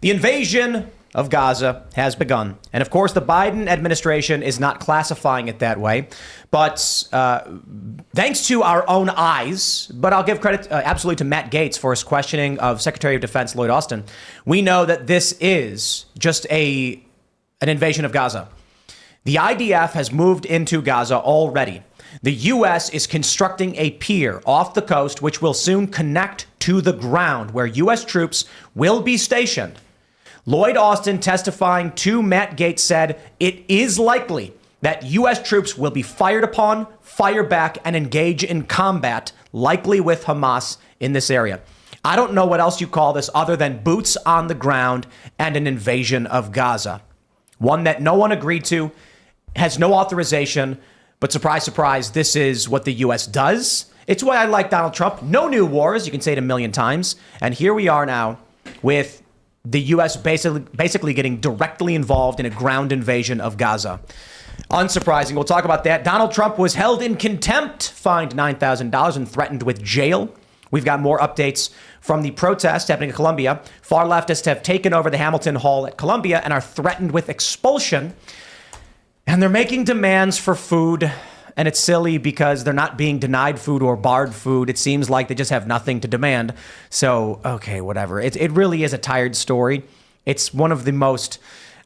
The invasion of Gaza has begun. And of course, the Biden administration is not classifying it that way. But thanks to our own eyes, but I'll give credit absolutely to Matt Gaetz for his questioning of Secretary of Defense Lloyd Austin, we know that this is just an invasion of Gaza. The IDF has moved into Gaza already. The U.S. is constructing a pier off the coast, which will soon connect to the ground, where U.S. troops will be stationed. Lloyd Austin, testifying to Matt Gaetz, said it is likely that U.S. troops will be fired upon, fire back, and engage in combat, likely with Hamas in this area. I don't know what else you call this other than boots on the ground and an invasion of Gaza. One that no one agreed to, has no authorization, but surprise, surprise, this is what the U.S. does. It's why I like Donald Trump. No new wars, you can say it a million times. And here we are now with the U.S. basically getting directly involved in a ground invasion of Gaza. Unsurprising. We'll talk about that. Donald Trump was held in contempt, fined $9,000 and threatened with jail. We've got more updates from the protests happening in Columbia. Far leftists have taken over the Hamilton Hall at Columbia and are threatened with expulsion. And they're making demands for food. And it's silly because they're not being denied food or barred food. It seems like they just have nothing to demand. So, okay, whatever. It really is a tired story. It's one of the most,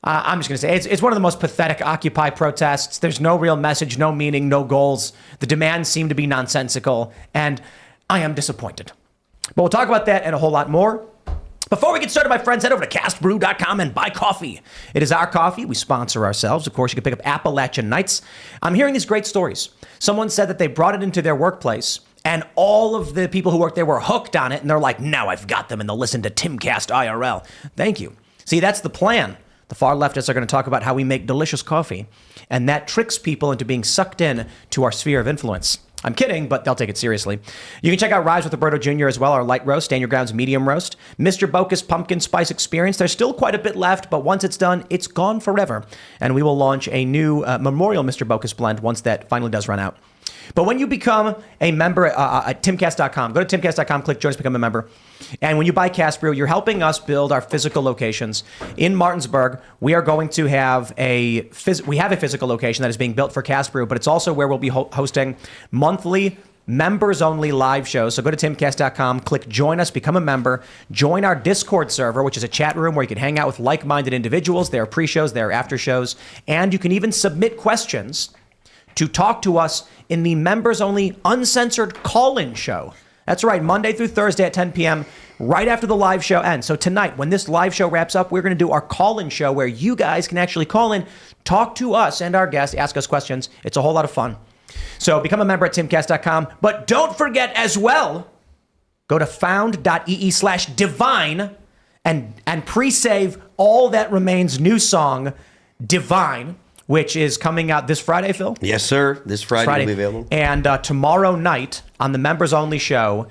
I'm just going to say, it's one of the most pathetic Occupy protests. There's no real message, no meaning, no goals. The demands seem to be nonsensical. And I am disappointed. But we'll talk about that and a whole lot more. Before we get started, my friends, head over to castbrew.com and buy coffee. It is our coffee. We sponsor ourselves. Of course, you can pick up Appalachian Nights. I'm hearing these great stories. Someone said that they brought it into their workplace, and all of the people who work there were hooked on it, and they're like, now I've got them, and they'll listen to Timcast IRL. Thank you. See, that's the plan. The far leftists are going to talk about how we make delicious coffee, and that tricks people into being sucked in to our sphere of influence. I'm kidding, but they'll take it seriously. You can check out Rise with Roberto Jr. as well, our light roast, Stand Your Ground's medium roast, Mr. Bokus Pumpkin Spice Experience. There's still quite a bit left, but once it's done, it's gone forever. And we will launch a new memorial Mr. Bokus blend once that finally does run out. But when you become a member at timcast.com, go to timcast.com, click Join us, become a member. And when you buy Cast Brew, you're helping us build our physical locations. In Martinsburg, we are going to have a physical location that is being built for Cast Brew, but it's also where we'll be hosting monthly members-only live shows. So go to timcast.com, click Join Us, become a member, join our Discord server, which is a chat room where you can hang out with like-minded individuals. There are pre-shows, there are after-shows, and you can even submit questions to talk to us in the members-only uncensored call-in show. That's right, Monday through Thursday at 10 p.m., right after the live show ends. So tonight, when this live show wraps up, we're going to do our call-in show where you guys can actually call in, talk to us and our guests, ask us questions. It's a whole lot of fun. So become a member at timcast.com. But don't forget as well, go to found.ee/divine and pre-save All That Remains new song, Divine, which is coming out this Friday, Phil? Yes, sir. This Friday will be available. And tomorrow night on the Members Only show,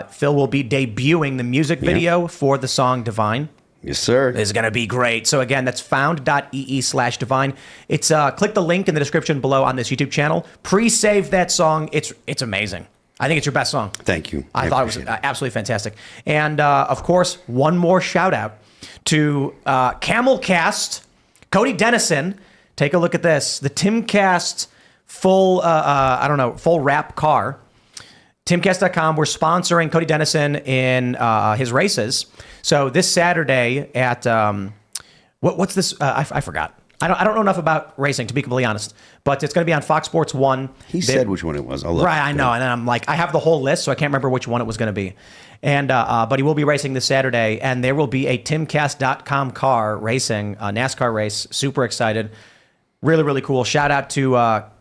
Phil will be debuting the music video for the song Divine. Yes, sir. It's going to be great. So again, that's found.ee/divine. It's click the link in the description below on this YouTube channel. Pre-save that song. It's amazing. I think it's your best song. Thank you. I thought it was absolutely fantastic. And of course, one more shout out to Camelcast, Cody Dennison. Take a look at this. The Timcast full wrap car. Timcast.com, we're sponsoring Cody Dennison in his races. So this Saturday at, what's this? I forgot. I don't know enough about racing, to be completely honest. But it's going to be on Fox Sports 1. He said which one it was. I'll look. Right, I know. And then I'm like, I have the whole list, so I can't remember which one it was going to be. And but he will be racing this Saturday, and there will be a Timcast.com car racing, a NASCAR race. Super excited. Really, really cool. Shout out to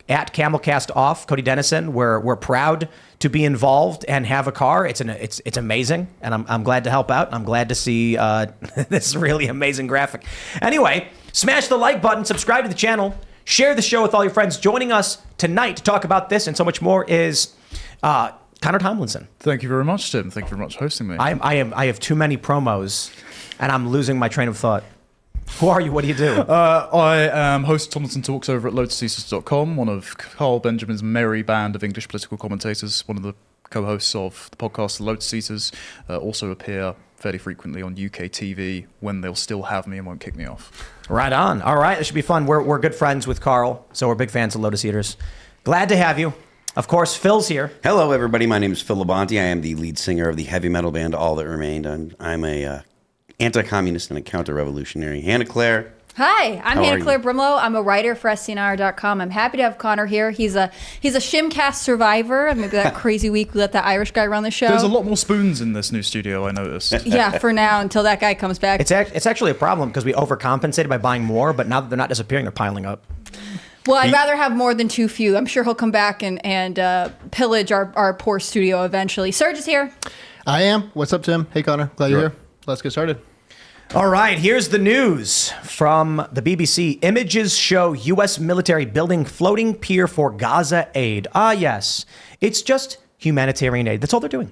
at Camelcast Off, Cody Dennison. We're proud to be involved and have a car. It's amazing, and I'm glad to help out. I'm glad to see this really amazing graphic. Anyway, smash the like button, subscribe to the channel, share the show with all your friends. Joining us tonight to talk about this and so much more is Connor Tomlinson. Thank you very much, Tim. Thank you very much for hosting me. I have too many promos, and I'm losing my train of thought. Who are you? What do you do? I am host of Tomlinson Talks over at lotusceasers.com, one of Carl Benjamin's merry band of English political commentators, one of the co-hosts of the podcast The Lotus Eaters, also appear fairly frequently on UK TV when they'll still have me and won't kick me off. Right on. All right, this should be fun. We're good friends with Carl, so we're big fans of Lotus Eaters. Glad to have you. Of course, Phil's here. Hello, everybody. My name is Phil Labonte. I am the lead singer of the heavy metal band All That Remained. I'm a anti-communist and a counter-revolutionary. Hannah Claire. Hi, I'm How are Hannah you? Claire Brimlow. I'm a writer for SCNR.com. I'm happy to have Connor here. He's a Shimcast survivor. Maybe that crazy week we let that Irish guy run the show. There's a lot more spoons in this new studio, I noticed. Yeah, for now, until that guy comes back. It's actually a problem because we overcompensated by buying more, but now that they're not disappearing, they're piling up. Well, I'd rather have more than too few. I'm sure he'll come back and pillage our poor studio eventually. Serge is here. I am. What's up, Tim? Hey, Connor. Glad you're here. Let's get started. All right, here's the news from the BBC. Images show U.S. military building floating pier for Gaza aid. Ah, yes. It's just humanitarian aid. That's all they're doing.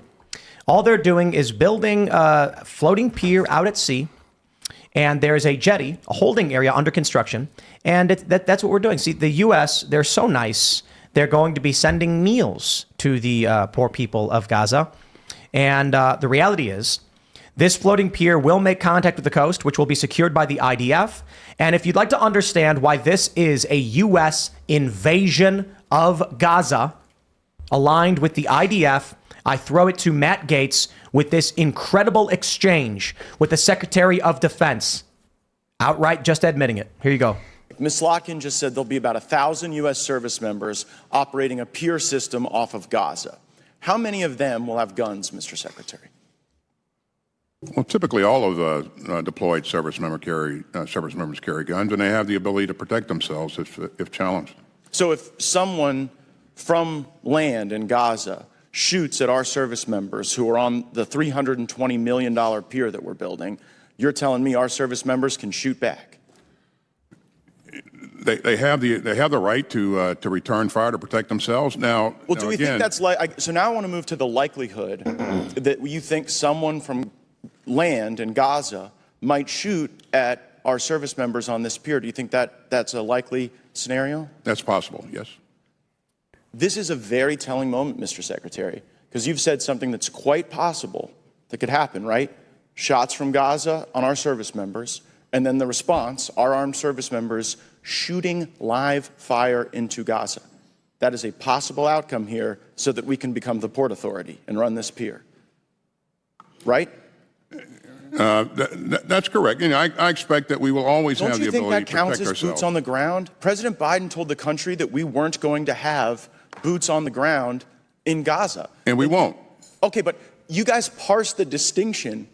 All they're doing is building a floating pier out at sea, and there's a jetty, a holding area under construction, and that's what we're doing. See, the U.S., they're so nice. They're going to be sending meals to the poor people of Gaza, and the reality is, this floating pier will make contact with the coast, which will be secured by the IDF. And if you'd like to understand why this is a U.S. invasion of Gaza aligned with the IDF, I throw it to Matt Gaetz with this incredible exchange with the Secretary of Defense. Outright just admitting it. Here you go. Ms. Locken just said there'll be about 1,000 U.S. service members operating a pier system off of Gaza. How many of them will have guns, Mr. Secretary? Well, typically all of the deployed service members carry guns, and they have the ability to protect themselves if challenged. So if someone from land in Gaza shoots at our service members who are on the $320 million pier that we're building, you're telling me our service members can shoot back? They have the right to return fire to protect themselves. Now, Well, do we think that's like? So now I want to move to the likelihood that you think someone from land in Gaza might shoot at our service members on this pier. Do you think that that's a likely scenario? That's possible, yes. This is a very telling moment, Mr. Secretary, because you've said something that's quite possible that could happen, right? Shots from Gaza on our service members, and then the response, our armed service members shooting live fire into Gaza. That is a possible outcome here so that we can become the Port Authority and run this pier. Right? That's correct. You know, I expect that we will always have the ability to protect ourselves. Don't you think that counts as boots on the ground? President Biden told the country that we weren't going to have boots on the ground in Gaza. And we won't. Okay, but you guys parse the distinction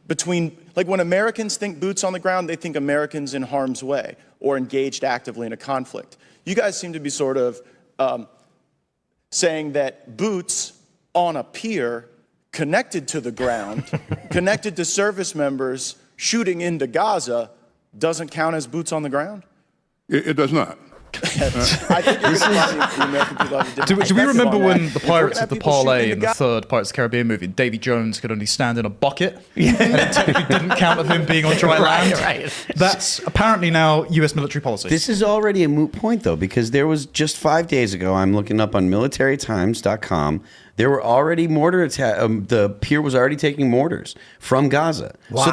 between, like when Americans think boots on the ground, they think Americans in harm's way or engaged actively in a conflict. You guys seem to be sort of saying that boots on a pier connected to the ground, connected to service members shooting into Gaza, doesn't count as boots on the ground? It does not. I think you're going to find the American people have a different Do we perspective remember on when that. the If we're Pirates gonna of the have people shooting Parlay into in the Gaza- third Pirates of the Caribbean movie, Davy Jones could only stand in a bucket, and it technically didn't count of him being on dry land? Right. That's apparently now U.S. military policy. This is already a moot point, though, because there was just 5 days ago, I'm looking up on militarytimes.com, there were already mortar attacks. The pier was already taking mortars from Gaza. Wow. So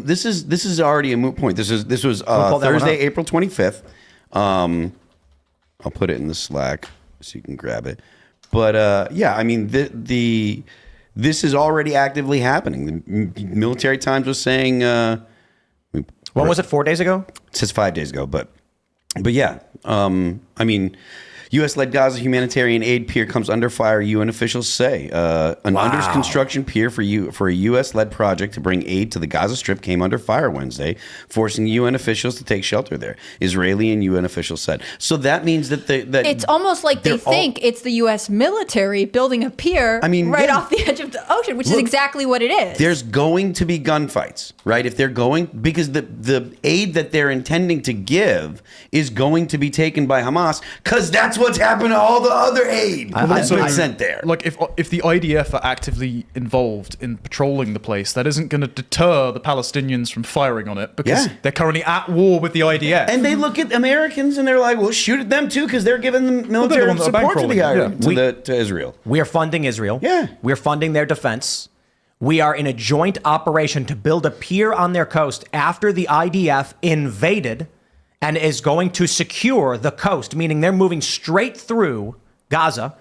this is already a moot point. This was pull that one Thursday, up. April 25th. I'll put it in the Slack so you can grab it. But yeah, I mean this is already actively happening. The Military Times was saying. When was it, 4 days ago? It says 5 days ago, but yeah, I mean, U.S.-led Gaza humanitarian aid pier comes under fire, UN officials say. An under-construction pier for a U.S.-led project to bring aid to the Gaza Strip came under fire Wednesday, forcing UN officials to take shelter there, Israeli and UN officials said. So that means that It's almost like they think it's the U.S. military building a pier right off the edge of the ocean, which is exactly what it is. There's going to be gunfights, right? If they're going, because the aid that they're intending to give is going to be taken by Hamas, because that's what's happened to all the other aid that's been sent there. Like, if the IDF are actively involved in patrolling the place, that isn't going to deter the Palestinians from firing on it because they're currently at war with the IDF. And they look at Americans and they're like, well, shoot at them too, because they're giving them military support to the bankrolling it, to Israel. We are funding Israel. Yeah. We're funding their defense. We are in a joint operation to build a pier on their coast after the IDF invaded and is going to secure the coast, meaning they're moving straight through Gaza.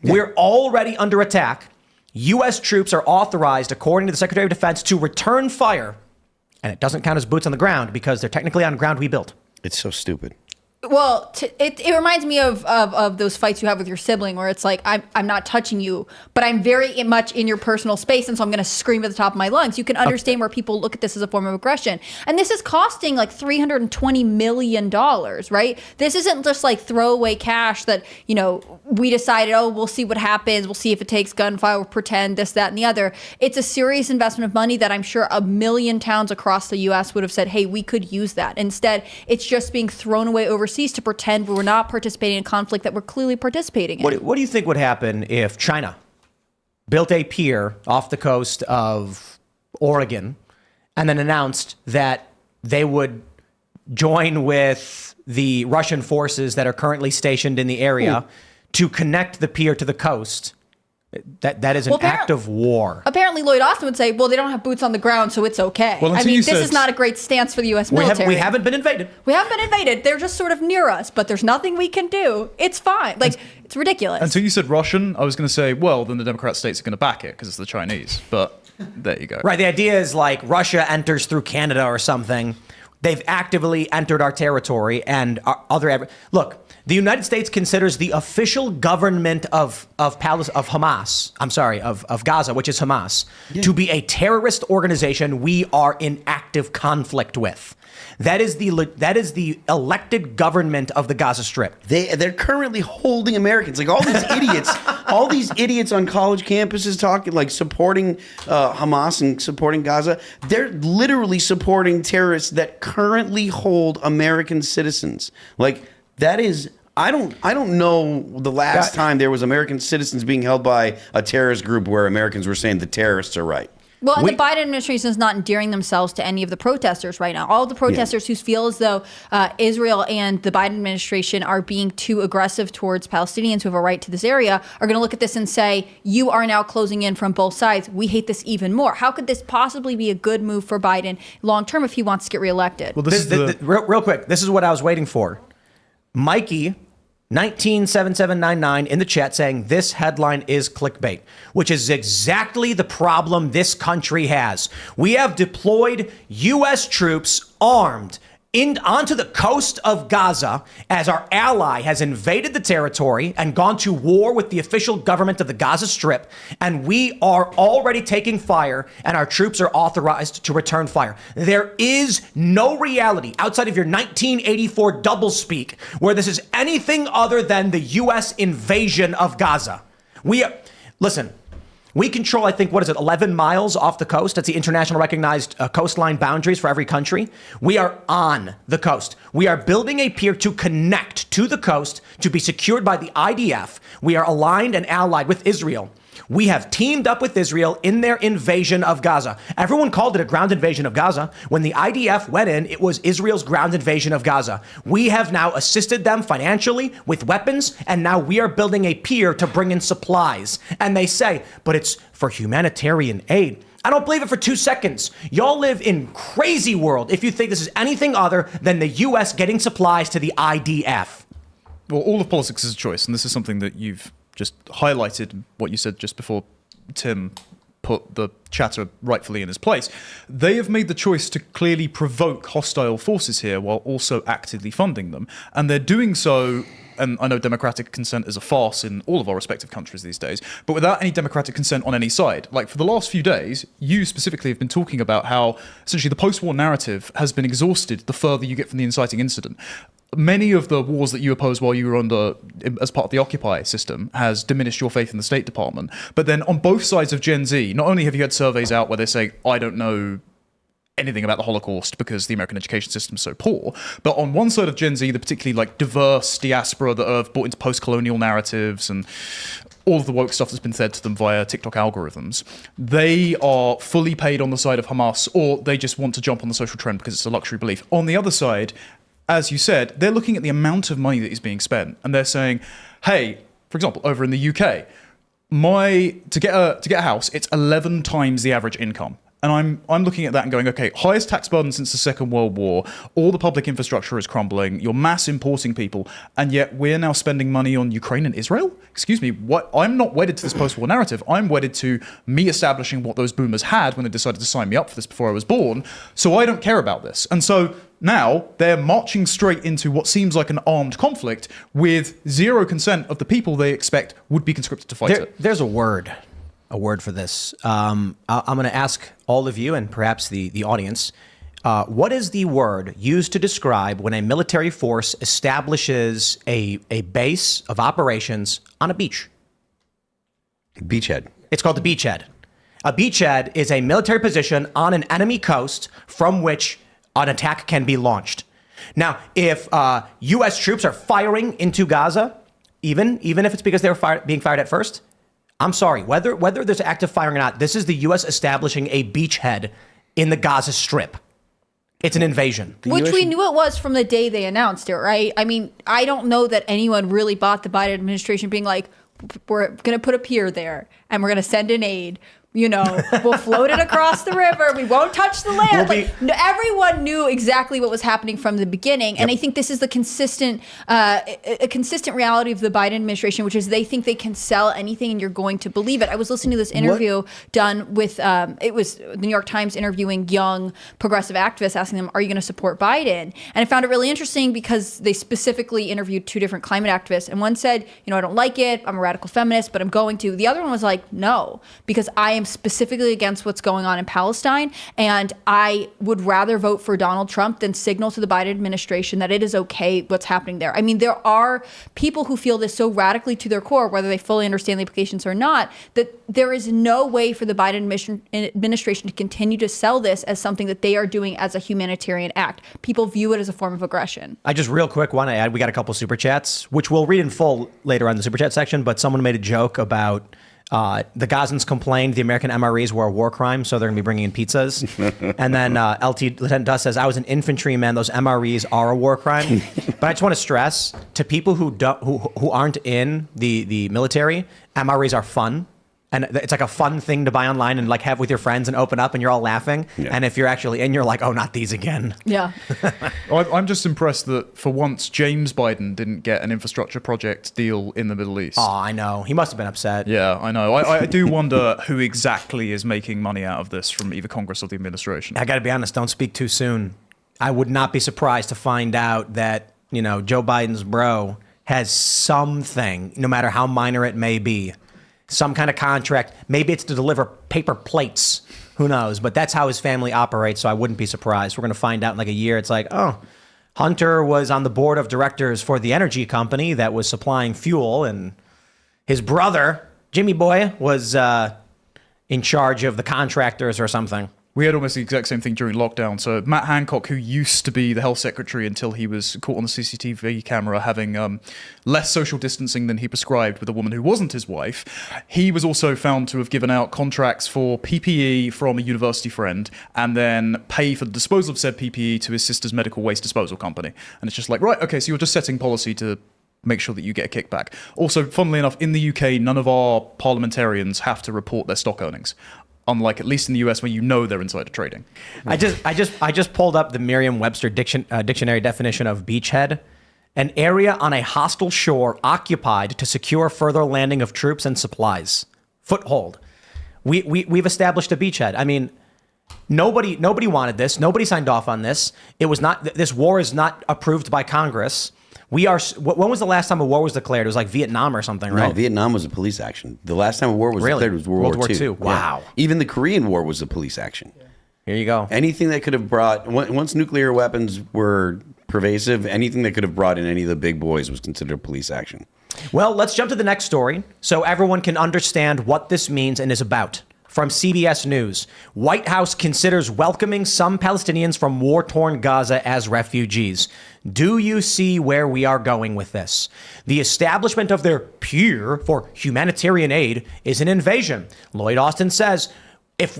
Yeah. We're already under attack. U.S. troops are authorized, according to the Secretary of Defense, to return fire. And it doesn't count as boots on the ground because they're technically on ground we built. It's so stupid. Well, it reminds me of those fights you have with your sibling where it's like, I'm not touching you, but I'm very much in your personal space, and so I'm going to scream at the top of my lungs. You can understand where people look at this as a form of aggression. And this is costing like $320 million, right? This isn't just like throwaway cash that, we decided, we'll see what happens. We'll see if it takes gunfire, we'll pretend this, that, and the other. It's a serious investment of money that I'm sure a million towns across the U.S. would have said, hey, we could use that. Instead, it's just being thrown away overseas to pretend we're not participating in conflict that we're clearly participating in. What do you think would happen if China built a pier off the coast of Oregon and then announced that they would join with the Russian forces that are currently stationed in the area to connect the pier to the coast? That is an act of war. Apparently, Lloyd Austin would say, well, they don't have boots on the ground, so it's okay. Well, this is not a great stance for the U.S. military. We haven't been invaded. We haven't been invaded. They're just sort of near us, but there's nothing we can do. It's fine. It's ridiculous. Until you said Russian, I was going to say, well, then the Democrat states are going to back it because it's the Chinese. But there you go. Right. The idea is like Russia enters through Canada or something. They've actively entered our territory and look. The United States considers the official government of Hamas, of Gaza, which is Hamas, to be a terrorist organization we are in active conflict with. That is the elected government of the Gaza Strip. They're currently holding Americans, like all these idiots on college campuses talking, like supporting Hamas and supporting Gaza. They're literally supporting terrorists that currently hold American citizens. Like, that is, I don't know the last time there was American citizens being held by a terrorist group where Americans were saying the terrorists are right. Well, and the Biden administration is not endearing themselves to any of the protesters right now. All of the protesters who feel as though Israel and the Biden administration are being too aggressive towards Palestinians who have a right to this area are going to look at this and say, you are now closing in from both sides. We hate this even more. How could this possibly be a good move for Biden long term if he wants to get reelected? Well, real quick, this is what I was waiting for. Mikey 197799 in the chat saying this headline is clickbait, which is exactly the problem this country has. We have deployed U.S. troops armed onto the coast of Gaza as our ally has invaded the territory and gone to war with the official government of the Gaza Strip. And we are already taking fire and our troops are authorized to return fire. There is no reality outside of your 1984 doublespeak where this is anything other than the U.S. invasion of Gaza. Listen. We control, I think, 11 miles off the coast? That's the international recognized coastline boundaries for every country. We are on the coast. We are building a pier to connect to the coast to be secured by the IDF. We are aligned and allied with Israel. We have teamed up with Israel in their invasion of Gaza. Everyone called it a ground invasion of Gaza. When the IDF went in, it was Israel's ground invasion of Gaza. We have now assisted them financially with weapons, and now we are building a pier to bring in supplies. And they say, but it's for humanitarian aid. I don't believe it for 2 seconds. Y'all live in crazy world if you think this is anything other than the U.S. getting supplies to the IDF. Well, all of politics is a choice, and this is something that you've just highlighted what you said just before Tim put the chatter rightfully in his place. They have made the choice to clearly provoke hostile forces here while also actively funding them. And they're doing so, and I know democratic consent is a farce in all of our respective countries these days, but without any democratic consent on any side. Like, for the last few days, you specifically have been talking about how essentially the post-war narrative has been exhausted the further you get from the inciting incident. Many of the wars that you opposed while you were as part of the Occupy system has diminished your faith in the State Department. But then on both sides of Gen Z, not only have you had surveys out where they say, I don't know anything about the Holocaust because the American education system is so poor, but on one side of Gen Z, the particularly like diverse diaspora that have bought into post-colonial narratives and all of the woke stuff that's been fed to them via TikTok algorithms, they are fully paid on the side of Hamas, or they just want to jump on the social trend because it's a luxury belief. On the other side, as you said, they're looking at the amount of money that is being spent, and they're saying, hey, for example, over in the UK, to get a house, it's 11 times the average income. And I'm looking at that and going, okay, highest tax burden since the Second World War. All the public infrastructure is crumbling. You're mass importing people, and yet we're now spending money on Ukraine and Israel. Excuse me, what? I'm not wedded to this post-war narrative. I'm wedded to me establishing what those boomers had when they decided to sign me up for this before I was born. So I don't care about this. And so now they're marching straight into what seems like an armed conflict with zero consent of the people they expect would be conscripted to fight it. There's a word for this. I'm going to ask all of you and perhaps the audience, what is the word used to describe when a military force establishes a base of operations on a beach? Beachhead. It's called the beachhead. A beachhead is a military position on an enemy coast from which an attack can be launched. Now, if U.S. troops are firing into Gaza, even if it's because they were being fired at first, I'm sorry, whether there's active firing or not, this is the U.S. establishing a beachhead in the Gaza Strip. It's an invasion. Which we knew it was from the day they announced it, right? I mean, I don't know that anyone really bought the Biden administration being like, we're going to put a pier there and we're going to send in aid. You know, we'll float it across the river. We won't touch the land. Everyone knew exactly what was happening from the beginning. And I think this is the consistent reality of the Biden administration, which is they think they can sell anything and you're going to believe it. I was listening to this interview done with, it was the New York Times interviewing young progressive activists, asking them, are you going to support Biden? And I found it really interesting because they specifically interviewed two different climate activists. And one said, you know, I don't like it. I'm a radical feminist, but I'm going to. The other one was like, no, because I am specifically against what's going on in Palestine, and I would rather vote for Donald Trump than signal to the Biden administration that it is okay what's happening there. I mean, there are people who feel this so radically to their core, whether they fully understand the implications or not, that there is no way for the Biden administration to continue to sell this as something that they are doing as a humanitarian act. People view it as a form of aggression. I just real quick want to add, we got a couple super chats, which we'll read in full later on in the super chat section, but someone made a joke about the Gazans complained the American MREs were a war crime, so they're going to be bringing in pizzas. And then LT Lieutenant Dust says, I was an infantryman. Those MREs are a war crime. But I just want to stress to people who aren't in the military, MREs are fun. And it's like a fun thing to buy online and like have with your friends and open up and you're all laughing. Yeah. And if you're actually in, you're like, oh, not these again. Yeah. I'm just impressed that for once, James Biden didn't get an infrastructure project deal in the Middle East. Oh, I know. He must have been upset. Yeah, I know. I do wonder who exactly is making money out of this from either Congress or the administration. I got to be honest, don't speak too soon. I would not be surprised to find out that, you know, Joe Biden's bro has something, no matter how minor it may be, some kind of contract. Maybe it's to deliver paper plates. Who knows? But that's how his family operates, so I wouldn't be surprised. We're going to find out in like a year. It's like, oh, Hunter was on the board of directors for the energy company that was supplying fuel, and his brother, Jimmy Boy, was in charge of the contractors or something. We had almost the exact same thing during lockdown. So Matt Hancock, who used to be the health secretary until he was caught on the CCTV camera having less social distancing than he prescribed with a woman who wasn't his wife, he was also found to have given out contracts for PPE from a university friend and then pay for the disposal of said PPE to his sister's medical waste disposal company. And it's just like, right, okay, so you're just setting policy to make sure that you get a kickback. Also, funnily enough, in the UK, none of our parliamentarians have to report their stock earnings. Unlike at least in the US, where you know they're insider trading. I just pulled up the Merriam-Webster dictionary definition of beachhead: an area on a hostile shore occupied to secure further landing of troops and supplies. Foothold. We've established a beachhead. I mean, nobody wanted this. Nobody signed off on this. It was not. This war is not approved by Congress. We are. When was the last time a war was declared? It was like Vietnam or something, right? No, Vietnam was a police action. The last time a war was declared was World War II. Wow. Yeah. Even the Korean War was a police action. Here you go. Anything that could have brought, once nuclear weapons were pervasive, anything that could have brought in any of the big boys was considered police action. Well, let's jump to the next story so everyone can understand what this means and is about. From CBS News, White House considers welcoming some Palestinians from war-torn Gaza as refugees. Do you see where we are going with this? The establishment of their pier for humanitarian aid is an invasion. Lloyd Austin says, if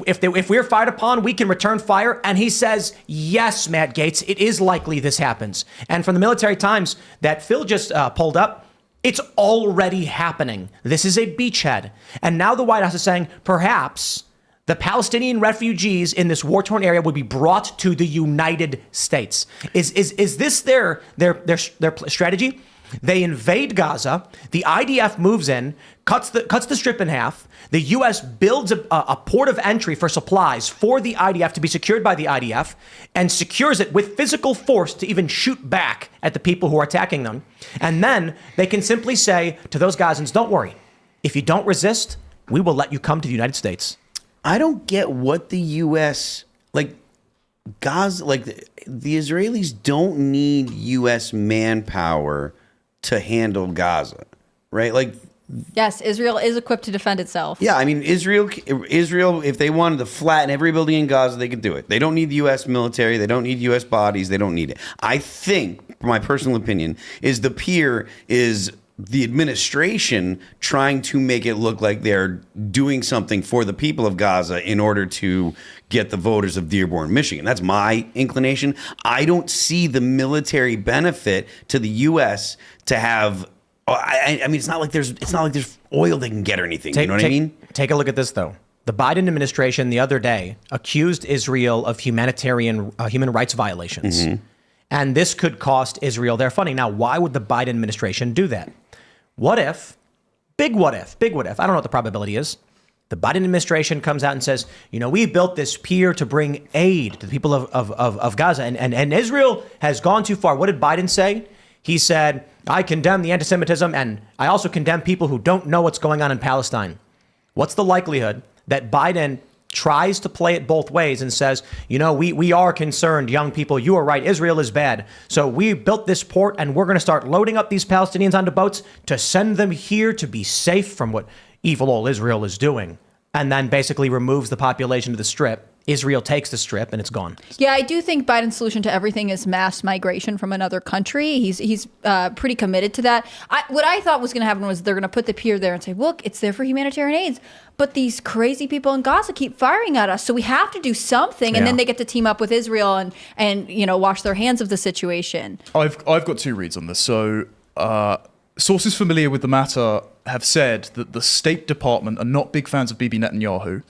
we're fired upon, we can return fire. And he says, yes, Matt Gaetz, it is likely this happens. And from the Military Times that Phil just pulled up, It's already happening. This is a beachhead. And now the White House is saying perhaps the Palestinian refugees in this war-torn area would be brought to the United States. Is this their strategy? They invade Gaza. The IDF moves in, cuts the strip in half. The U.S. builds a port of entry for supplies for the IDF to be secured by the IDF and secures it with physical force to even shoot back at the people who are attacking them. And then they can simply say to those Gazans, don't worry. If you don't resist, we will let you come to the United States. I don't get what the U.S. Gaza, the Israelis don't need U.S. manpower to handle Gaza, right? Yes, Israel is equipped to defend itself. Yeah, I mean, Israel, if they wanted to flatten every building in Gaza, they could do it. They don't need the U.S. military. They don't need U.S. bodies. They don't need it. I think, my personal opinion, is the pier is the administration trying to make it look like they're doing something for the people of Gaza in order to get the voters of Dearborn, Michigan. That's my inclination. I don't see the military benefit to the U.S. to have. I mean, it's not like there's oil they can get or anything. You know what I mean? Take a look at this, though. The Biden administration the other day accused Israel of human rights violations. Mm-hmm. And this could cost Israel their funding. Now, why would the Biden administration do that? What if, I don't know what the probability is. The Biden administration comes out and says, we built this pier to bring aid to the people of Gaza. And Israel has gone too far. What did Biden say? He said, I condemn the anti-Semitism, and I also condemn people who don't know what's going on in Palestine. What's the likelihood that Biden tries to play it both ways and says, we are concerned, young people, you are right, Israel is bad. So we built this port and we're going to start loading up these Palestinians onto boats to send them here to be safe from what evil old Israel is doing. And then basically removes the population to the strip. Israel takes the strip and it's gone. Yeah, I do think Biden's solution to everything is mass migration from another country. He's pretty committed to that. What I thought was going to happen was they're going to put the pier there and say, look, it's there for humanitarian aids. But these crazy people in Gaza keep firing at us. So we have to do something. And then they get to team up with Israel and wash their hands of the situation. I've got two reads on this. So sources familiar with the matter have said that the State Department are not big fans of Bibi Netanyahu,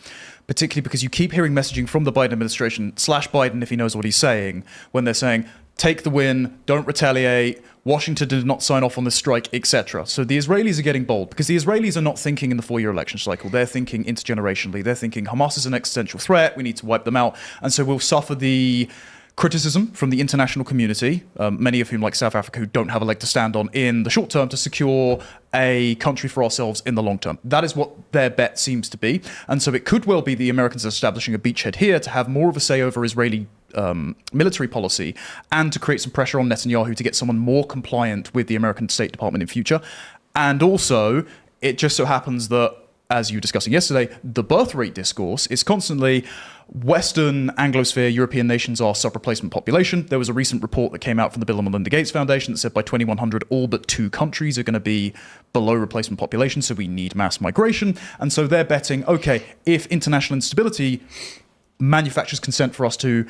particularly because you keep hearing messaging from the Biden administration / Biden, if he knows what he's saying, when they're saying, take the win, don't retaliate, Washington did not sign off on this strike, etc. So the Israelis are getting bold because the Israelis are not thinking in the 4-year election cycle. They're thinking intergenerationally. They're thinking Hamas is an existential threat. We need to wipe them out. And so we'll suffer the criticism from the international community, many of whom, like South Africa, who don't have a leg to stand on in the short term to secure a country for ourselves in the long term. That is what their bet seems to be. And so it could well be the Americans establishing a beachhead here to have more of a say over Israeli military policy and to create some pressure on Netanyahu to get someone more compliant with the American State Department in future. And also, it just so happens that, as you were discussing yesterday, the birth rate discourse is constantly Western Anglosphere European nations are sub-replacement population. There was a recent report that came out from the Bill and Melinda Gates Foundation that said by 2100, all but 2 countries are going to be below replacement population, so we need mass migration. And so they're betting, okay, if international instability manufactures consent for us to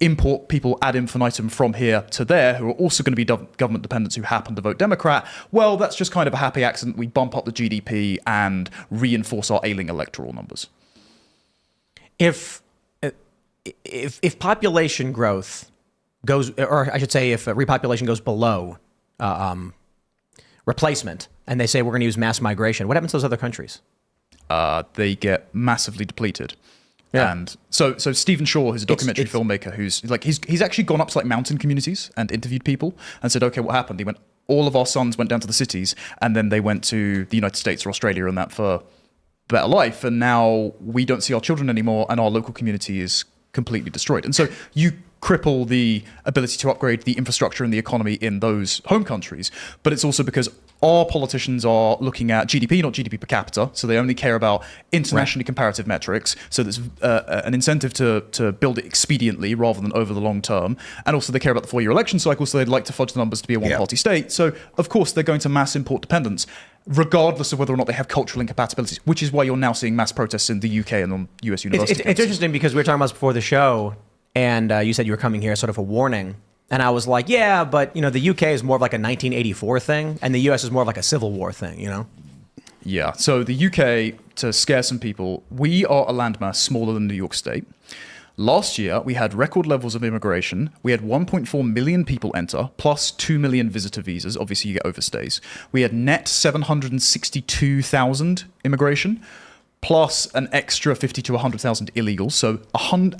import people ad infinitum from here to there who are also going to be government dependents who happen to vote Democrat, well, that's just kind of a happy accident. We bump up the GDP and reinforce our ailing electoral numbers. If population growth goes, or I should say if repopulation goes below replacement, and they say we're going to use mass migration, what happens to those other countries? They get massively depleted. Yeah. And so Stephen Shaw, who's a documentary filmmaker, who's like he's actually gone up to like mountain communities and interviewed people and said, okay, what happened? He went, all of our sons went down to the cities, and then they went to the United States or Australia and that for better life, and now we don't see our children anymore, and our local community is completely destroyed. And so you cripple the ability to upgrade the infrastructure and the economy in those home countries. But it's also because our politicians are looking at GDP, not GDP per capita. So they only care about internationally comparative metrics. So there's an incentive to build it expediently rather than over the long term. And also they care about the 4-year election cycle. So they'd like to fudge the numbers to be a one-party state. So of course they're going to mass import dependence, regardless of whether or not they have cultural incompatibilities, which is why you're now seeing mass protests in the UK and on US universities. It's interesting because we were talking about this before the show, and you said you were coming here as sort of a warning. And I was like, yeah, but, the UK is more of like a 1984 thing, and the US is more of like a Civil War thing, Yeah. So the UK, to scare some people, we are a landmass smaller than New York State. Last year, we had record levels of immigration. We had 1.4 million people enter, plus 2 million visitor visas. Obviously, you get overstays. We had net 762,000 immigration, plus an extra 50 to 100,000 illegals. So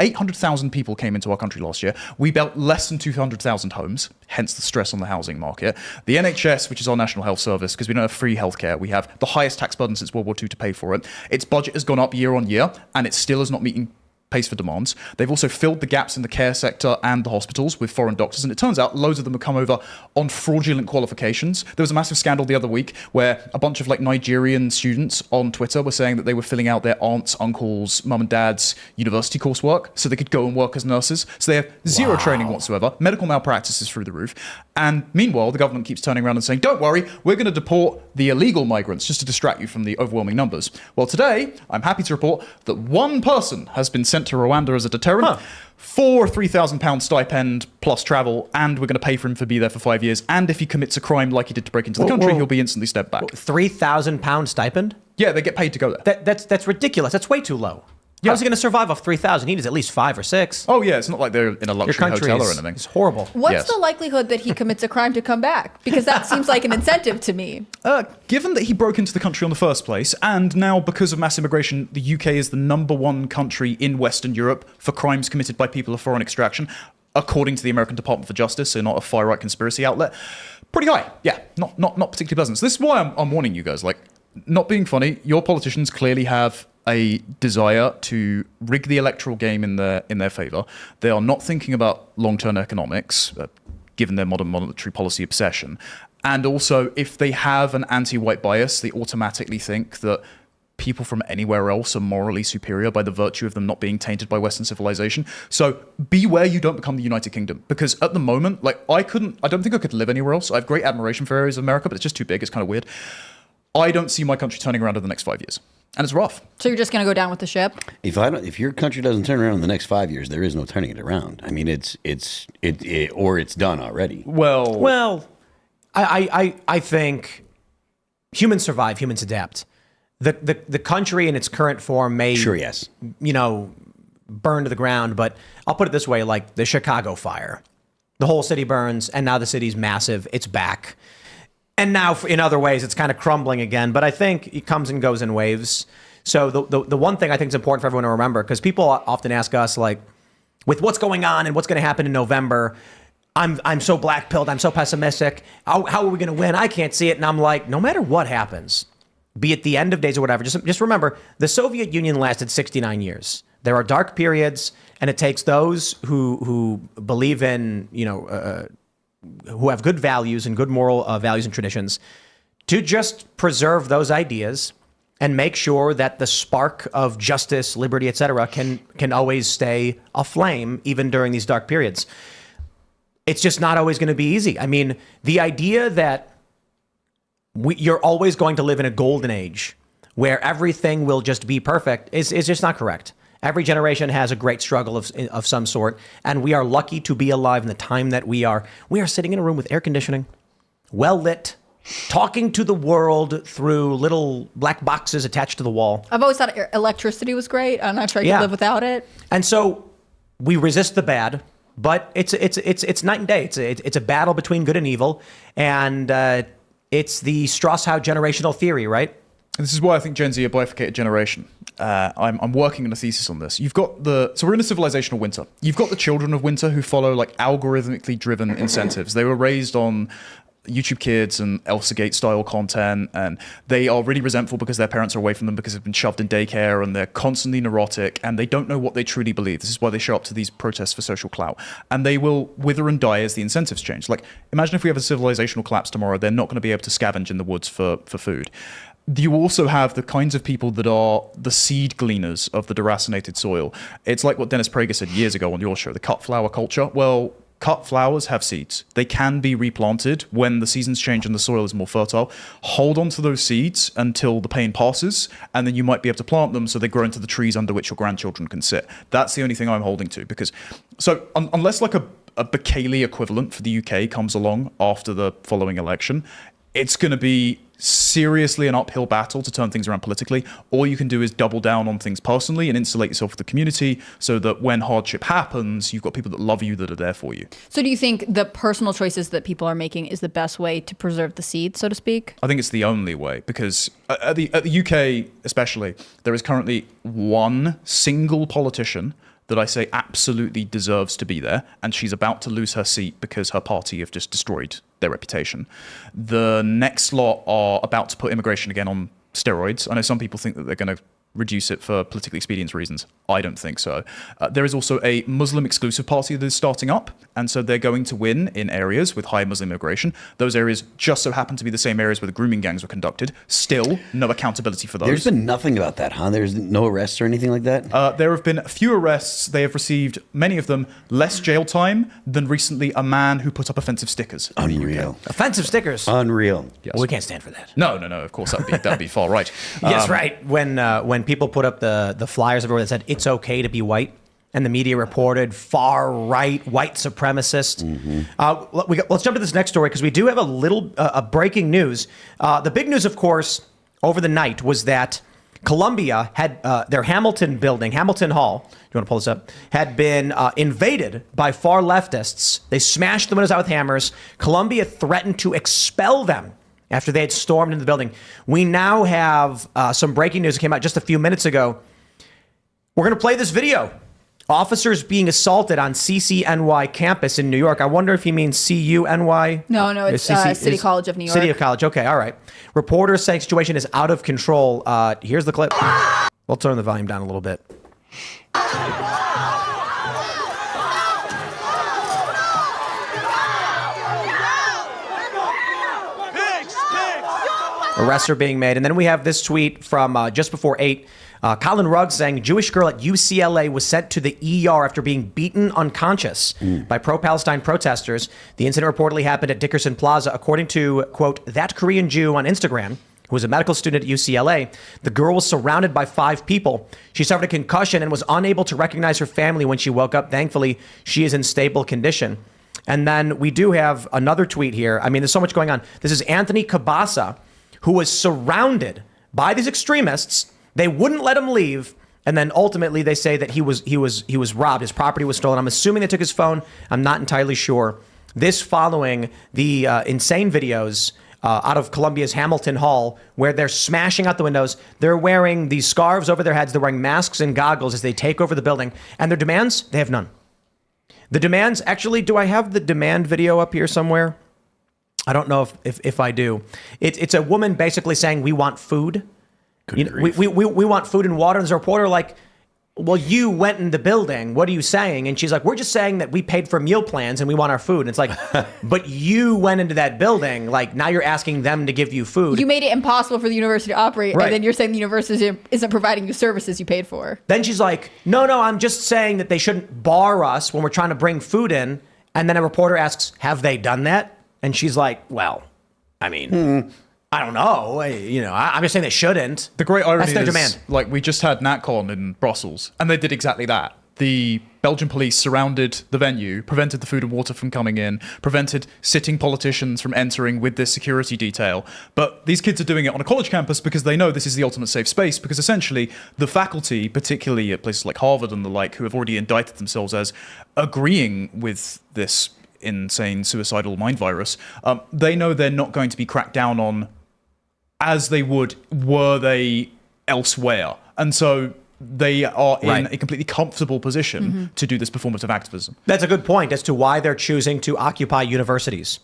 800,000 people came into our country last year. We built less than 200,000 homes, hence the stress on the housing market. The NHS, which is our national health service, because we don't have free healthcare, we have the highest tax burden since World War II to pay for it. Its budget has gone up year on year, and it still is not meeting pace for demands. They've also filled the gaps in the care sector and the hospitals with foreign doctors, and it turns out loads of them have come over on fraudulent qualifications. There was a massive scandal the other week where a bunch of Nigerian students on Twitter were saying that they were filling out their aunts, uncles, mum and dad's university coursework so they could go and work as nurses. So they have zero training whatsoever. Medical malpractice is through the roof. And meanwhile, the government keeps turning around and saying, don't worry, we're going to deport the illegal migrants just to distract you from the overwhelming numbers. Well, today, I'm happy to report that one person has been sent to Rwanda as a deterrent for a £3,000 stipend plus travel, and we're going to pay for him to be there for 5 years. And if he commits a crime like he did to break into the country, he'll be instantly stepped back. £3,000 stipend? Yeah, they get paid to go there. That's ridiculous. That's way too low. Yeah. How's he going to survive off 3,000? He needs at least 5 or 6. Oh, yeah, it's not like they're in a luxury hotel or anything. It's horrible. What's the likelihood that he commits a crime to come back? Because that seems like an incentive to me. Given that he broke into the country in the first place, and now because of mass immigration, the UK is the #1 country in Western Europe for crimes committed by people of foreign extraction, according to the American Department for Justice, so not a far-right conspiracy outlet. Pretty high. Yeah, not particularly pleasant. So this is why I'm warning you guys. Not being funny, your politicians clearly have a desire to rig the electoral game in their favor. They are not thinking about long-term economics, given their modern monetary policy obsession. And also, if they have an anti-white bias, they automatically think that people from anywhere else are morally superior by the virtue of them not being tainted by Western civilization. So beware you don't become the United Kingdom. Because at the moment, I don't think I could live anywhere else. I have great admiration for areas of America, but it's just too big. It's kind of weird. I don't see my country turning around in the next 5 years. And it's rough. So you're just going to go down with the ship? If your country doesn't turn around in the next 5 years, there is no turning it around. I mean, it's done already. Well, I think humans survive, humans adapt. The country in its current form may, burn to the ground, but I'll put it this way, like the Chicago fire. The whole city burns, and now the city's massive. It's back. And now, in other ways, it's kind of crumbling again. But I think it comes and goes in waves. So the one thing I think is important for everyone to remember, because people often ask us, with what's going on and what's going to happen in November, I'm so black-pilled, I'm so pessimistic. How are we going to win? I can't see it. And I'm like, no matter what happens, be it the end of days or whatever, just remember, the Soviet Union lasted 69 years. There are dark periods, and it takes those who believe in, who have good values and good moral values and traditions to just preserve those ideas and make sure that the spark of justice, liberty, etc. can always stay aflame even during these dark periods. It's just not always going to be easy. I mean, the idea that you're always going to live in a golden age where everything will just be perfect is just not correct. Every generation has a great struggle of some sort, and we are lucky to be alive in the time that we are. We are sitting in a room with air conditioning, well lit, talking to the world through little black boxes attached to the wall. I've always thought electricity was great. I'm not sure I could live without it. And so we resist the bad, but it's night and day. It's a battle between good and evil, and it's the Strauss-Howe generational theory, right? This is why I think Gen Z are a bifurcated generation. I'm working on a thesis on this. So we're in a civilizational winter. You've got the children of winter who follow algorithmically driven incentives. They were raised on YouTube Kids and Elsagate style content, and they are really resentful because their parents are away from them because they've been shoved in daycare, and they're constantly neurotic, and they don't know what they truly believe. This is why they show up to these protests for social clout, and they will wither and die as the incentives change. Imagine if we have a civilizational collapse tomorrow, they're not going to be able to scavenge in the woods for food. You also have the kinds of people that are the seed gleaners of the deracinated soil. It's like what Dennis Prager said years ago on your show, the cut flower culture. Well, cut flowers have seeds. They can be replanted when the seasons change and the soil is more fertile. Hold on to those seeds until the pain passes, and then you might be able to plant them so they grow into the trees under which your grandchildren can sit. That's the only thing I'm holding to, because unless a Bukele equivalent for the UK comes along after the following election, it's going to be seriously an uphill battle to turn things around politically. All you can do is double down on things personally and insulate yourself with the community so that when hardship happens, you've got people that love you that are there for you. So do you think the personal choices that people are making is the best way to preserve the seed, so to speak? I think it's the only way, because at the UK especially, there is currently one single politician that I say absolutely deserves to be there, and she's about to lose her seat because her party have just destroyed their reputation. The next lot are about to put immigration again on steroids. I know some people think that they're going to reduce it for politically expedient reasons. I don't think so. There is also a Muslim exclusive party that is starting up, and so they're going to win in areas with high Muslim immigration. Those areas just so happen to be the same areas where the grooming gangs were conducted. Still, no accountability for those. There's been nothing about that, huh? There's no arrests or anything like that? There have been a few arrests. They have received, many of them, less jail time than recently a man who put up offensive stickers. Unreal. Offensive stickers. Unreal. Well, we can't stand for that. No, of course, that'd be far right. Yes, right. When people put up the flyers everywhere that said it's okay to be white, and the media reported far right white supremacist. Let's jump to this next story because we do have a little breaking news. The big news, of course, over the night was that Columbia had their Hamilton building, Hamilton Hall, do you want to pull this up, had been invaded by far leftists. They smashed the windows out with hammers. Columbia threatened to expel them after they had stormed into the building. We now have some breaking news that came out just a few minutes ago. We're going to play this video. Officers being assaulted on CCNY campus in New York. I wonder if he means CUNY. No, it's City College of New York. City of College. Okay, all right. Reporters saying situation is out of control. Here's the clip. We'll turn the volume down a little bit. Arrests are being made. And then we have this tweet from just before 8. Colin Ruggs saying, Jewish girl at UCLA was sent to the ER after being beaten unconscious by pro-Palestine protesters. The incident reportedly happened at Dickerson Plaza. According to, quote, that Korean Jew on Instagram, who was a medical student at UCLA, the girl was surrounded by 5 people. She suffered a concussion and was unable to recognize her family when she woke up. Thankfully, she is in stable condition. And then we do have another tweet here. I mean, there's so much going on. This is Anthony Cabasa, who was surrounded by these extremists. They wouldn't let him leave. And then ultimately they say that he was robbed. His property was stolen. I'm assuming they took his phone. I'm not entirely sure. This following the insane videos out of Columbia's Hamilton Hall, where they're smashing out the windows. They're wearing these scarves over their heads. They're wearing masks and goggles as they take over the building. And their demands, they have none. The demands, actually, do I have the demand video up here somewhere? I don't know if I do. It's a woman basically saying, we want food. You know, we want food and water. And there's a reporter like, well, you went in the building. What are you saying? And she's like, we're just saying that we paid for meal plans and we want our food. And it's like, but you went into that building. Like, now you're asking them to give you food. You made it impossible for the university to operate. Right. And then you're saying the university isn't providing you services you paid for. Then she's like, no, I'm just saying that they shouldn't bar us when we're trying to bring food in. And then a reporter asks, have they done that? And she's like, well, I mean, I don't know. I'm just saying they shouldn't. The great irony That's their is, demand. like, we just had NatCon in Brussels, and they did exactly that. The Belgian police surrounded the venue, prevented the food and water from coming in, prevented sitting politicians from entering with this security detail. But these kids are doing it on a college campus because they know this is the ultimate safe space, because essentially the faculty, particularly at places like Harvard and the like, who have already indicted themselves as agreeing with this insane suicidal mind virus, they know they're not going to be cracked down on as they would were they elsewhere. And so they are in a completely comfortable position to do this performative activism. That's a good point as to why they're choosing to occupy universities.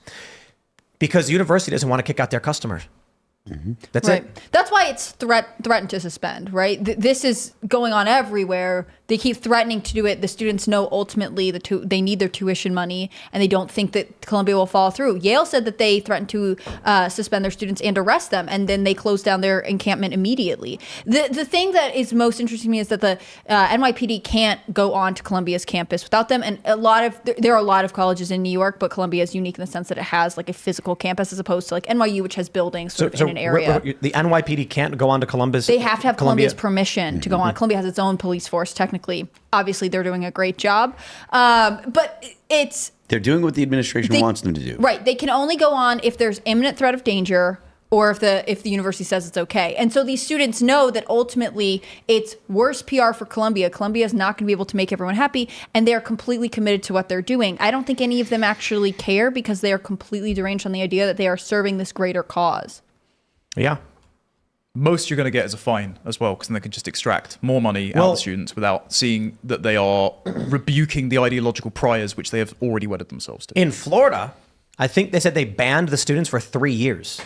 Because the university doesn't want to kick out their customers. That's it. That's why it's threatened to suspend, right? This is going on everywhere. They keep threatening to do it. The students know ultimately they need their tuition money, and they don't think that Columbia will follow through. Yale said that they threatened to suspend their students and arrest them, and then they closed down their encampment immediately. The thing that is most interesting to me is that the NYPD can't go on to Columbia's campus without them. And there are a lot of colleges in New York, but Columbia is unique in the sense that it has like a physical campus as opposed to like NYU, which has buildings sort of in an area. The NYPD can't go on to Columbus. They have to have Columbia's permission to go on. Columbia has its own police force, technically. academically, obviously they're doing a great job. But They're doing what the administration wants them to do. Right. They can only go on if there's imminent threat of danger or if the university says it's okay. And so these students know that ultimately it's worse PR for Columbia. Columbia is not going to be able to make everyone happy, and they're completely committed to what they're doing. I don't think any of them actually care because they are completely deranged on the idea that they are serving this greater cause. Yeah. Most you're going to get is a fine as well, because then they can just extract more money out of the students without seeing that they are rebuking the ideological priors which they have already wedded themselves to. In Florida, I think they said they banned the students for 3 years.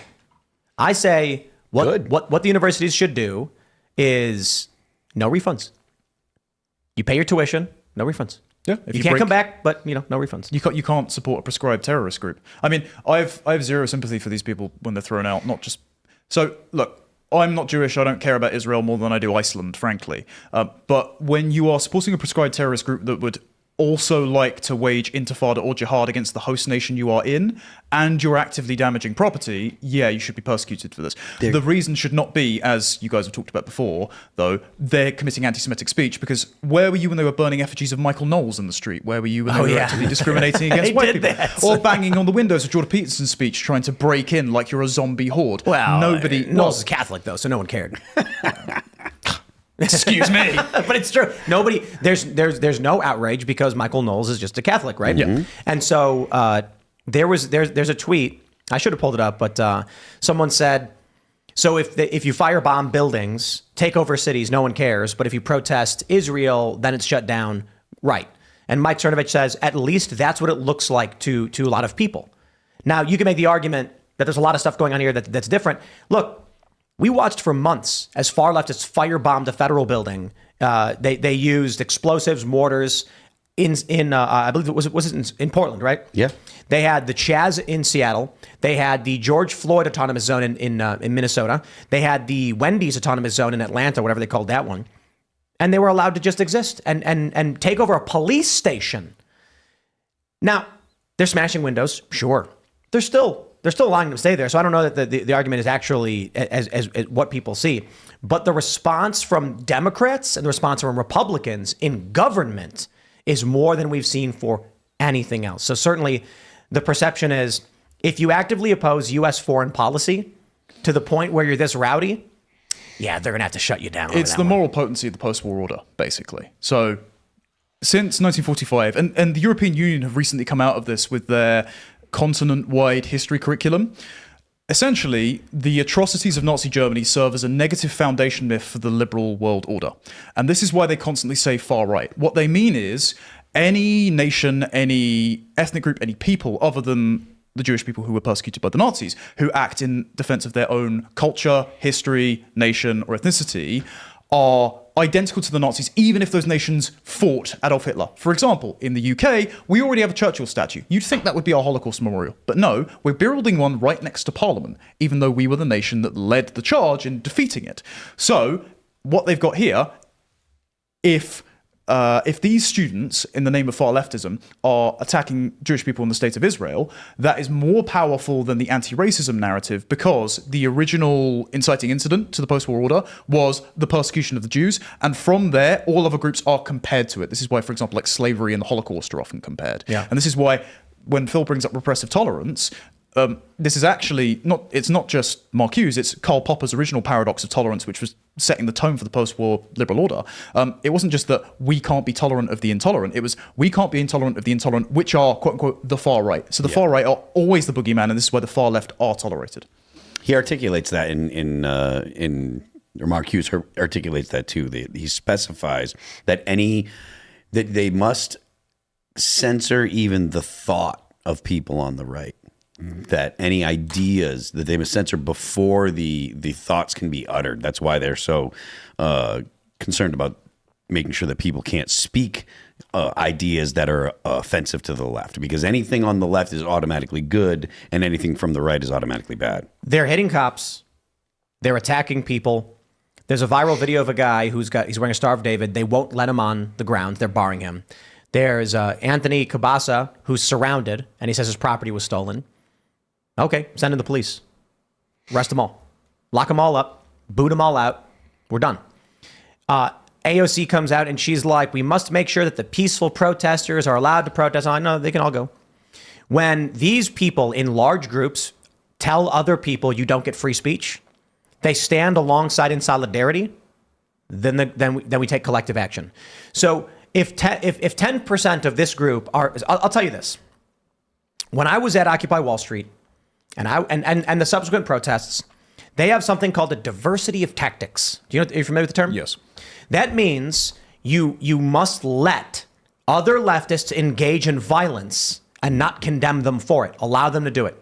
I say what the universities should do is no refunds. You pay your tuition, no refunds. Yeah, you can't come back, but no refunds. You can't support a prescribed terrorist group. I mean, I have zero sympathy for these people when they're thrown out. Not just so. Look, I'm not Jewish. I don't care about Israel more than I do Iceland, frankly. But when you are supporting a prescribed terrorist group that would also like to wage intifada or jihad against the host nation you are in, and you're actively damaging property, yeah, you should be persecuted for this. The reason should not be, as you guys have talked about before, though, they're committing anti-Semitic speech, because where were you when they were burning effigies of Michael Knowles in the street? Where were you when they were actively discriminating against white people? Or banging on the windows of Jordan Peterson's speech, trying to break in like you're a zombie horde? Well, nobody... Knowles is Catholic, though, so no one cared. Excuse me. But it's true. Nobody, there's no outrage because Michael Knowles is just a Catholic, right? Yeah. And so there's a tweet. I should have pulled it up, but someone said, so if you firebomb buildings, take over cities, no one cares. But if you protest Israel, then it's shut down, right? And Mike Cernovich says, at least that's what it looks like to a lot of people. Now, you can make the argument that there's a lot of stuff going on here that's different. Look, we watched for months as far leftists firebombed a federal building. They used explosives, mortars in I believe it was in Portland, right? Yeah. They had the Chaz in Seattle. They had the George Floyd Autonomous Zone in Minnesota. They had the Wendy's Autonomous Zone in Atlanta, whatever they called that one. And they were allowed to just exist and take over a police station. Now, they're smashing windows, sure. They're still allowing them to stay there. So I don't know that the argument is actually as what people see. But the response from Democrats and the response from Republicans in government is more than we've seen for anything else. So certainly the perception is if you actively oppose U.S. foreign policy to the point where you're this rowdy, yeah, they're going to have to shut you down. It's the moral potency of the post-war order, basically. So since 1945, and the European Union have recently come out of this with their continent-wide history curriculum. Essentially, the atrocities of Nazi Germany serve as a negative foundation myth for the liberal world order. And this is why they constantly say far right. What they mean is any nation, any ethnic group, any people other than the Jewish people who were persecuted by the Nazis, who act in defense of their own culture, history, nation, or ethnicity, are identical to the Nazis, even if those nations fought Adolf Hitler. For example, in the UK, we already have a Churchill statue. You'd think that would be our Holocaust memorial. But no, we're building one right next to Parliament, even though we were the nation that led the charge in defeating it. So what they've got here, if these students, in the name of far leftism, are attacking Jewish people in the state of Israel, that is more powerful than the anti-racism narrative, because the original inciting incident to the post-war order was the persecution of the Jews, and from there, all other groups are compared to it. This is why, for example, like slavery and the Holocaust are often compared. Yeah. And this is why, when Phil brings up repressive tolerance, this is actually it's not just Mark Hughes, it's Karl Popper's original paradox of tolerance, which was setting the tone for the post-war liberal order. It wasn't just that we can't be tolerant of the intolerant, it was we can't be intolerant of the intolerant, which are, quote unquote, the far right. So the far right are always the boogeyman, and this is why the far left are tolerated. He articulates that or Mark Hughes articulates that too. He specifies that they must censor even the thought of people on the right. That any ideas that they must censor before the thoughts can be uttered. That's why they're so concerned about making sure that people can't speak ideas that are offensive to the left, because anything on the left is automatically good and anything from the right is automatically bad. They're hitting cops. They're attacking people. There's a viral video of a guy he's wearing a Star of David. They won't let him on the ground. They're barring him. There's Anthony Cabasa, who's surrounded, and he says his property was stolen. Okay, send in the police. Arrest them all. Lock them all up. Boot them all out. We're done. AOC comes out and she's like, we must make sure that the peaceful protesters are allowed to protest. I know they can all go. When these people in large groups tell other people you don't get free speech, they stand alongside in solidarity, then we take collective action. So if 10% of this group are, I'll tell you this. When I was at Occupy Wall Street and the subsequent protests, they have something called a diversity of tactics. Are you familiar with the term? Yes. That means you must let other leftists engage in violence and not condemn them for it. Allow them to do it.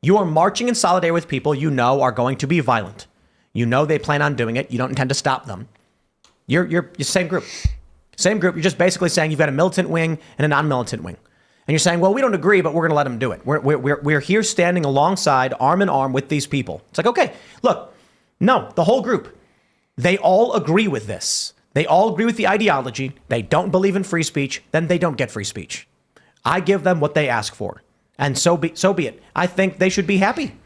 You are marching in solidarity with people you know are going to be violent. You know they plan on doing it. You don't intend to stop them. You're the same group. Same group. You're just basically saying you've got a militant wing and a non-militant wing. And you're saying, well, we don't agree, but we're going to let them do it. We're here standing alongside, arm in arm with these people. It's like, okay, look, no, the whole group, they all agree with this. They all agree with the ideology. They don't believe in free speech. Then they don't get free speech. I give them what they ask for. And so be it. I think they should be happy.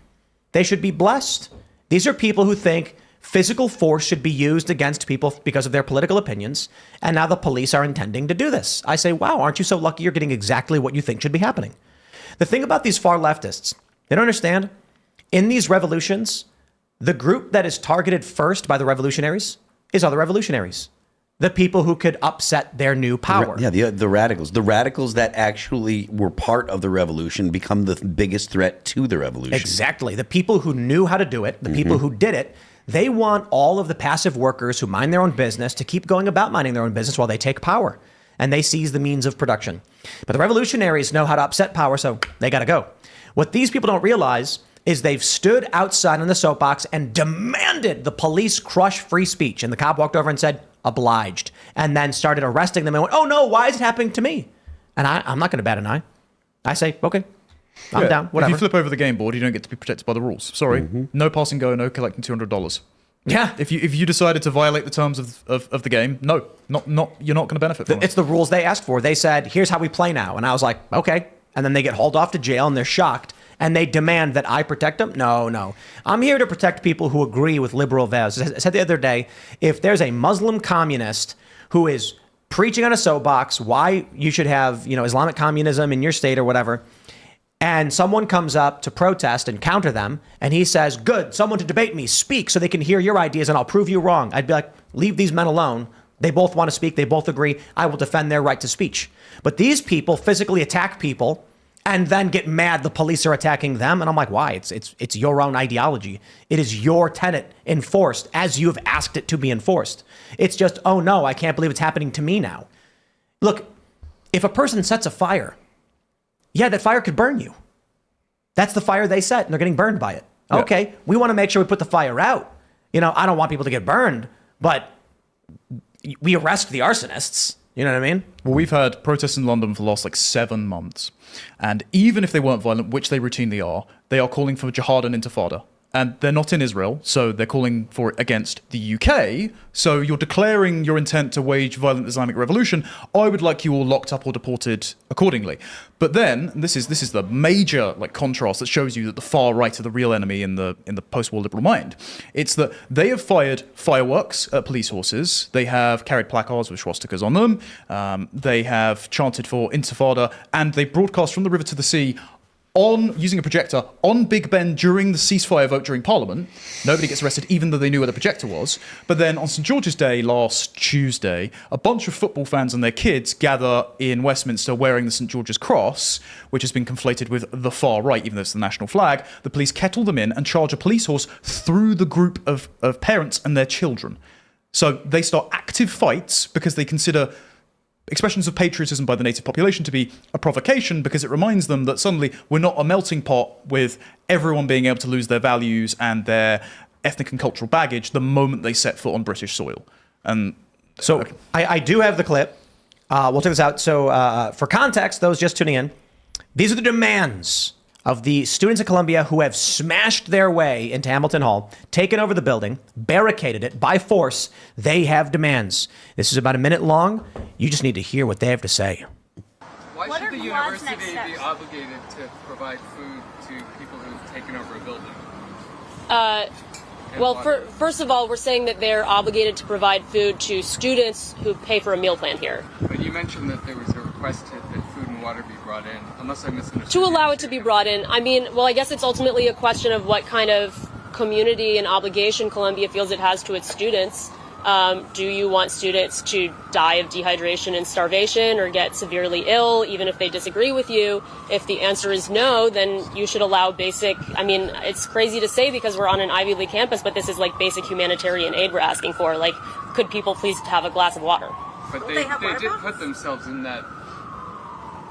They should be blessed. These are people who think physical force should be used against people because of their political opinions. And now the police are intending to do this. I say, wow, aren't you so lucky you're getting exactly what you think should be happening? The thing about these far leftists, they don't understand. In these revolutions, the group that is targeted first by the revolutionaries is other revolutionaries. The people who could upset their new power. Yeah, the radicals. The radicals that actually were part of the revolution become the biggest threat to the revolution. Exactly. The people who knew how to do it, the people who did it, they want all of the passive workers who mind their own business to keep going about minding their own business while they take power. And they seize the means of production. But the revolutionaries know how to upset power, so they got to go. What these people don't realize is they've stood outside on the soapbox and demanded the police crush free speech. And the cop walked over and said, obliged, and then started arresting them and went, oh no, why is it happening to me? And I'm not going to bat an eye. I say, okay, I'm down, whatever. If you flip over the game board, you don't get to be protected by the rules. Sorry, no passing go, no collecting $200. Yeah. If you decided to violate the terms of the game, no, not you're not going to benefit from it. It's the rules they asked for. They said, here's how we play now. And I was like, okay. And then they get hauled off to jail and they're shocked. And they demand that I protect them? No. I'm here to protect people who agree with liberal values. I said the other day, if there's a Muslim communist who is preaching on a soapbox why you should have, Islamic communism in your state or whatever, and someone comes up to protest and counter them, and he says, good, someone to debate me, speak so they can hear your ideas and I'll prove you wrong. I'd be like, leave these men alone. They both want to speak. They both agree. I will defend their right to speech. But these people physically attack people and then get mad the police are attacking them. And I'm like, why? It's your own ideology. It is your tenet enforced as you have asked it to be enforced. It's just, oh no, I can't believe it's happening to me now. Look, if a person sets a fire, yeah, that fire could burn you. That's the fire they set and they're getting burned by it. Yeah. Okay, we want to make sure we put the fire out. I don't want people to get burned, but we arrest the arsonists. You know what I mean? Well, we've had protests in London for the last 7 months. And even if they weren't violent, which they routinely are, they are calling for jihad and intifada. And they're not in Israel, so they're calling for it against the UK. So you're declaring your intent to wage violent Islamic revolution. I would like you all locked up or deported accordingly. But then this is the major contrast that shows you that the far right are the real enemy in the post-war liberal mind. It's that they have fired fireworks at police horses. They have carried placards with swastikas on them. They have chanted for intifada, and they broadcast from the river to the sea using a projector on Big Ben during the ceasefire vote during Parliament. Nobody gets arrested, even though they knew where the projector was. But then on St. George's Day last Tuesday, a bunch of football fans and their kids gather in Westminster wearing the St. George's cross, which has been conflated with the far right, even though it's the national flag. The police kettle them in and charge a police horse through the group of parents and their children. So they start active fights because they consider expressions of patriotism by the native population to be a provocation, because it reminds them that suddenly we're not a melting pot with everyone being able to lose their values and their ethnic and cultural baggage the moment they set foot on British soil. And so I do have the clip. We'll check this out. So for context, those just tuning in, these are the demands of the students at Columbia who have smashed their way into Hamilton Hall, taken over the building, barricaded it by force. They have demands. This is about a minute long. You just need to hear what they have to say. Why should the university be obligated to provide food to people who've taken over a building? and Well, water. first of all, we're saying that they're obligated to provide food to students who pay for a meal plan here. But you mentioned that there was a request that food and water be brought in, unless I misunderstood. To allow it to be brought in. I mean, well, I guess it's ultimately a question of what kind of community and obligation Columbia feels it has to its students. Do you want students to die of dehydration and starvation or get severely ill, even if they disagree with you? If the answer is no, then you should allow basic, I mean, it's crazy to say because we're on an Ivy League campus, but this is like basic humanitarian aid we're asking for. Like, could people please have a glass of water? But they did put themselves in that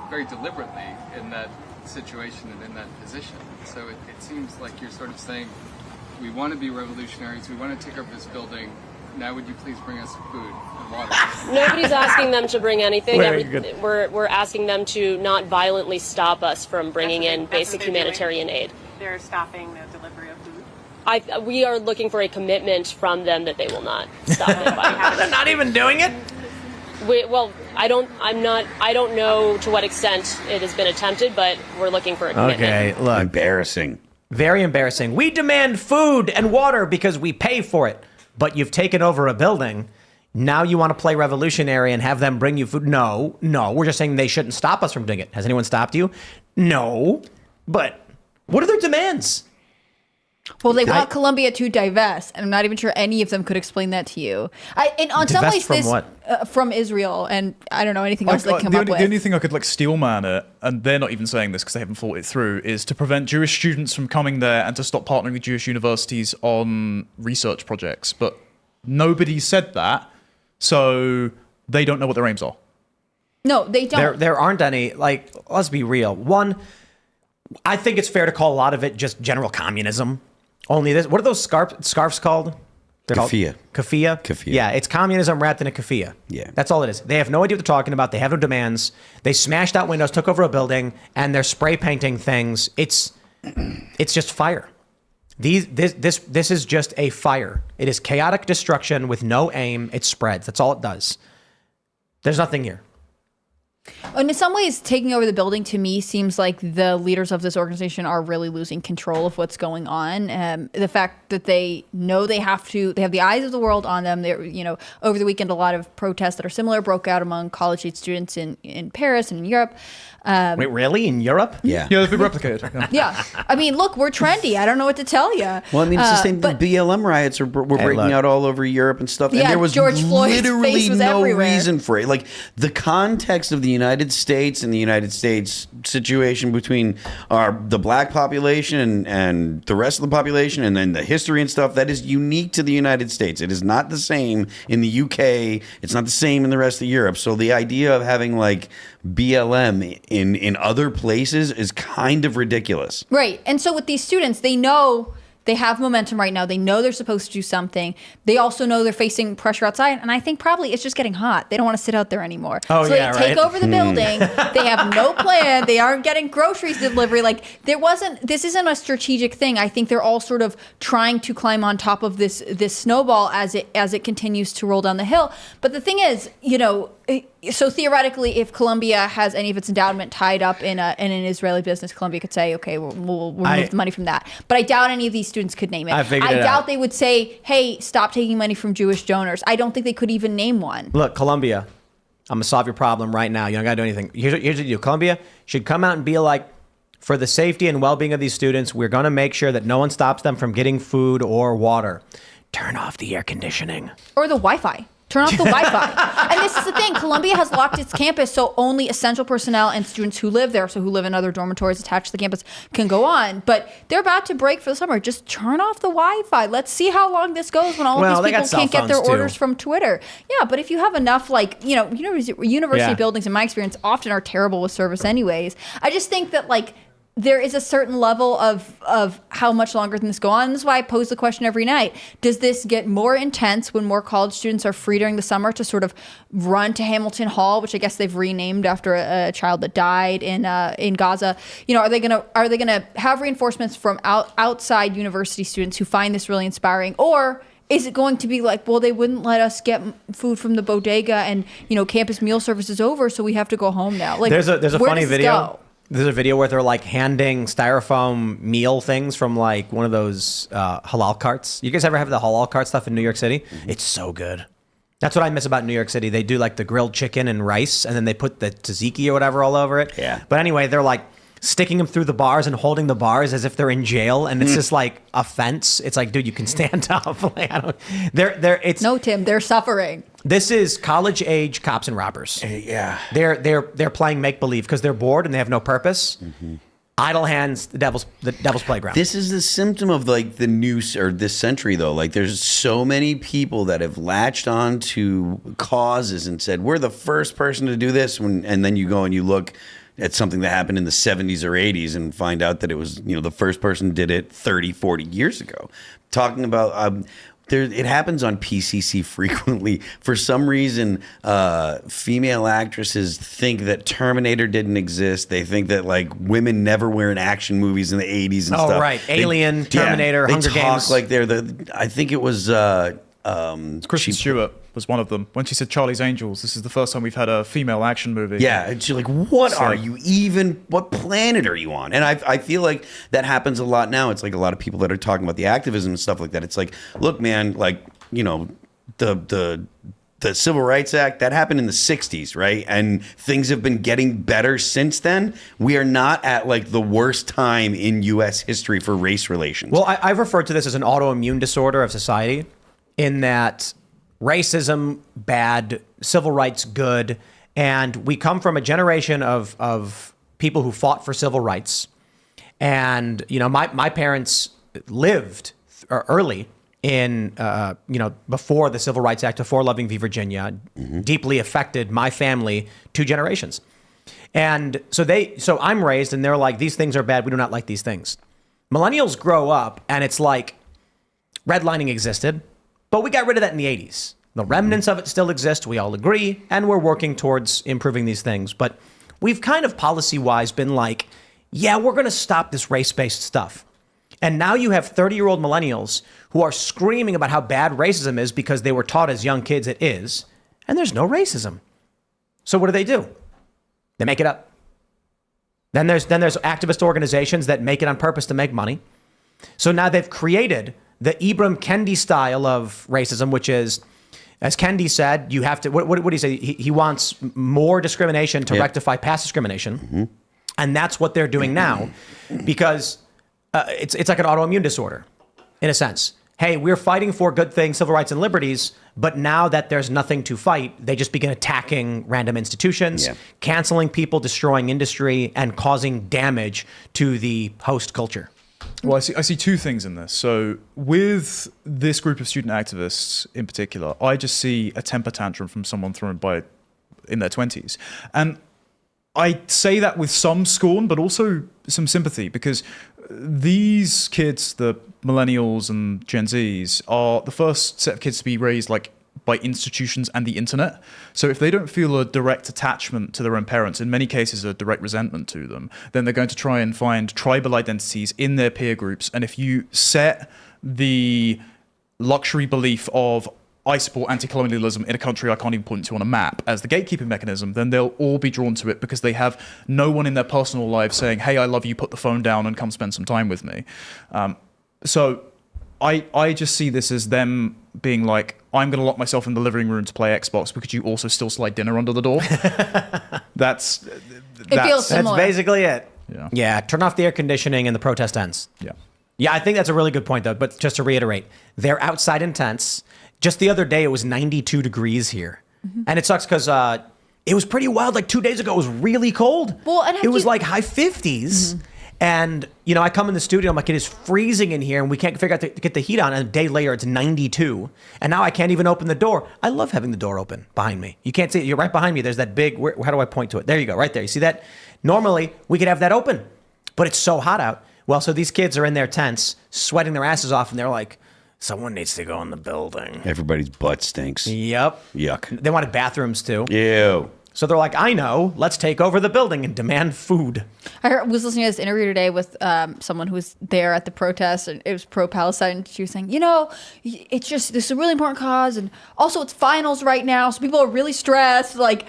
very deliberately in that situation and in that position. So it seems like you're sort of saying, we want to be revolutionaries, we want to take over this building. Now would you please bring us food and water? Nobody's asking them to bring anything. Very good. We're asking them to not violently stop us from bringing in basic what they're humanitarian aid. They're stopping the delivery of food. We are looking for a commitment from them that they will not stop it. They're not even doing it. I don't know to what extent it has been attempted, but we're looking for a commitment. Okay, look. Embarrassing. Very embarrassing. We demand food and water because we pay for it. But you've taken over a building. Now you want to play revolutionary and have them bring you food? No. We're just saying they shouldn't stop us from doing it. Has anyone stopped you? No. But what are their demands? Well, they want Colombia to divest, and I'm not even sure any of them could explain that to you. And on some Divest ways, from what? From Israel, and I don't know anything else they come the up only, with. the only thing I could steelman it, and they're not even saying this because they haven't thought it through, is to prevent Jewish students from coming there and to stop partnering with Jewish universities on research projects. But nobody said that, so they don't know what their aims are. No, they don't. There aren't any. Like, let's be real. One, I think it's fair to call a lot of it just general communism. Only this. What are those scarves called? They're Keffiyeh. Called keffiyeh? Keffiyeh. Yeah, it's communism wrapped in a keffiyeh. Yeah. That's all it is. They have no idea what they're talking about. They have no demands. They smashed out windows, took over a building, and they're spray painting things. It's just fire. This is just a fire. It is chaotic destruction with no aim. It spreads. That's all it does. There's nothing here. And in some ways, taking over the building to me seems like the leaders of this organization are really losing control of what's going on. The fact that they know they have the eyes of the world on them. They're, over the weekend, a lot of protests that are similar broke out among college-age students in Paris and in Europe. Wait, really? In Europe? Yeah. Yeah, they've been replicated. Yeah. Yeah. I mean, look, we're trendy. I don't know what to tell you. Well, I mean, it's the same but- thing. BLM riots were breaking look. out all over Europe and stuff. Yeah, and there was George Floyd's literally face was no everywhere. reason for it. Like, the context of the United States and the United States situation between the black population and the rest of the population, and then the history and stuff, that is unique to the United States. It is not the same in the UK. It's not the same in the rest of Europe. So the idea of having, like, BLM in other places is kind of ridiculous. Right. And so with these students, they know they have momentum right now. They know they're supposed to do something. They also know they're facing pressure outside. And I think probably it's just getting hot. They don't want to sit out there anymore. Oh, so yeah, they take right. over the building. They have no plan. They aren't getting groceries delivery. Like, this isn't a strategic thing. I think they're all sort of trying to climb on top of this snowball as it continues to roll down the hill. But the thing is, so theoretically, if Colombia has any of its endowment tied up in an Israeli business, Colombia could say, okay, we'll remove the money from that. But I doubt any of these students could name it. I figured it doubt out. they would say, hey, stop taking money from Jewish donors. I don't think they could even name one. Look, Colombia, I'm going to solve your problem right now. You don't got to do anything. Here's what you do. Colombia should come out and be like, for the safety and well-being of these students, we're going to make sure that no one stops them from getting food or water. Turn off the air conditioning. Or the Wi-Fi. Turn off the Wi-Fi. And this is the thing. Columbia has locked its campus, so only essential personnel and students who live there, so who live in other dormitories attached to the campus, can go on. But they're about to break for the summer. Just turn off the Wi-Fi. Let's see how long this goes when all of They these got people can't cell get their phones, too. orders from Twitter. Yeah, but if you have enough, university buildings, in my experience, often are terrible with service anyways. I just think that, there is a certain level of how much longer can this go on. This is why I pose the question every night. Does this get more intense when more college students are free during the summer to sort of run to Hamilton Hall, which I guess they've renamed after a child that died in Gaza? Are they gonna have reinforcements from outside university students who find this really inspiring? Or is it going to be like, well, they wouldn't let us get food from the bodega and, campus meal service is over, so we have to go home now? There's a where funny does this video. go? There's a video where they're like handing styrofoam meal things from like one of those halal carts. You guys ever have the halal cart stuff in New York City? It's so good. That's what I miss about New York City. They do like the grilled chicken and rice, and then they put the tzatziki or whatever all over it. Yeah. But anyway, they're like sticking them through the bars and holding the bars as if they're in jail, and it's just like a fence. It's like, dude, you can stand up. Like, I don't. It's No, Tim, they're suffering. This is college age cops and robbers. Yeah. They're playing make believe because they're bored and they have no purpose. Idle hands, the devil's playground. This is the symptom of like the new or this century though. Like there's so many people that have latched on to causes and said we're the first person to do this, and then you go and you look at something that happened in the 70s or 80s and find out that it was, the first person did it 30, 40 years ago. Talking about it happens on PCC frequently. For some reason, female actresses think that Terminator didn't exist. They think that like women never were in action movies in the 80s and stuff. Oh, right. Alien, Terminator, Hunger Games. They talk Games. like they're I think it was... Kristen Stewart was one of them. When she said Charlie's Angels, this is the first time we've had a female action movie. Yeah, and she's like, what planet are you on? And I feel like that happens a lot now. It's like a lot of people that are talking about the activism and stuff like that. It's like, look, man, like, the Civil Rights Act, that happened in the 60s, right? And things have been getting better since then. We are not at like the worst time in U.S. history for race relations. Well, I've referred to this as an autoimmune disorder of society, in that racism, bad, civil rights, good. And we come from a generation of people who fought for civil rights. And, my parents lived early in, before the Civil Rights Act, before Loving v. Virginia, deeply affected my family 2 generations. And so I'm raised and they're like, these things are bad. We do not like these things. Millennials grow up and it's like redlining existed. But we got rid of that in the 80s. The remnants of it still exist, we all agree, and we're working towards improving these things. But we've kind of policy-wise been like, yeah, we're going to stop this race-based stuff. And now you have 30-year-old millennials who are screaming about how bad racism is because they were taught as young kids it is, and there's no racism. So what do? They make it up. Then there's activist organizations that make it on purpose to make money. So now they've created the Ibram Kendi style of racism, which is, as Kendi said, you have to, what did he say? He wants more discrimination to rectify past discrimination. And that's what they're doing now, because it's like an autoimmune disorder, in a sense. Hey, we're fighting for good things, civil rights and liberties, but now that there's nothing to fight, they just begin attacking random institutions, canceling people, destroying industry, and causing damage to the host culture. Well, I see 2 things in this. So with this group of student activists in particular, I just see a temper tantrum from someone thrown in their 20s. And I say that with some scorn, but also some sympathy, because these kids, the millennials and Gen Zs, are the first set of kids to be raised like by institutions and the internet. So if they don't feel a direct attachment to their own parents, in many cases a direct resentment to them, then they're going to try and find tribal identities in their peer groups. And if you set the luxury belief of I support anti-colonialism in a country I can't even point to on a map as the gatekeeping mechanism, then they'll all be drawn to it because they have no one in their personal lives saying, hey, I love you, put the phone down and come spend some time with me. So I just see this as them being like, I'm going to lock myself in the living room to play Xbox because you also still slide dinner under the door. That's feels similar. That's basically it. Yeah. Turn off the air conditioning and the protest ends. Yeah, I think that's a really good point, though. But just to reiterate, they're outside in tents. Just the other day, it was 92 degrees here. And it sucks because it was pretty wild. Like 2 days ago, it was really cold. Well, and it was like high 50s. And, I come in the studio, I'm like, it is freezing in here, and we can't figure out to get the heat on. And a day later, it's 92. And now I can't even open the door. I love having the door open behind me. You can't see it. You're right behind me. There's that big, how do I point to it? There you go, right there. You see that? Normally, we could have that open, but it's so hot out. Well, so these kids are in their tents, sweating their asses off, and they're like, someone needs to go in the building. Everybody's butt stinks. Yep. Yuck. They wanted bathrooms, too. Ew. So they're like, I know, let's take over the building and demand food. I was listening to this interview today with someone who was there at the protest, and it was pro-Palestine. And she was saying, it's just, this is a really important cause. And also it's finals right now. So people are really stressed. Like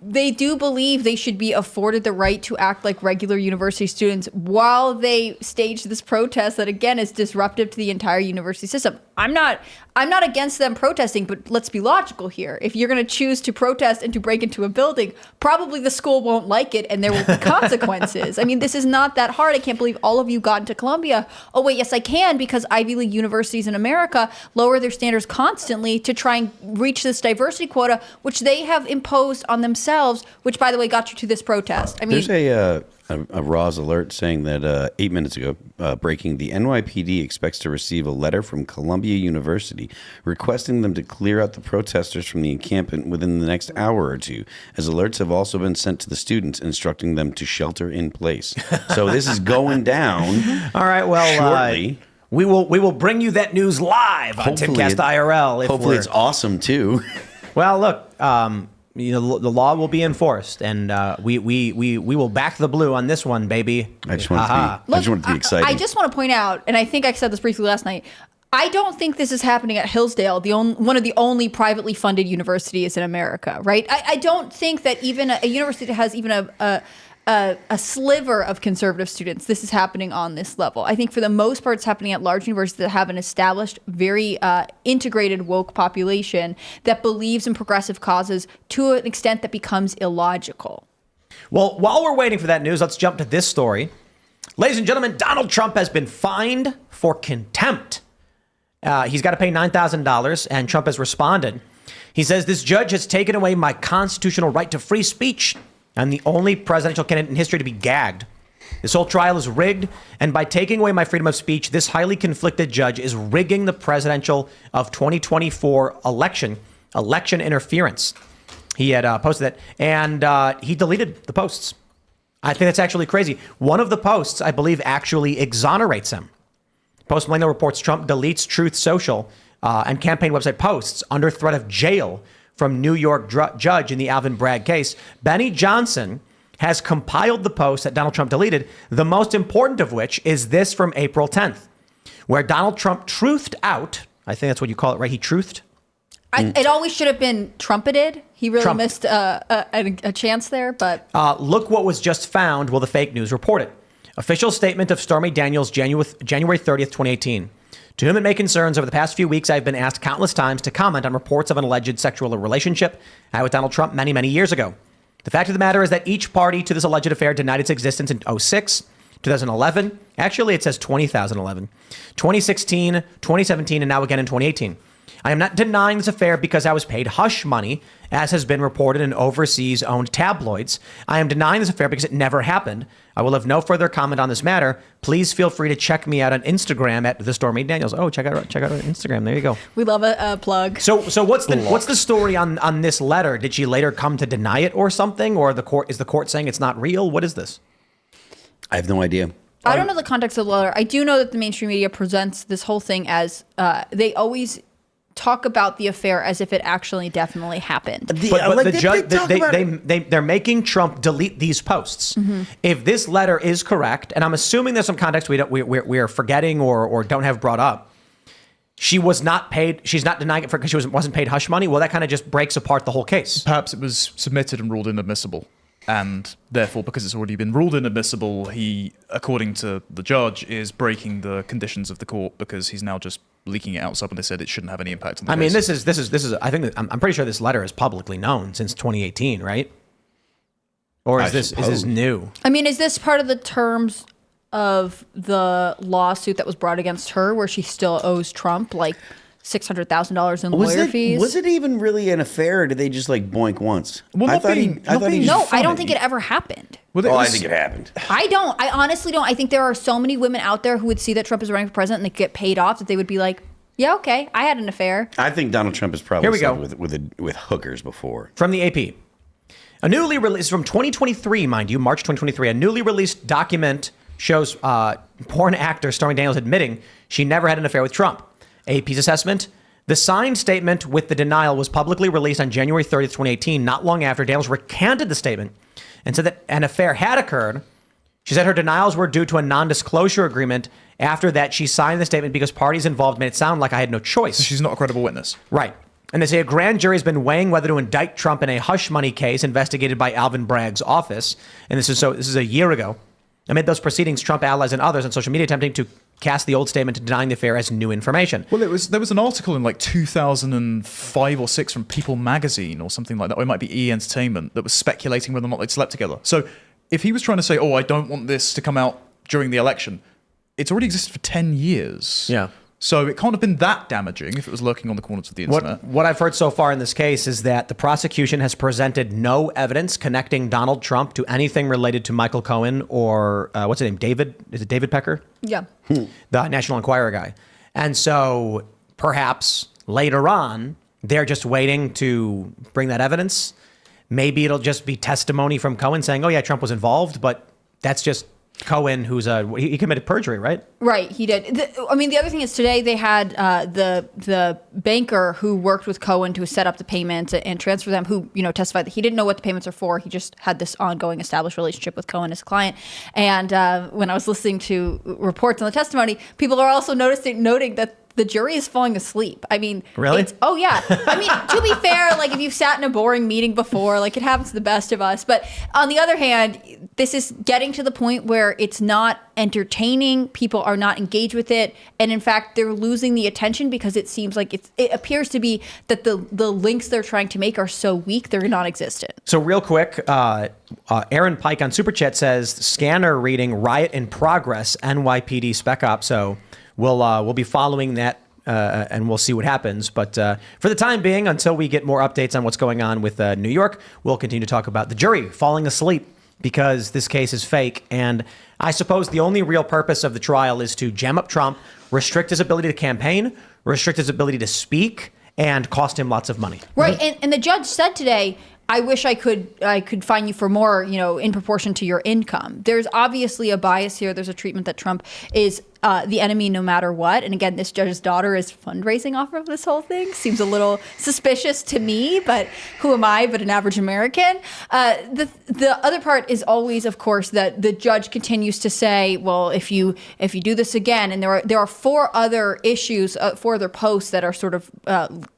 they do believe they should be afforded the right to act like regular university students while they stage this protest that, again, is disruptive to the entire university system. I'm not against them protesting, but let's be logical here. If you're going to choose to protest and to break into a building, probably the school won't like it and there will be consequences. I mean, this is not that hard. I can't believe all of you got into Columbia. Oh, wait, yes, I can, because Ivy League universities in America lower their standards constantly to try and reach this diversity quota, which they have imposed on themselves, which, by the way, got you to this protest. I mean, there's a Roz alert saying that 8 minutes ago, breaking, the NYPD expects to receive a letter from Columbia University requesting them to clear out the protesters from the encampment within the next hour or two, as alerts have also been sent to the students instructing them to shelter in place. So this is going down. All right, well, shortly. We will bring you that news live on Timcast IRL. Hopefully it's awesome too. Well, look, the law will be enforced, and we will back the blue on this one, baby. I just want it to be exciting. I just want to point out, and I think I said this briefly last night, I don't think this is happening at Hillsdale, one of the only privately funded universities in America, right? I don't think that even a university that has even a sliver of conservative students, this is happening on this level. I think for the most part, it's happening at large universities that have an established, very integrated woke population that believes in progressive causes to an extent that becomes illogical. Well, while we're waiting for that news, let's jump to this story. Ladies and gentlemen, Donald Trump has been fined for contempt. He's got to pay $9,000, and Trump has responded. He says, "This judge has taken away my constitutional right to free speech. I'm the only presidential candidate in history to be gagged. This whole trial is rigged, and by taking away my freedom of speech, this highly conflicted judge is rigging the presidential of 2024 election interference." He had posted that, and he deleted the posts. I think that's actually crazy. One of the posts, I believe, actually exonerates him. Post Millennial reports Trump deletes Truth Social and campaign website posts under threat of jail from New York judge in the Alvin Bragg case. Benny Johnson has compiled the posts that Donald Trump deleted, the most important of which is this from April 10th, where Donald Trump truthed out. I think that's what you call it, right? He truthed. It always should have been trumpeted. He really missed a chance there, but... Look what was just found, will the fake news report it. Official statement of Stormy Daniels, January 30th, 2018. To whom it may concerns, over the past few weeks, I've been asked countless times to comment on reports of an alleged sexual relationship I had with Donald Trump many, many years ago. The fact of the matter is that each party to this alleged affair denied its existence in 2006, 2011. Actually, it says 2011, 2016, 2017, and now again in 2018. I am not denying this affair because I was paid hush money, as has been reported in overseas owned tabloids. I am denying this affair because it never happened. I will have no further comment on this matter. Please feel free to check me out on Instagram at the Stormy Daniels. Oh, check out Instagram. There you go. We love a plug. So what's the story on this letter? Did she later come to deny it or something? Or is the court saying it's not real? What is this? I have no idea. I don't know the context of the letter. I do know that the mainstream media presents this whole thing as they always talk about the affair as if it actually definitely happened. But the judge, they're making Trump delete these posts. Mm-hmm. If this letter is correct, and I'm assuming there's some context we are forgetting or don't have brought up, she was not paid. She's not denying it because she wasn't paid hush money. Well, that kind of just breaks apart the whole case. Perhaps it was submitted and ruled inadmissible. And therefore, because it's already been ruled inadmissible, he, according to the judge, is breaking the conditions of the court because he's now just leaking it out. So they said it shouldn't have any impact on the case. I mean, this is. I think I'm pretty sure this letter is publicly known since 2018, right? Or is this new? I mean, is this part of the terms of the lawsuit that was brought against her, where she still owes Trump like $600,000 in lawyer fees? Was it even really an affair, or did they just like boink once? Well, I don't think it ever happened. I think it happened. I honestly don't. I think there are so many women out there who would see that Trump is running for president and they get paid off that they would be like, yeah, okay, I had an affair. I think Donald Trump has probably slept with hookers before. From the AP. A newly released, from 2023, mind you, March 2023, a newly released document shows porn actor Stormy Daniels admitting she never had an affair with Trump. AP's assessment: the signed statement with the denial was publicly released on January 30th, 2018, not long after Daniels recanted the statement and said that an affair had occurred. She said her denials were due to a non-disclosure agreement. After that, she signed the statement because parties involved made it sound like I had no choice. So she's not a credible witness. Right. And they say a grand jury has been weighing whether to indict Trump in a hush money case investigated by Alvin Bragg's office. And this is a year ago. Amid those proceedings, Trump allies and others on social media attempting to cast the old statement to denying the affair as new information. Well, there was an article in like 2005 or 6 from People magazine or something like that, or it might be E! Entertainment, that was speculating whether or not they'd slept together. So if he was trying to say, oh, I don't want this to come out during the election, it's already existed for 10 years. Yeah. So it can't have been that damaging if it was lurking on the corners of the internet. What I've heard so far in this case is that the prosecution has presented no evidence connecting Donald Trump to anything related to Michael Cohen or what's his name? David? Is it David Pecker? Yeah. The National Enquirer guy. And so perhaps later on, they're just waiting to bring that evidence. Maybe it'll just be testimony from Cohen saying, oh, yeah, Trump was involved, but that's just Cohen, who's he committed perjury, right? Right, he did. The other thing is today they had the banker who worked with Cohen to set up the payments and transfer them, who testified that he didn't know what the payments are for. He just had this ongoing established relationship with Cohen as a client. And when I was listening to reports on the testimony, people are also noting that the jury is falling asleep. I mean, really? Oh yeah. I mean, to be fair, like if you've sat in a boring meeting before, like it happens to the best of us. But on the other hand, this is getting to the point where it's not entertaining. People are not engaged with it, and in fact, they're losing the attention because it seems like it appears to be that the links they're trying to make are so weak they're non-existent. So real quick, Aaron Pike on Super Chat says scanner reading riot in progress NYPD Spec Op. So we'll be following that and we'll see what happens. But for the time being, until we get more updates on what's going on with New York, we'll continue to talk about the jury falling asleep because this case is fake. And I suppose the only real purpose of the trial is to jam up Trump, restrict his ability to campaign, restrict his ability to speak, and cost him lots of money. Right. And the judge said today, I wish I could fine you for more, in proportion to your income. There's obviously a bias here. There's a treatment that Trump is the enemy no matter what. And again, this judge's daughter is fundraising off of this whole thing. Seems a little suspicious to me, but who am I but an average American? The other part is always, of course, that the judge continues to say, well, if you do this again, and there are 4 other issues, 4 other posts that are sort of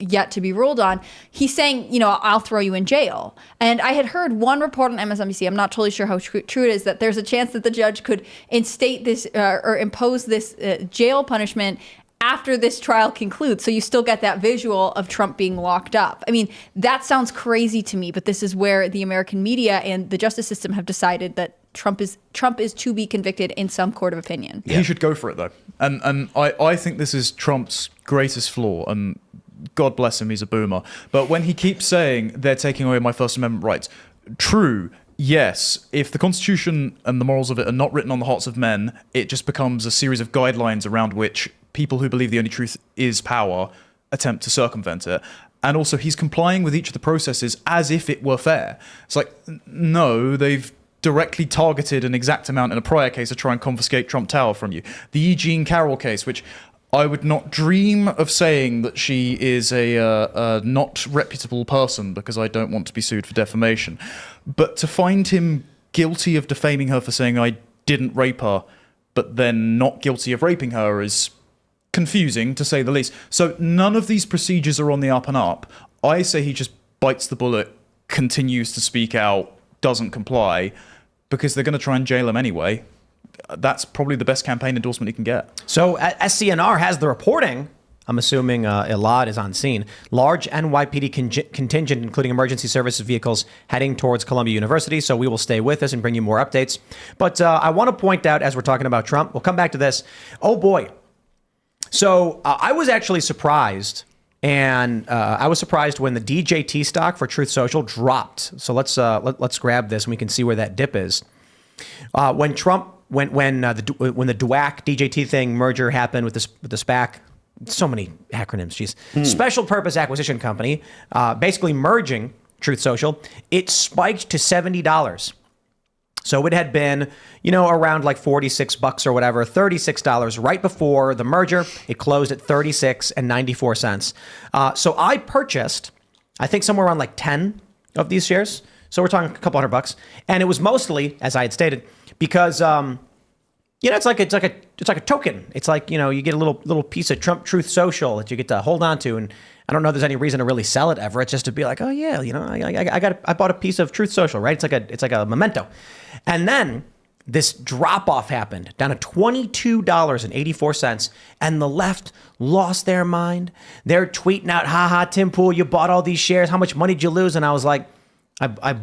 yet to be ruled on. He's saying, I'll throw you in jail. And I had heard one report on MSNBC, I'm not totally sure how true it is, that there's a chance that the judge could instate this or impose this jail punishment after this trial concludes. So you still get that visual of Trump being locked up. I mean, that sounds crazy to me, but this is where the American media and the justice system have decided that Trump is to be convicted in some court of opinion. He should go for it, though. And I think this is Trump's greatest flaw, and God bless him, he's a boomer. But when he keeps saying they're taking away my First Amendment rights, true, yes, if the Constitution and the morals of it are not written on the hearts of men, it just becomes a series of guidelines around which people who believe the only truth is power attempt to circumvent it. And also, he's complying with each of the processes as if it were fair. It's like, no, they've directly targeted an exact amount in a prior case to try and confiscate Trump Tower from you. The E. Jean Carroll case, which I would not dream of saying that she is a not reputable person because I don't want to be sued for defamation. But to find him guilty of defaming her for saying I didn't rape her, but then not guilty of raping her is confusing, to say the least. So none of these procedures are on the up and up. I say he just bites the bullet, continues to speak out, doesn't comply, because they're going to try and jail him anyway. That's probably the best campaign endorsement he can get. So SCNR has the reporting. I'm assuming Elad is on scene. Large NYPD contingent, including emergency services vehicles, heading towards Columbia University. So we will stay with us and bring you more updates. But I want to point out, as we're talking about Trump, we'll come back to this. Oh, boy. So I was actually surprised. And I was surprised when the DJT stock for Truth Social dropped. So let's grab this and we can see where that dip is. When Trump, when the DWAC DJT thing merger happened with the SPAC, so many acronyms, geez. Special Purpose Acquisition Company, basically merging Truth Social, it spiked to $70. So it had been, around like $46 or whatever, $36 right before the merger. It closed at $36.94. So I purchased, I think somewhere around like 10 of these shares. So we're talking a couple $100, and it was mostly, as I had stated, because it's like a token. It's like you get a little piece of Trump Truth Social that you get to hold on to, and I don't know if there's any reason to really sell it ever. It's just to be like, oh yeah, I bought a piece of Truth Social, right? It's like a memento. And then this drop off happened down to $22.84, and the left lost their mind. They're tweeting out, "Ha, Tim Pool, you bought all these shares. How much money did you lose?" And I was like, I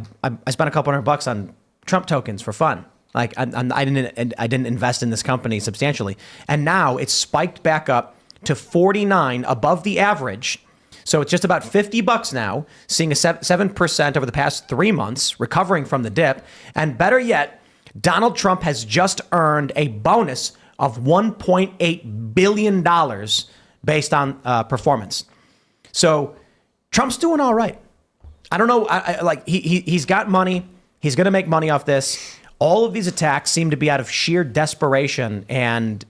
spent a couple $100 on Trump tokens for fun. Like I didn't invest in this company substantially, and now it's spiked back up to 49 above the average. So it's just about $50 now, seeing a 7% over the past 3 months, recovering from the dip. And better yet, Donald Trump has just earned a bonus of $1.8 billion based on performance. So Trump's doing all right. I don't know. He's got money. He's going to make money off this. All of these attacks seem to be out of sheer desperation, and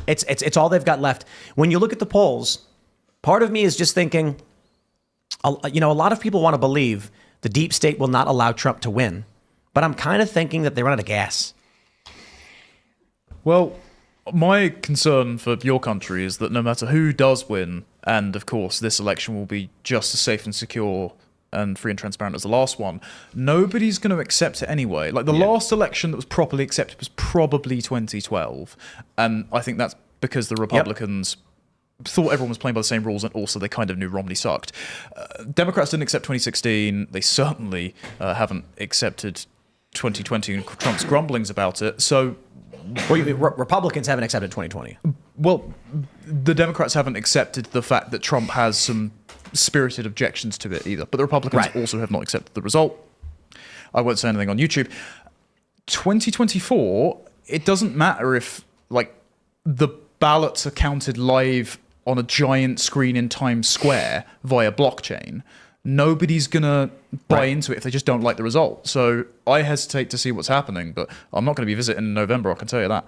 it's all they've got left. When you look at the polls, part of me is just thinking, a lot of people want to believe the deep state will not allow Trump to win, but I'm kind of thinking that they run out of gas. Well, my concern for your country is that no matter who does win, and of course this election will be just as safe and secure and free and transparent as the last one, nobody's going to accept it anyway. Like the last election that was properly accepted was probably 2012. And I think that's because the Republicans thought everyone was playing by the same rules, and also they kind of knew Romney sucked. Democrats didn't accept 2016. They certainly haven't accepted 2020 and Trump's grumblings about it. So Republicans haven't accepted 2020. Well, the Democrats haven't accepted the fact that Trump has some spirited objections to it either. But the Republicans also have not accepted the result. I won't say anything on YouTube. 2024, it doesn't matter if the ballots are counted live on a giant screen in Times Square via blockchain. Nobody's going to buy into it if they just don't like the result. So I hesitate to see what's happening, but I'm not going to be visiting in November, I can tell you that.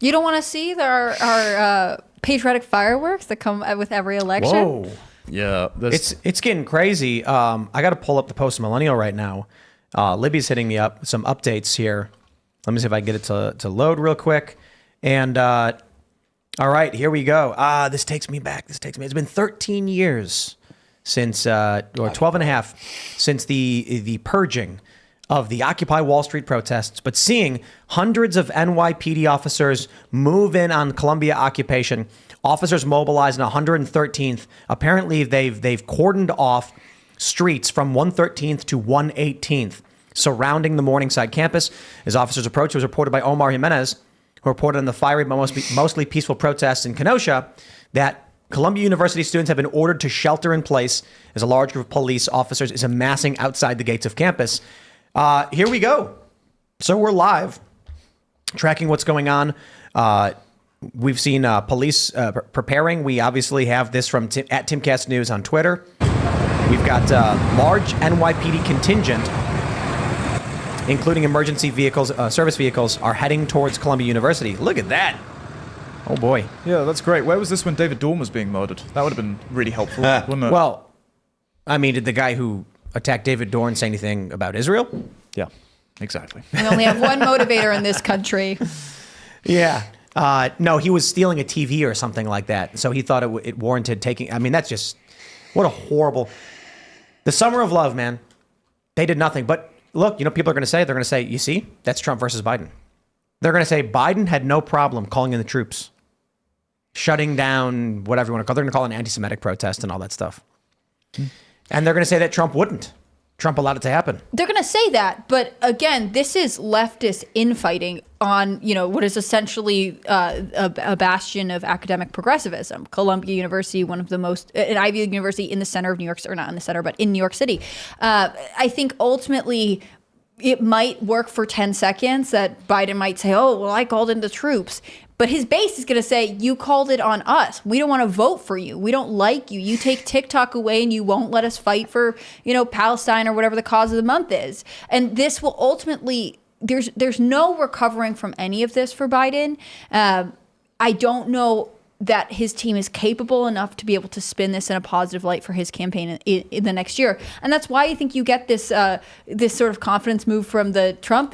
You don't want to see our patriotic fireworks that come with every election? Whoa. Yeah. It's getting crazy. I got to pull up the Post-Millennial right now. Libby's hitting me up with some updates here. Let me see if I can get it to load real quick. And all right, here we go. This takes me back. It's been 13 years since, or 12 and a half, since the purging of the Occupy Wall Street protests, but seeing hundreds of NYPD officers move in on Columbia occupation, officers mobilized on 113th. Apparently, they've cordoned off streets from 113th to 118th surrounding the Morningside campus. As officers approached, it was reported by Omar Jimenez, who reported on the fiery but mostly peaceful protests in Kenosha, that Columbia University students have been ordered to shelter in place as a large group of police officers is amassing outside the gates of campus. Here we go. So we're live, tracking what's going on. We've seen police preparing. We obviously have this from at Timcast News on Twitter. We've got large NYPD contingent, including emergency vehicles, service vehicles, are heading towards Columbia University. Look at that. Oh, boy. Yeah, that's great. Where was this when David Dorn was being murdered? That would have been really helpful, wouldn't it? Well, I mean, did the guy who attacked David Dorn say anything about Israel? Yeah, exactly. We only have one motivator in this country. Yeah. No, he was stealing a TV or something like that. So he thought it warranted taking... I mean, that's just... What a horrible... The summer of love, man. They did nothing. But look, people are going to say, you see, that's Trump versus Biden. They're going to say Biden had no problem calling in the troops, shutting down whatever you want to call it. They're going to call it an anti-Semitic protest and all that stuff. And they're going to say that Trump wouldn't. Trump allowed it to happen. They're going to say that, but again, this is leftist infighting on, what is essentially a bastion of academic progressivism. Columbia University, one of the most, an Ivy League university in the center of New York, or not in the center, but in New York City. I think ultimately it might work for 10 seconds that Biden might say, oh, well, I called in the troops. But his base is going to say, you called it on us. We don't want to vote for you. We don't like you. You take TikTok away and you won't let us fight for, Palestine or whatever the cause of the month is. And this will ultimately, there's no recovering from any of this for Biden. I don't know that his team is capable enough to be able to spin this in a positive light for his campaign in the next year, and that's why I think you get this this sort of confidence move from the Trump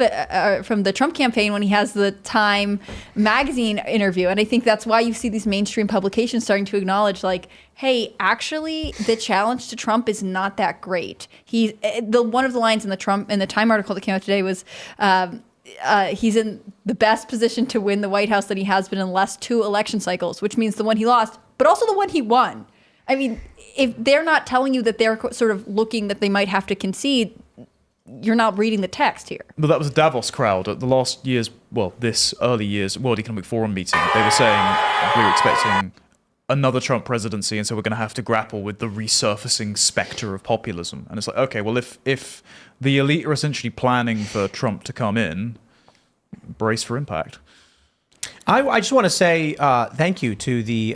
campaign when he has the Time magazine interview, and I think that's why you see these mainstream publications starting to acknowledge, like, hey, actually, the challenge to Trump is not that great. One of the lines in the Time article that came out today was. He's in the best position to win the White House that he has been in the last 2 election cycles, which means the one he lost, but also the one he won. I mean, if they're not telling you that they're sort of looking that they might have to concede, you're not reading the text here. But that was a Davos crowd at the last year's, this early year's World Economic Forum meeting. They were saying we're expecting another Trump presidency, and so we're going to have to grapple with the resurfacing specter of populism. And it's like, okay, well, if the elite are essentially planning for Trump to come in, brace for impact. I just want to say thank you to the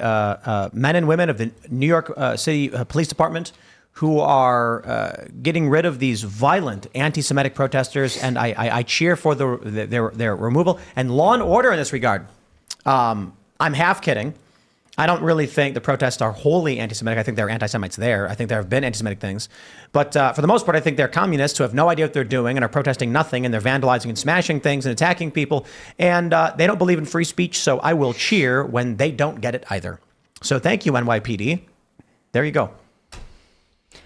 men and women of the New York City Police Department who are getting rid of these violent anti-Semitic protesters, and I cheer for their removal and law and order in this regard. I'm half kidding. I don't really think the protests are wholly anti-Semitic. I think there are anti-Semites there. I think there have been anti-Semitic things. But for the most part, I think they're communists who have no idea what they're doing and are protesting nothing, and they're vandalizing and smashing things and attacking people. And they don't believe in free speech, so I will cheer when they don't get it either. So thank you, NYPD. There you go.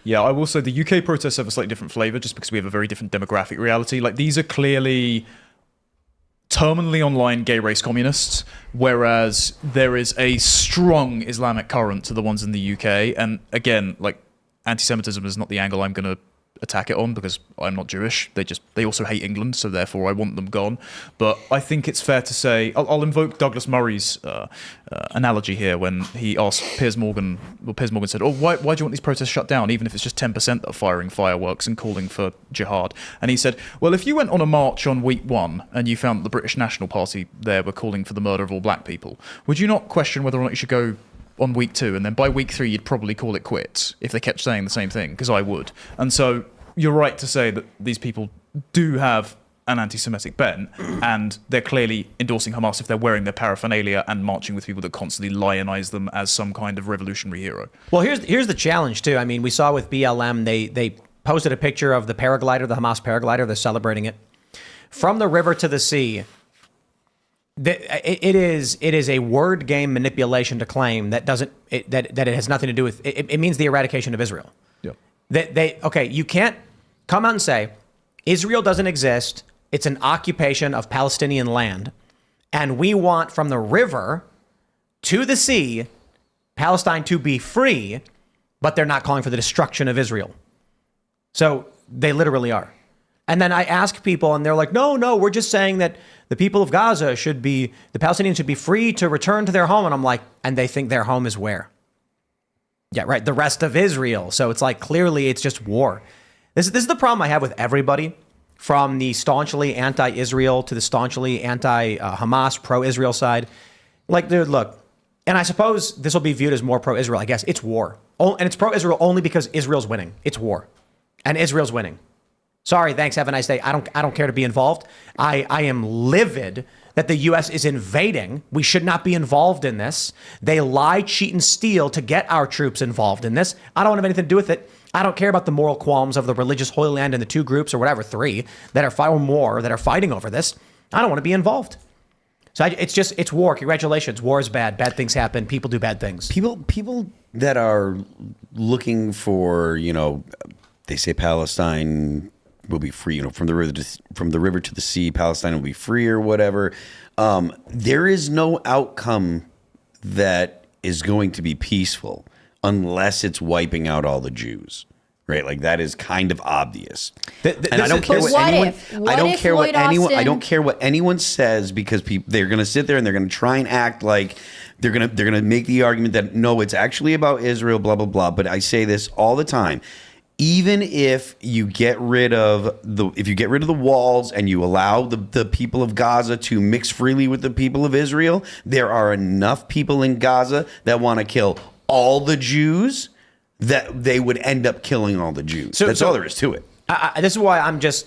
Yeah, I will say the UK protests have a slightly different flavor just because we have a very different demographic reality. Like, these are clearly terminally online gay race communists, whereas there is a strong Islamic current to the ones in the UK. And again, like, anti-Semitism is not the angle I'm going to attack it on because I'm not Jewish. They also hate England, so therefore I want them gone. But I think it's fair to say, I'll invoke Douglas Murray's analogy here when he asked Piers Morgan. Well, Piers Morgan said, why do you want these protests shut down, even if it's just 10% that are firing fireworks and calling for jihad? And he said, well, if you went on a march on week 1 and you found the British National Party there were calling for the murder of all black people, would you not question whether or not you should go on week 2, and then by week 3 you'd probably call it quits if they kept saying the same thing? Because I would. And so you're right to say that these people do have an anti-Semitic bent, and they're clearly endorsing Hamas if they're wearing their paraphernalia and marching with people that constantly lionize them as some kind of revolutionary hero. Well, here's the challenge too. I mean, we saw with BLM, they posted a picture of the paraglider, the Hamas paraglider. They're celebrating it from the river to the sea. It is a word game manipulation to claim that it has nothing to do with it. It means the eradication of Israel. Yeah. You can't come out and say Israel doesn't exist. It's an occupation of Palestinian land, and we want from the river to the sea Palestine to be free, but they're not calling for the destruction of Israel. So they literally are. And then I ask people, and they're like, no, we're just saying that the people of Gaza the Palestinians should be free to return to their home. And I'm like, and they think their home is where? Yeah, right. The rest of Israel. So it's like, clearly it's just war. This is the problem I have with everybody, from the staunchly anti-Israel to the staunchly anti-Hamas, pro-Israel side. Like, dude, look, and I suppose this will be viewed as more pro-Israel. I guess it's war. And it's pro-Israel only because Israel's winning. It's war. And Israel's winning. Sorry, thanks, have a nice day. I don't care to be involved. I am livid that the U.S. is invading. We should not be involved in this. They lie, cheat, and steal to get our troops involved in this. I don't have anything to do with it. I don't care about the moral qualms of the religious Holy Land and the 2 groups, or whatever, 3, that are fighting over this. I don't want to be involved. So it's war. Congratulations. War is bad. Bad things happen. People do bad things. People that are looking for, they say Palestine will be free, from the river to the sea, Palestine will be free or whatever. There is no outcome that is going to be peaceful unless it's wiping out all the Jews, right? Like, that is kind of obvious. And I don't care what anyone anyone says, because they're going to sit there and they're going to try and act like they're going to make the argument that no, it's actually about Israel, blah blah blah. But I say this all the time. Even if you get rid of the walls and you allow the people of Gaza to mix freely with the people of Israel, there are enough people in Gaza that want to kill all the Jews that they would end up killing all the Jews. That's all there is to it. This is why I'm just...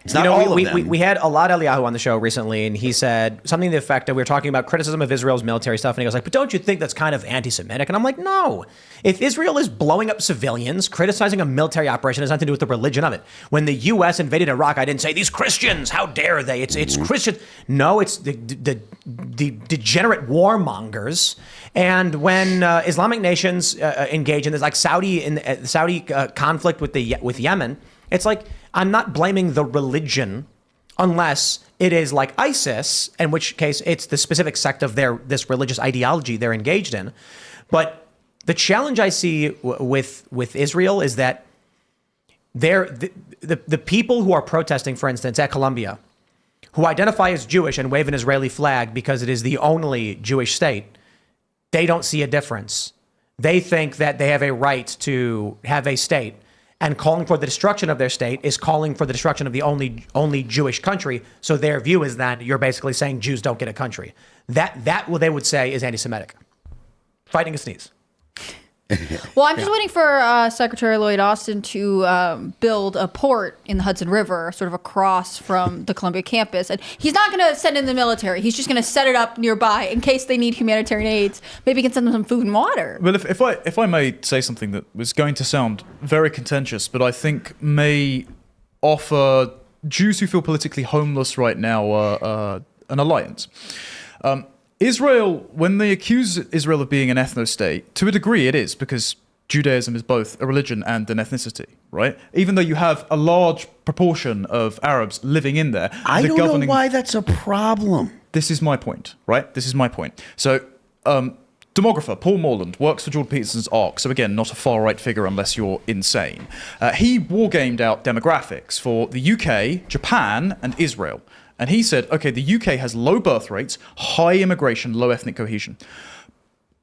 It's not all we, of them. we had Alad Eliyahu on the show recently, and he said something to the effect that we were talking about criticism of Israel's military stuff, and he goes like, but don't you think that's kind of anti-Semitic? And I'm like, no. If Israel is blowing up civilians, criticizing a military operation has nothing to do with the religion of it. When the U.S. invaded Iraq, I didn't say, these Christians, how dare they? It's Christians. No, it's the degenerate warmongers. And when Islamic nations engage in this, like Saudi conflict with Yemen, it's like, I'm not blaming the religion unless it is like ISIS, in which case it's the specific sect of this religious ideology they're engaged in. But the challenge I see with Israel is that the people who are protesting, for instance, at Columbia, who identify as Jewish and wave an Israeli flag because it is the only Jewish state, they don't see a difference. They think that they have a right to have a state. And calling for the destruction of their state is calling for the destruction of the only Jewish country. So their view is that you're basically saying Jews don't get a country. That what they would say is anti-Semitic. Fighting a sneeze. Well, I'm just waiting for Secretary Lloyd Austin to build a port in the Hudson River, sort of across from the Columbia campus. And he's not going to send in the military. He's just going to set it up nearby in case they need humanitarian aids. Maybe he can send them some food and water. Well, if I may say something that was going to sound very contentious, but I think may offer Jews who feel politically homeless right now an alliance. Israel, when they accuse Israel of being an ethno-state, to a degree it is, because Judaism is both a religion and an ethnicity, right? Even though you have a large proportion of Arabs living in there. I don't know why that's a problem. This is my point, right? This is my point. So, demographer Paul Morland works for Jordan Peterson's ARC, so again, not a far-right figure unless you're insane. He war-gamed out demographics for the UK, Japan, and Israel. And he said, okay, the UK has low birth rates, high immigration, low ethnic cohesion.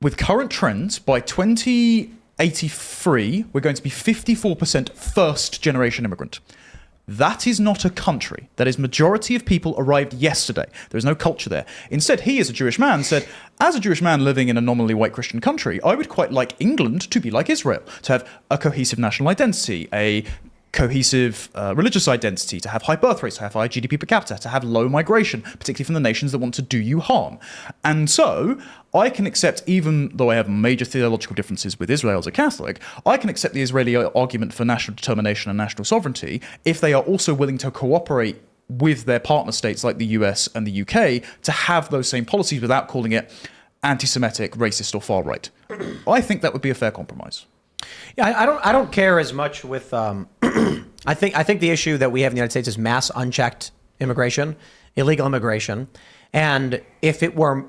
With current trends, by 2083, we're going to be 54% first-generation immigrant. That is not a country. That is majority of people arrived yesterday. There is no culture there. Instead, he, as a Jewish man, said, as a Jewish man living in a nominally white Christian country, I would quite like England to be like Israel, to have a cohesive national identity, a cohesive religious identity, to have high birth rates, to have high GDP per capita, to have low migration, particularly from the nations that want to do you harm. And so I can accept, even though I have major theological differences with Israel as a Catholic, I can accept the Israeli argument for national determination and national sovereignty if they are also willing to cooperate with their partner states like the US and the UK to have those same policies without calling it anti-Semitic, racist, or far-right. I think that would be a fair compromise. Yeah, I don't care as much with. I think the issue that we have in the United States is mass unchecked immigration, illegal immigration, and if it were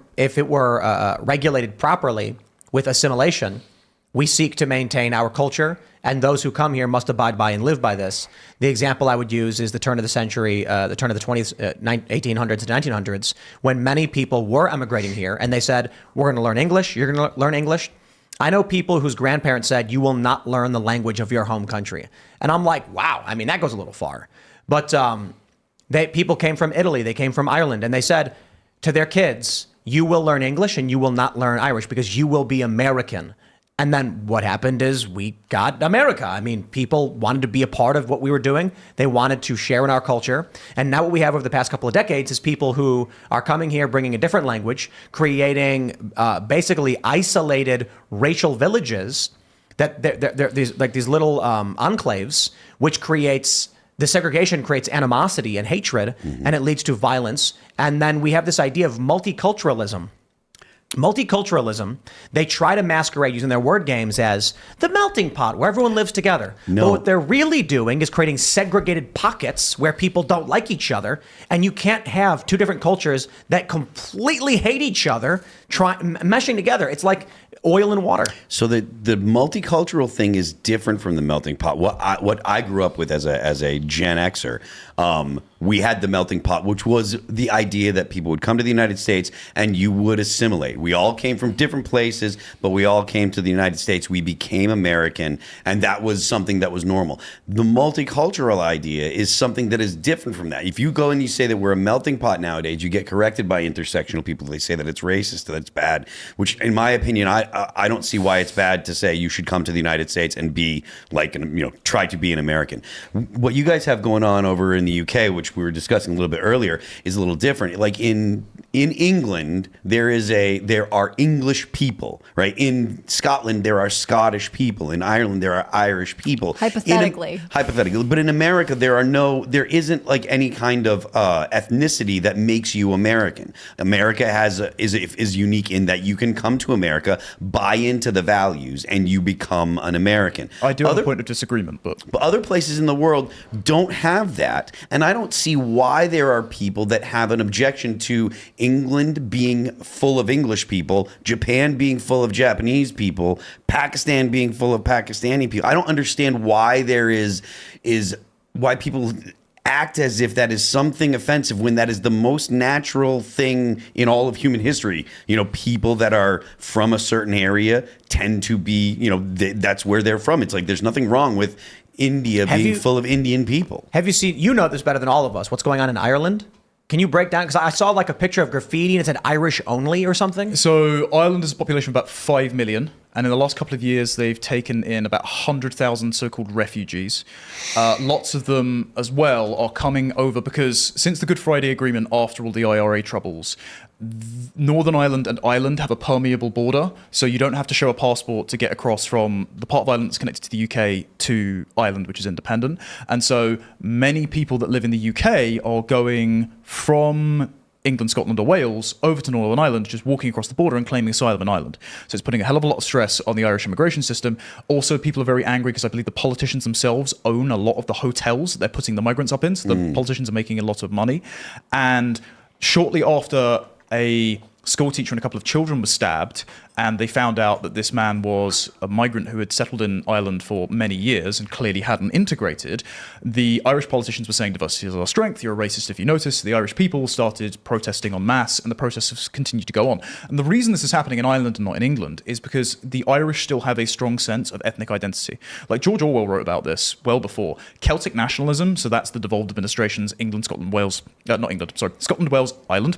regulated properly with assimilation, we seek to maintain our culture, and those who come here must abide by and live by this. The example I would use is the turn of the century, the turn of the 1800s to 1900s, when many people were emigrating here, and they said, "We're going to learn English. You're going to learn English." I know people whose grandparents said, you will not learn the language of your home country. And I'm like, wow, I mean, that goes a little far. But people came from Italy, they came from Ireland, and they said to their kids, you will learn English and you will not learn Irish because you will be American. And then what happened is we got America. I mean, people wanted to be a part of what we were doing. They wanted to share in our culture. And now what we have over the past couple of decades is people who are coming here, bringing a different language, creating basically isolated racial villages that they're these little enclaves, which creates the segregation creates animosity and hatred, and it leads to violence. And then we have this idea of multiculturalism. Multiculturalism, they try to masquerade using their word games as the melting pot where everyone lives together. No. But what they're really doing is creating segregated pockets where people don't like each other, and you can't have two different cultures that completely hate each other meshing together. It's like oil and water. So the multicultural thing is different from the melting pot. What I grew up with as a Gen Xer, we had the melting pot, which was the idea that people would come to the United States and you would assimilate. We all came from different places, but we all came to the United States. We became American, and that was something that was normal. The multicultural idea is something that is different from that. If you go and you say that we're a melting pot nowadays, you get corrected by intersectional people. They say that it's racist, that it's bad, which in my opinion, I don't see why it's bad to say you should come to the United States and be like, try to be an American. What you guys have going on over in the UK, which which we were discussing a little bit earlier, is a little different. Like in England, there are English people, right? In Scotland, there are Scottish people. In Ireland, there are Irish people. Hypothetically. Hypothetically. But in America, there isn't like any kind of ethnicity that makes you American. America is unique in that you can come to America, buy into the values, and you become an American. I do have a point of disagreement, but other places in the world don't have that. And I don't see why there are people that have an objection to England being full of English people, Japan being full of Japanese people, Pakistan being full of Pakistani people. I don't understand why there is why people act as if that is something offensive when that is the most natural thing in all of human history. You know, people that are from a certain area tend to be, that's where they're from. It's like there's nothing wrong with India being full of Indian people. Have you seen, you know this better than all of us, what's going on in Ireland? Can you break down? Because I saw like a picture of graffiti and it said Irish only or something. So Ireland has a population of about 5 million. And in the last couple of years, they've taken in about 100,000 so-called refugees. Lots of them as well are coming over because since the Good Friday Agreement, after all the IRA troubles, Northern Ireland and Ireland have a permeable border, so you don't have to show a passport to get across from the part of Ireland that's connected to the UK to Ireland, which is independent. And so many people that live in the UK are going from England, Scotland, or Wales over to Northern Ireland, just walking across the border and claiming asylum in Ireland. So it's putting a hell of a lot of stress on the Irish immigration system. Also, people are very angry because I believe the politicians themselves own a lot of the hotels that they're putting the migrants up in. So the politicians are making a lot of money. And shortly after, a school teacher and a couple of children were stabbed, and they found out that this man was a migrant who had settled in Ireland for many years and clearly hadn't integrated. The Irish politicians were saying diversity is our strength, you're a racist if you notice. The Irish people started protesting en masse, and the protests have continued to go on. And the reason this is happening in Ireland and not in England is because the Irish still have a strong sense of ethnic identity. Like George Orwell wrote about this well before. Celtic nationalism, so that's the devolved administrations, England, Scotland, Wales, Scotland, Wales, Ireland.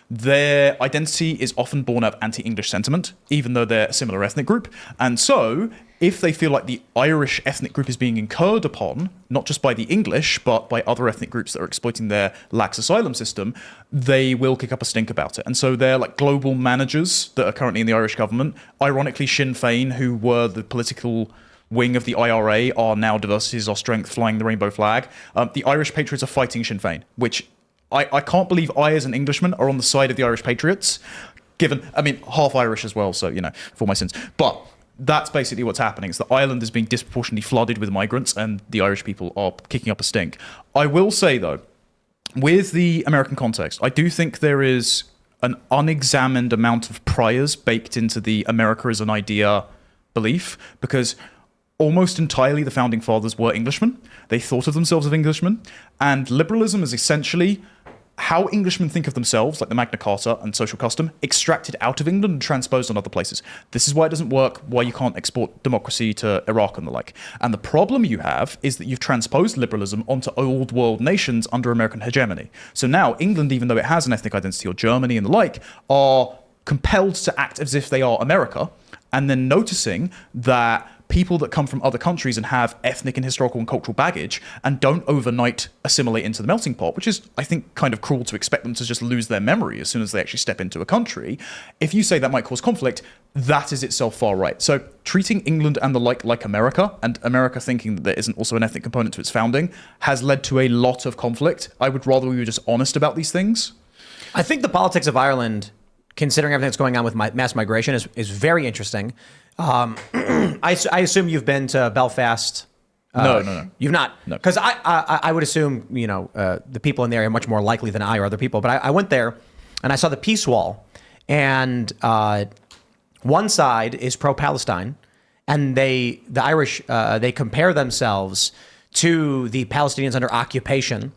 Their identity is often born out of anti-English sentiment, even though they're a similar ethnic group. And so, if they feel like the Irish ethnic group is being incurred upon, not just by the English, but by other ethnic groups that are exploiting their lax asylum system, they will kick up a stink about it. And so they're like global managers that are currently in the Irish government. Ironically, Sinn Féin, who were the political wing of the IRA, are now diversity is our strength, flying the rainbow flag. The Irish Patriots are fighting Sinn Féin, which I can't believe I, as an Englishman, are on the side of the Irish Patriots, half Irish as well, so, for my sins. But that's basically what's happening. It's that Ireland is being disproportionately flooded with migrants, and the Irish people are kicking up a stink. I will say, though, with the American context, I do think there is an unexamined amount of priors baked into the America as an idea belief, because almost entirely the founding fathers were Englishmen. They thought of themselves as Englishmen, and liberalism is essentially how Englishmen think of themselves, like the Magna Carta and social custom, extracted out of England and transposed on other places. This is why it doesn't work, why you can't export democracy to Iraq and the like. And the problem you have is that you've transposed liberalism onto old world nations under American hegemony. So now England, even though it has an ethnic identity, or Germany and the like, are compelled to act as if they are America, and then noticing that people that come from other countries and have ethnic and historical and cultural baggage and don't overnight assimilate into the melting pot, which is, I think, kind of cruel to expect them to just lose their memory as soon as they actually step into a country. If you say that might cause conflict, that is itself far right. So treating England and the like America, and America thinking that there isn't also an ethnic component to its founding, has led to a lot of conflict. I would rather we were just honest about these things. I think the politics of Ireland, considering everything that's going on with mass migration, is very interesting. I assume you've been to Belfast. No. You've not? No. Because I would assume, the people in there are much more likely than I or other people. But I went there and I saw the Peace Wall. And one side is pro-Palestine. And the Irish, they compare themselves to the Palestinians under occupation.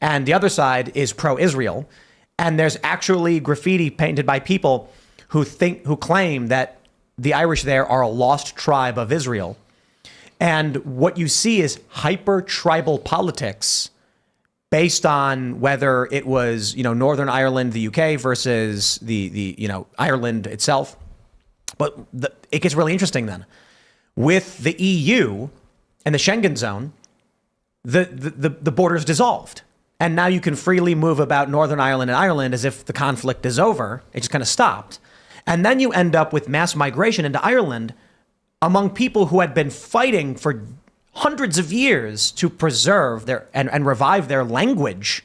And the other side is pro-Israel. And there's actually graffiti painted by people who claim that the Irish there are a lost tribe of Israel. And what you see is hyper-tribal politics based on whether it was, Northern Ireland, the UK, versus the Ireland itself. But it gets really interesting then. With the EU and the Schengen zone, the border's dissolved. And now you can freely move about Northern Ireland and Ireland as if the conflict is over. It just kind of stopped. And then you end up with mass migration into Ireland among people who had been fighting for hundreds of years to preserve their and revive their language.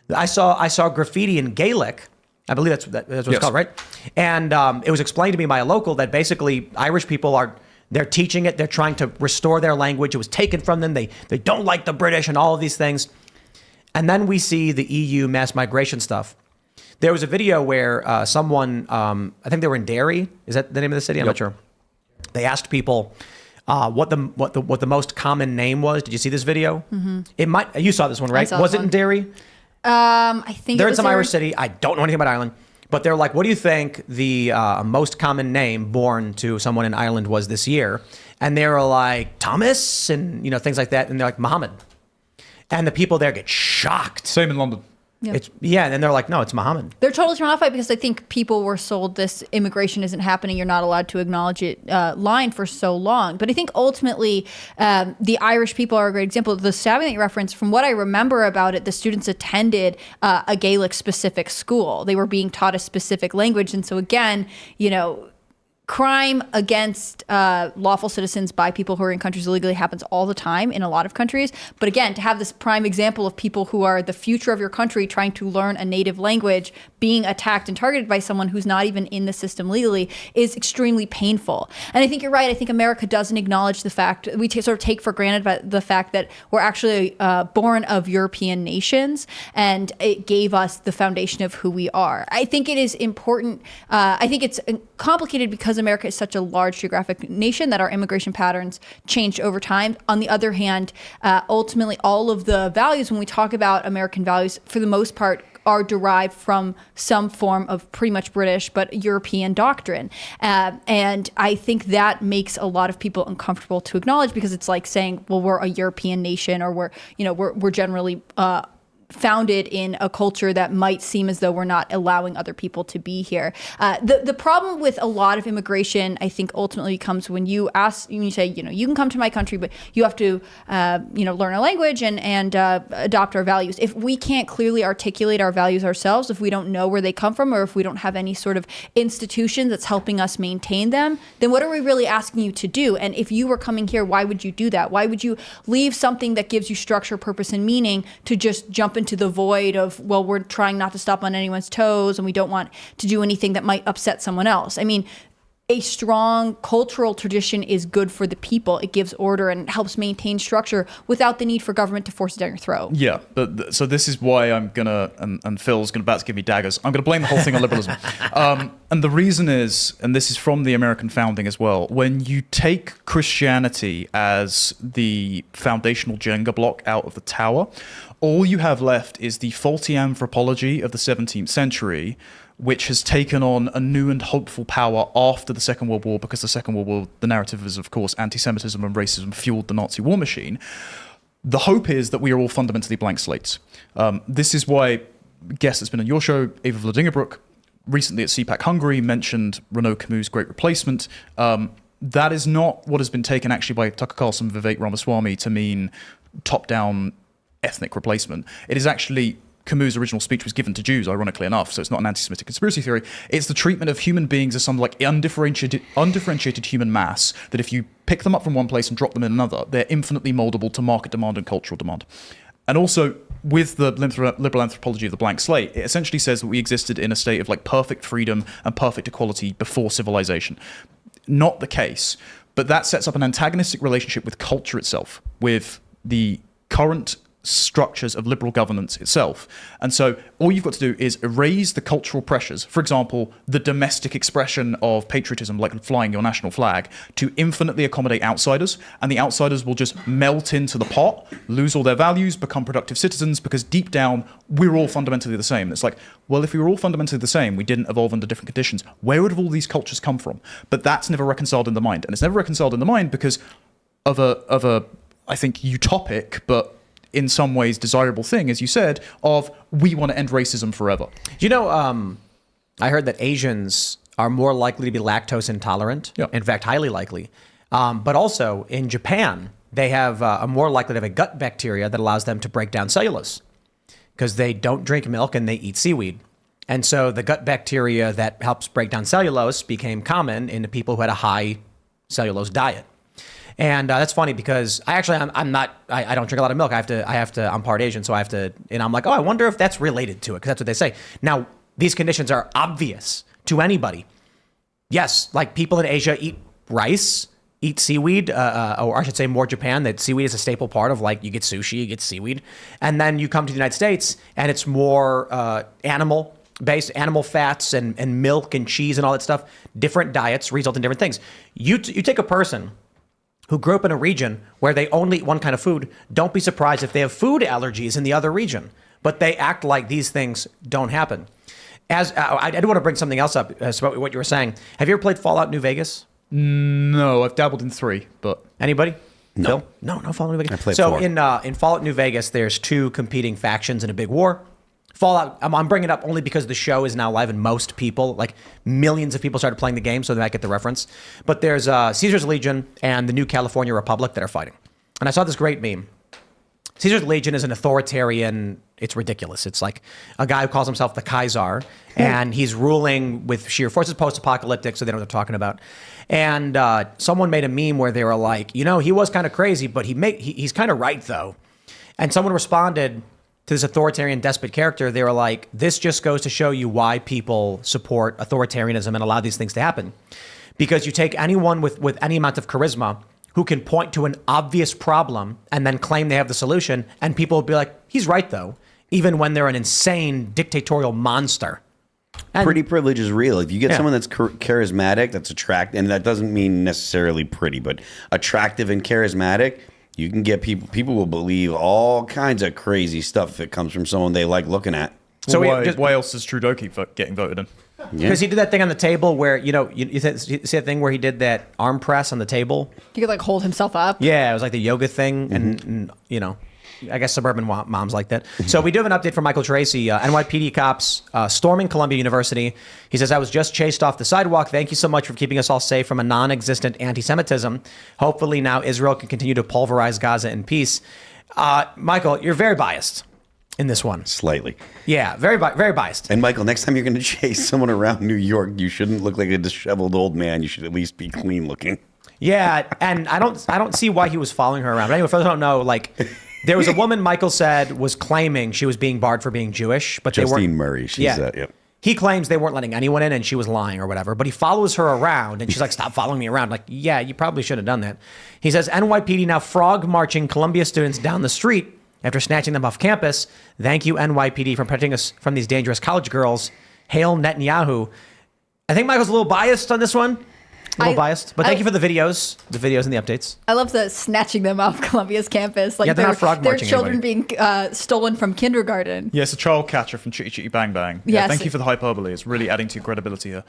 I saw graffiti in Gaelic. I believe that's what it's called, right? And it was explained to me by a local that basically Irish people they're teaching it. They're trying to restore their language. It was taken from them. They don't like the British and all of these things. And then we see the EU mass migration stuff. There was a video where someone, I think they were in Derry. Is that the name of the city? I'm not sure. They asked people what the most common name was. Did you see this video? Mm-hmm. You saw this one, right? Was it in Derry? I think they're in some Irish city. I don't know anything about Ireland, but they're like, what do you think the most common name born to someone in Ireland was this year? And they were like Thomas and things like that, and they're like Muhammad. And the people there get shocked. Same in London. Yeah. And then they're like, no, it's Muhammad. They're totally thrown off by it because I think people were sold this immigration isn't happening, you're not allowed to acknowledge it line for so long. But I think ultimately the Irish people are a great example. The stabbing that you referenced, from what I remember about it, the students attended a Gaelic specific school. They were being taught a specific language. And so again, crime against lawful citizens by people who are in countries illegally happens all the time in a lot of countries. But again, to have this prime example of people who are the future of your country trying to learn a native language being attacked and targeted by someone who's not even in the system legally is extremely painful. And I think you're right. I think America doesn't acknowledge the fact, we sort of take for granted the fact that we're actually born of European nations, and it gave us the foundation of who we are. I think it is important. I think it's complicated because America is such a large geographic nation that our immigration patterns changed over time. On the other hand, ultimately, all of the values, when we talk about American values, for the most part, are derived from some form of pretty much British but European doctrine. And I think that makes a lot of people uncomfortable to acknowledge, because it's like saying, well, we're a European nation, or we're generally founded in a culture that might seem as though we're not allowing other people to be here. The problem with a lot of immigration, I think, ultimately comes when you say, you can come to my country, but you have to, learn a language and adopt our values. If we can't clearly articulate our values ourselves, if we don't know where they come from, or if we don't have any sort of institution that's helping us maintain them, then what are we really asking you to do? And if you were coming here, why would you do that? Why would you leave something that gives you structure, purpose, and meaning to just jump into the void of, well, we're trying not to step on anyone's toes and we don't want to do anything that might upset someone else? I mean, a strong cultural tradition is good for the people. It gives order and helps maintain structure without the need for government to force it down your throat. Yeah, but so this is why I'm gonna, and Phil's about to give me daggers, I'm gonna blame the whole thing on liberalism. And the reason is, and this is from the American founding as well, when you take Christianity as the foundational Jenga block out of the tower, all you have left is the faulty anthropology of the 17th century, which has taken on a new and hopeful power after the Second World War, because the Second World War, the narrative is, of course, anti-Semitism and racism fueled the Nazi war machine. The hope is that we are all fundamentally blank slates. This is why guest that's been on your show, Eva Vladingerbrook, recently at CPAC Hungary, mentioned Renaud Camus' Great Replacement. That is not what has been taken actually by Tucker Carlson and Vivek Ramaswamy to mean top-down ethnic replacement. It is actually, Camus' original speech was given to Jews, ironically enough, so it's not an anti-Semitic conspiracy theory. It's the treatment of human beings as some like undifferentiated human mass, that if you pick them up from one place and drop them in another, they're infinitely moldable to market demand and cultural demand. And also, with the liberal anthropology of the blank slate, it essentially says that we existed in a state of like perfect freedom and perfect equality before civilization. Not the case, but that sets up an antagonistic relationship with culture itself, with the current structures of liberal governance itself. And so all you've got to do is erase the cultural pressures, for example, the domestic expression of patriotism, like flying your national flag, to infinitely accommodate outsiders, and the outsiders will just melt into the pot, lose all their values, become productive citizens, because deep down, we're all fundamentally the same. It's like, well, if we were all fundamentally the same, we didn't evolve under different conditions, where would have all these cultures come from? But that's never reconciled in the mind. And it's never reconciled in the mind because of a I think, utopic, but in some ways desirable thing, as you said, of we want to end racism forever. I heard that Asians are more likely to be lactose intolerant. Yeah. In fact, highly likely. But also in Japan, they have a more likely to have a gut bacteria that allows them to break down cellulose. because they don't drink milk and they eat seaweed. And so the gut bacteria that helps break down cellulose became common in the people who had a high cellulose diet. And that's funny because I don't drink a lot of milk. I'm part Asian, so I have to, and I'm like, oh, I wonder if that's related to it, because that's what they say. Now, these conditions are obvious to anybody. Yes, like people in Asia eat rice, eat seaweed, or I should say more Japan, that seaweed is a staple part of, like, you get sushi, you get seaweed. And then you come to the United States and it's more animal-based, animal fats and milk and cheese and all that stuff. Different diets result in different things. You take a person who grew up in a region where they only eat one kind of food, don't be surprised if they have food allergies in the other region, but they act like these things don't happen. As I do want to bring something else up about what you were saying. Have you ever played Fallout New Vegas? No, I've dabbled in 3, but anybody? No. Phil? No Fallout New Vegas. I played so 4. in Fallout New Vegas, there's 2 competing factions in a big war. Fallout, I'm bringing it up only because the show is now live and most people, like millions of people, started playing the game, so they might get the reference. But there's Caesar's Legion and the New California Republic that are fighting. And I saw this great meme. Caesar's Legion is an authoritarian, it's ridiculous. It's like a guy who calls himself the Kaiser, and he's ruling with sheer force. It's post-apocalyptic, so they know what they're talking about. And someone made a meme where they were like, he was kind of crazy, but he's kind of right, though. And someone responded to this authoritarian despot character. They were like, this just goes to show you why people support authoritarianism and allow these things to happen. Because you take anyone with any amount of charisma who can point to an obvious problem and then claim they have the solution, and people will be like, he's right, though, even when they're an insane dictatorial monster. And pretty privilege is real. If you get someone that's charismatic, that's attractive, and that doesn't mean necessarily pretty, but attractive and charismatic, you can get people will believe all kinds of crazy stuff that comes from someone they like looking at. So why else does Trudeau keep getting voted in? Because he did that thing on the table where, you see that thing where he did that arm press on the table? He could, like, hold himself up. Yeah, it was like the yoga thing. And I guess suburban moms like that. So we do have an update from Michael Tracy. NYPD cops storming Columbia University. He says, I was just chased off the sidewalk. Thank you so much for keeping us all safe from a non-existent anti-Semitism. Hopefully now Israel can continue to pulverize Gaza in peace. Michael, you're very biased in this one. Slightly. Yeah, very biased. And Michael, next time you're going to chase someone around New York, you shouldn't look like a disheveled old man. You should at least be clean looking. Yeah, and I don't see why he was following her around. But anyway, for those who don't know, like, there was a woman Michael said was claiming she was being barred for being Jewish, but Justine they weren't. Murray, she's yep. He claims they weren't letting anyone in, and she was lying or whatever. But he follows her around, and she's like, "Stop following me around." Like, yeah, you probably should have done that. He says NYPD now frog marching Columbia students down the street after snatching them off campus. Thank you, NYPD, for protecting us from these dangerous college girls. Hail Netanyahu. I think Michael's a little biased on this one. A little biased. But thank you for the videos and the updates. I love the snatching them off Columbia's campus. Like, yeah, they're not frog their marching children anybody. being stolen from kindergarten. Yes, a child catcher from Chitty Chitty Bang Bang. Yes. Yeah, thank you for the hyperbole. It's really adding to your credibility here.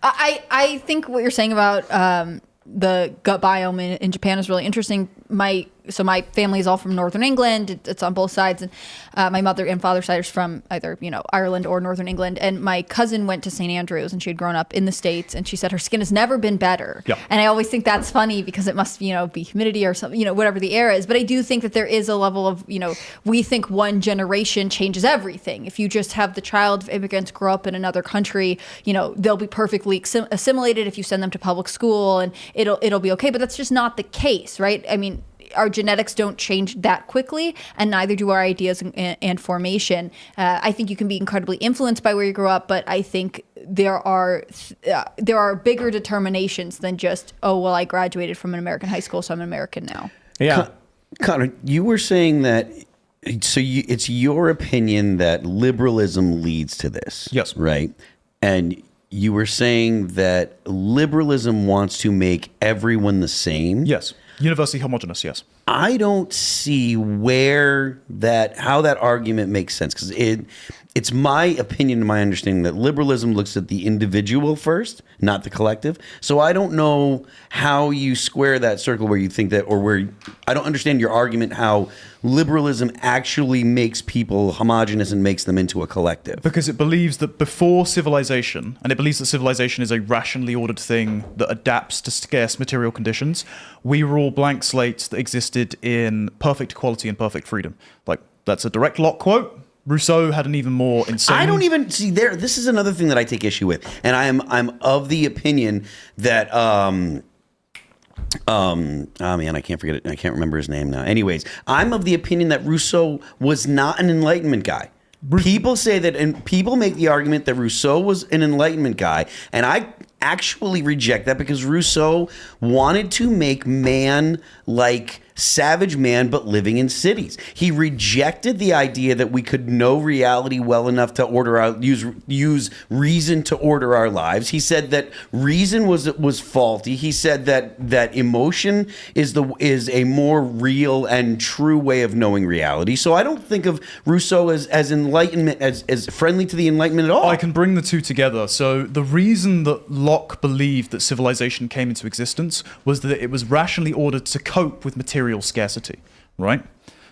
I think what you're saying about the gut biome in Japan is really interesting. My family is all from Northern England. It's on both sides, and my mother and father's side is from either Ireland or Northern England. And my cousin went to St. Andrews, and she had grown up in the States, and she said her skin has never been better. Yep. And I always think that's funny because it must be humidity or something, whatever the air is. But I do think that there is a level of we think one generation changes everything. If you just have the child of immigrants grow up in another country, they'll be perfectly assimilated if you send them to public school, and it'll be okay. But that's just not the case, right? I mean, our genetics don't change that quickly, and neither do our ideas and formation. I think you can be incredibly influenced by where you grew up, but I think there are bigger determinations than just, I graduated from an American high school, so I'm an American now. Yeah. Connor, you were saying that, it's your opinion that liberalism leads to this. Yes. Right? And you were saying that liberalism wants to make everyone the same. Yes. Universally homogenous, yes. I don't see how that argument makes sense, because it's my opinion and my understanding that liberalism looks at the individual first, not the collective. So I don't know how you square that circle where you think that, or where I don't understand your argument how liberalism actually makes people homogenous and makes them into a collective. Because it believes that before civilization, and it believes that civilization is a rationally ordered thing that adapts to scarce material conditions, we were all blank slates that existed in perfect equality and perfect freedom. Like, that's a direct Locke quote. Rousseau had an even more insane. I don't even see there. This is another thing that I take issue with, and I'm of the opinion that oh man, I can't forget it. I can't remember his name now. Anyways, I'm of the opinion that Rousseau was not an Enlightenment guy. People say that, and people make the argument that Rousseau was an Enlightenment guy, and I actually reject that because Rousseau wanted to make man like savage man but living in cities. He rejected the idea that we could know reality well enough to use reason to order our lives. He said that reason was faulty. He said that emotion is a more real and true way of knowing reality. So I don't think of Rousseau as enlightenment as friendly to the Enlightenment at all. I can bring the two together. So the reason that Locke believed that civilization came into existence was that it was rationally ordered to cope with material scarcity, right?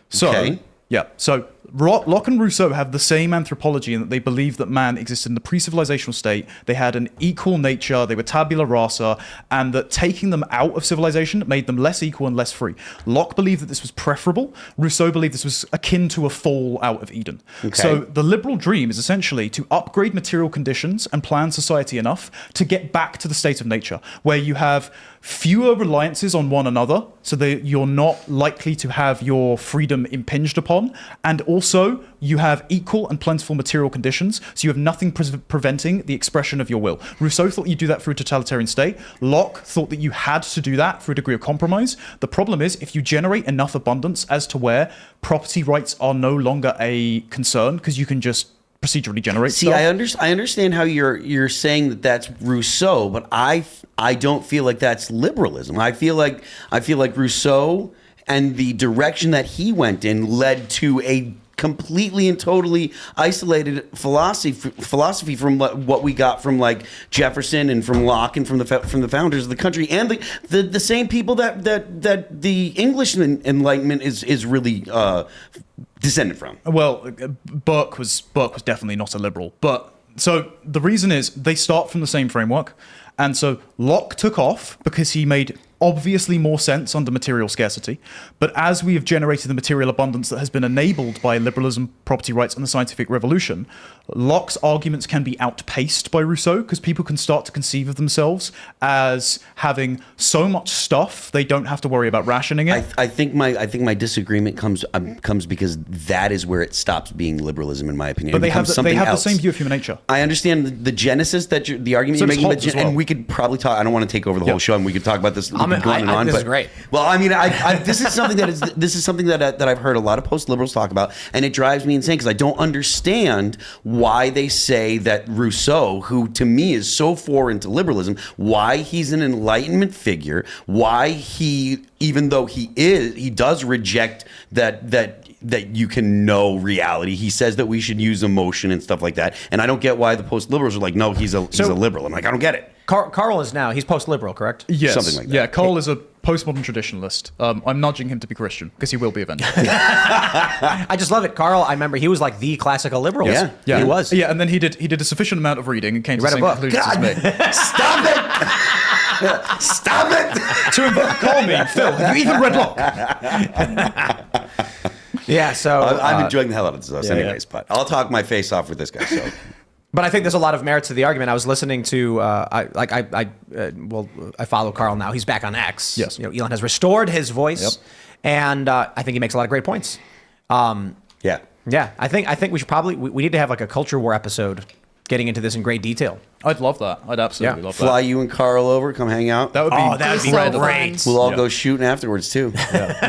So, Okay. yeah. So Locke and Rousseau have the same anthropology in that they believe that man existed in the pre-civilizational state. They had an equal nature. They were tabula rasa, and that taking them out of civilization made them less equal and less free. Locke believed that this was preferable. Rousseau believed this was akin to a fall out of Eden. Okay. So the liberal dream is essentially to upgrade material conditions and plan society enough to get back to the state of nature, where you have fewer reliances on one another, so that you're not likely to have your freedom impinged upon, and also you have equal and plentiful material conditions, so you have nothing preventing the expression of your will. Rousseau thought you do that through a totalitarian state. Locke thought that you had to do that through a degree of compromise. The problem is, if you generate enough abundance as to where property rights are no longer a concern, because you can just procedurally generate See, stuff. I understand how you're saying that that's Rousseau, but I don't feel like that's liberalism. I feel like Rousseau and the direction that he went in led to a completely and totally isolated philosophy from what we got from like Jefferson and from Locke and from the founders of the country, and the same people that the English Enlightenment is really descended from. Well, Burke was definitely not a liberal, but so the reason is they start from the same framework, and so Locke took off because he made obviously more sense under material scarcity. But as we have generated the material abundance that has been enabled by liberalism, property rights, and the scientific revolution, Locke's arguments can be outpaced by Rousseau because people can start to conceive of themselves as having so much stuff they don't have to worry about rationing it. I think my disagreement comes because that is where it stops being liberalism, in my opinion. But they have something the else. same view of human nature. I understand the genesis the argument So you're does making, Hobbes as well. and we could probably talk. I don't want to take over the whole show, and we could talk about this going on. This but is great. Well, I mean, this is something that I've heard a lot of post-liberals talk about, and it drives me insane because I don't understand why they say that Rousseau, who to me is so foreign to liberalism, why he's an Enlightenment figure, why he, even though he does reject that you can know reality. He says that we should use emotion and stuff like that. And I don't get why the post-liberals are like, no, he's a liberal. I'm like, I don't get it. Carl is now, he's post-liberal, correct? Yes. Something like that. Yeah, Carl is a postmodern traditionalist. I'm nudging him to be Christian because he will be eventually. I just love it. Carl, I remember he was like the classical liberal. Yeah. He was. Yeah, and then he did a sufficient amount of reading and came to the read a same book. conclusions as me. Stop it! Stop it! To call me, Phil, have you even read Locke? Yeah, so... I'm enjoying the hell out of this, anyways. But I'll talk my face off with this guy. So. But I think there's a lot of merit to the argument. I was listening to, I follow Carl now. He's back on X. Yes. Elon has restored his voice, and I think he makes a lot of great points. Yeah. Yeah, I think we should probably we need to have like a culture war episode getting into this in great detail. I'd love that. I'd absolutely love that. Fly you and Carl over, come hang out. That would be incredible. great. We'll all go shooting afterwards too.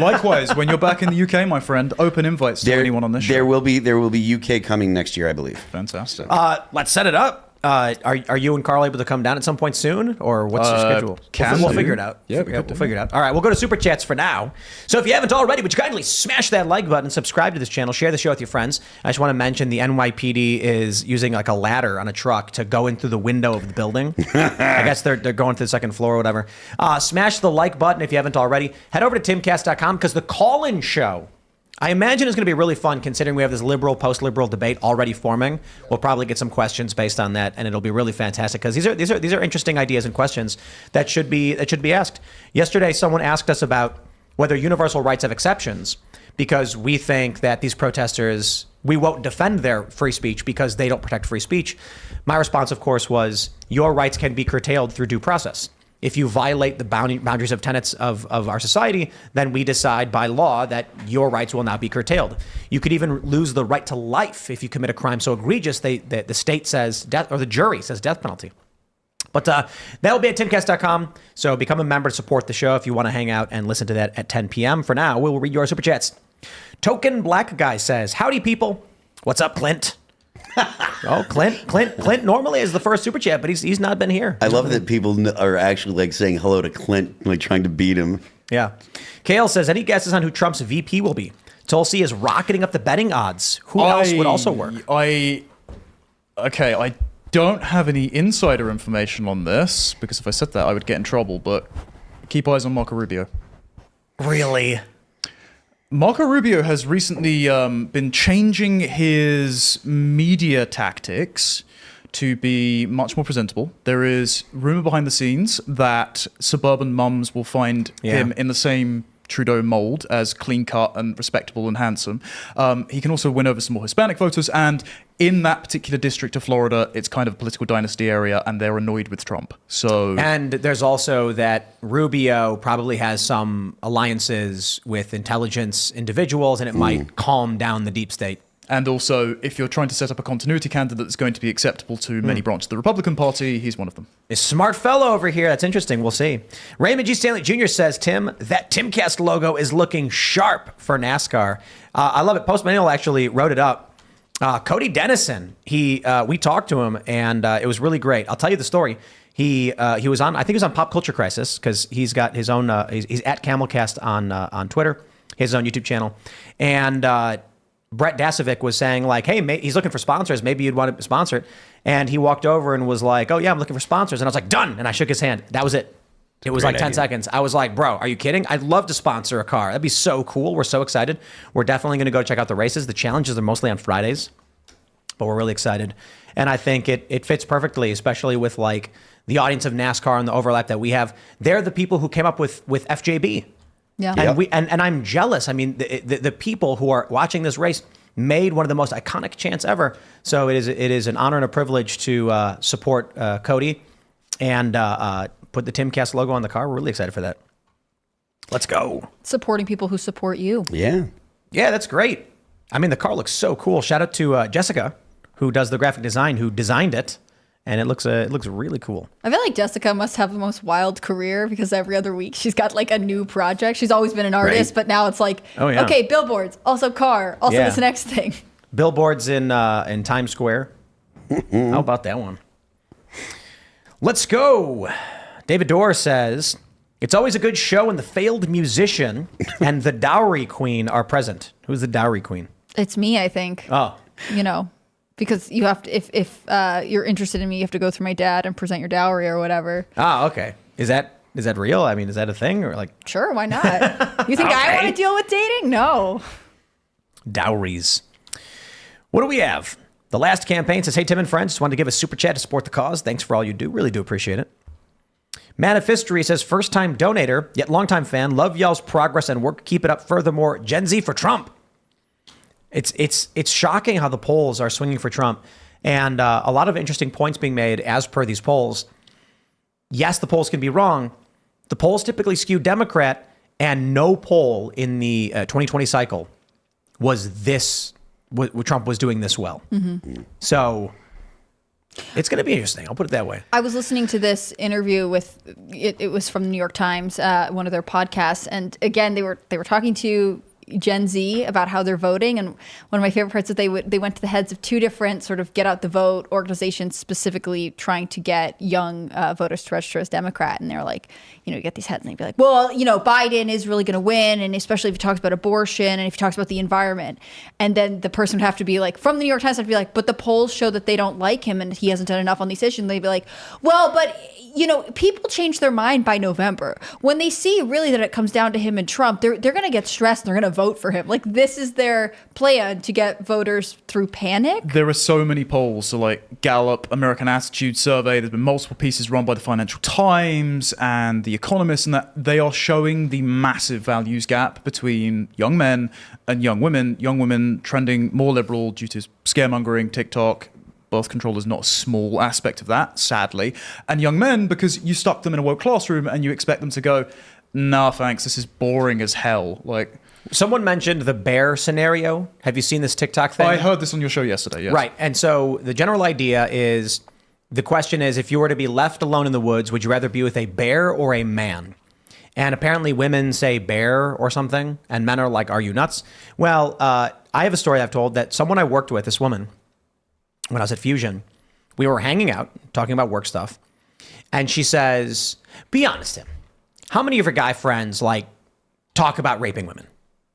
Likewise, when you're back in the UK, my friend, open invites to anyone on this show. There will be UK coming next year, I believe. Fantastic. Let's set it up. Are you and Carl able to come down at some point soon, or what's your schedule? We'll figure it out. Yeah, we'll figure it out. All right, we'll go to Super Chats for now. So if you haven't already, would you kindly smash that like button, subscribe to this channel, share the show with your friends. I just want to mention the NYPD is using like a ladder on a truck to go in through the window of the building. I guess they're going to the second floor or whatever. Smash the like button if you haven't already. Head over to timcast.com because the call-in show, I imagine it's going to be really fun considering we have this liberal, post-liberal debate already forming. We'll probably get some questions based on that, and it'll be really fantastic because these are interesting ideas and questions that should be asked. Yesterday, someone asked us about whether universal rights have exceptions because we think that these protesters we won't defend their free speech because they don't protect free speech. My response, of course, was your rights can be curtailed through due process. If you violate the boundaries of tenets of our society, then we decide by law that your rights will not be curtailed. You could even lose the right to life if you commit a crime so egregious that the state says death, or the jury says death penalty. But that will be at timcast.com. So become a member to support the show if you want to hang out and listen to that at 10 p.m. For now, we'll read your super chats. Token Black Guy says, howdy, people. What's up, Clint? Oh, Clint normally is the first super chat, but he's not been here. I love that people are actually like saying hello to Clint, like trying to beat him. Yeah. Kale says, any guesses on who Trump's VP will be? Tulsi is rocketing up the betting odds. Who else would also work? I don't have any insider information on this, because if I said that, I would get in trouble, but keep eyes on Marco Rubio. Really? Marco Rubio has recently been changing his media tactics to be much more presentable. There is rumor behind the scenes that suburban mums will find him in the same Trudeau mold as clean cut and respectable and handsome. He can also win over some more Hispanic voters, and in that particular district of Florida, it's kind of a political dynasty area, and they're annoyed with Trump. And there's also that Rubio probably has some alliances with intelligence individuals, and it might calm down the deep state. And also, if you're trying to set up a continuity candidate that's going to be acceptable to many branches of the Republican Party, he's one of them. A smart fellow over here. That's interesting. We'll see. Raymond G. Stanley Jr. says, Tim, that Timcast logo is looking sharp for NASCAR. I love it. Post Millennial actually wrote it up. Cody Dennison, we talked to him, and it was really great. I'll tell you the story. He was on, I think he was on Pop Culture Crisis, because he's got his own, he's at Camelcast on Twitter, his own YouTube channel. And Brett Dasovic was saying, like, hey, he's looking for sponsors. Maybe you'd want to sponsor it. And he walked over and was like, oh, yeah, I'm looking for sponsors. And I was like, done. And I shook his hand. That was it. It was like 10 seconds. I was like, bro, are you kidding? I'd love to sponsor a car. That'd be so cool. We're so excited. We're definitely going to go check out the races. The challenges are mostly on Fridays, but we're really excited. And I think it fits perfectly, especially with like the audience of NASCAR and the overlap that we have. They're the people who came up with FJB. Yeah. And I'm jealous. I mean, the people who are watching this race made one of the most iconic chants ever. So it is an honor and a privilege to support Cody and put the Timcast logo on the car. We're really excited for that. Let's go. Supporting people who support you. Yeah. Yeah, that's great. I mean, the car looks so cool. Shout out to Jessica, who does the graphic design, who designed it. And it looks really cool. I feel like Jessica must have the most wild career, because every other week she's got like a new project. She's always been an artist, but now it's like, okay, billboards, also car, also this next thing. Billboards in Times Square. How about that one? Let's go. David Dorr says, it's always a good show when the failed musician and the dowry queen are present. Who's the dowry queen? It's me, I think. Oh. You know. Because you have to, if you're interested in me, you have to go through my dad and present your dowry or whatever. Ah, okay. Is that real? I mean, is that a thing, or like? Sure, why not? You think I want to deal with dating? No. Dowries. What do we have? The last campaign says, hey, Tim and friends, just wanted to give a super chat to support the cause. Thanks for all you do. Really do appreciate it. Manifestory says, first time donator, yet longtime fan. Love y'all's progress and work. Keep it up. Furthermore, Gen Z for Trump. It's shocking how the polls are swinging for Trump, and a lot of interesting points being made as per these polls. Yes, the polls can be wrong. The polls typically skew Democrat, and no poll in the 2020 cycle was Trump was doing this well. Mm-hmm. So it's going to be interesting. I'll put it that way. I was listening to this interview with it was from the New York Times, one of their podcasts, and again they were talking to Gen Z about how they're voting, and one of my favorite parts is they went to the heads of two different sort of get out the vote organizations, specifically trying to get young voters to register as Democrat, and they're like, you get these heads and they'd be like, well, Biden is really going to win, and especially if he talks about abortion and if he talks about the environment, and then the person would have to be like, from the New York Times, would be like, but the polls show that they don't like him and he hasn't done enough on these issues, and they'd be like, well, but people change their mind by November when they see really that it comes down to him and Trump. They're going to get stressed and they're going to vote for him. Like, this is their plan to get voters through panic. There are so many polls, so like Gallup, American Attitude Survey, there's been multiple pieces run by the Financial Times and The Economist, and that they are showing the massive values gap between young men and young women trending more liberal due to scaremongering, TikTok. Birth control is not a small aspect of that, sadly. And young men, because you stuck them in a woke classroom and you expect them to go, nah, thanks, this is boring as hell. Like, someone mentioned the bear scenario. Have you seen this TikTok thing? I heard this on your show yesterday, yes. Right. And so the general idea is, the question is, if you were to be left alone in the woods, would you rather be with a bear or a man? And apparently women say bear or something, and men are like, are you nuts? Well, I have a story I've told that someone I worked with, this woman, when I was at Fusion, we were hanging out, talking about work stuff, and she says, be honest, Tim, how many of your guy friends, like, talk about raping women?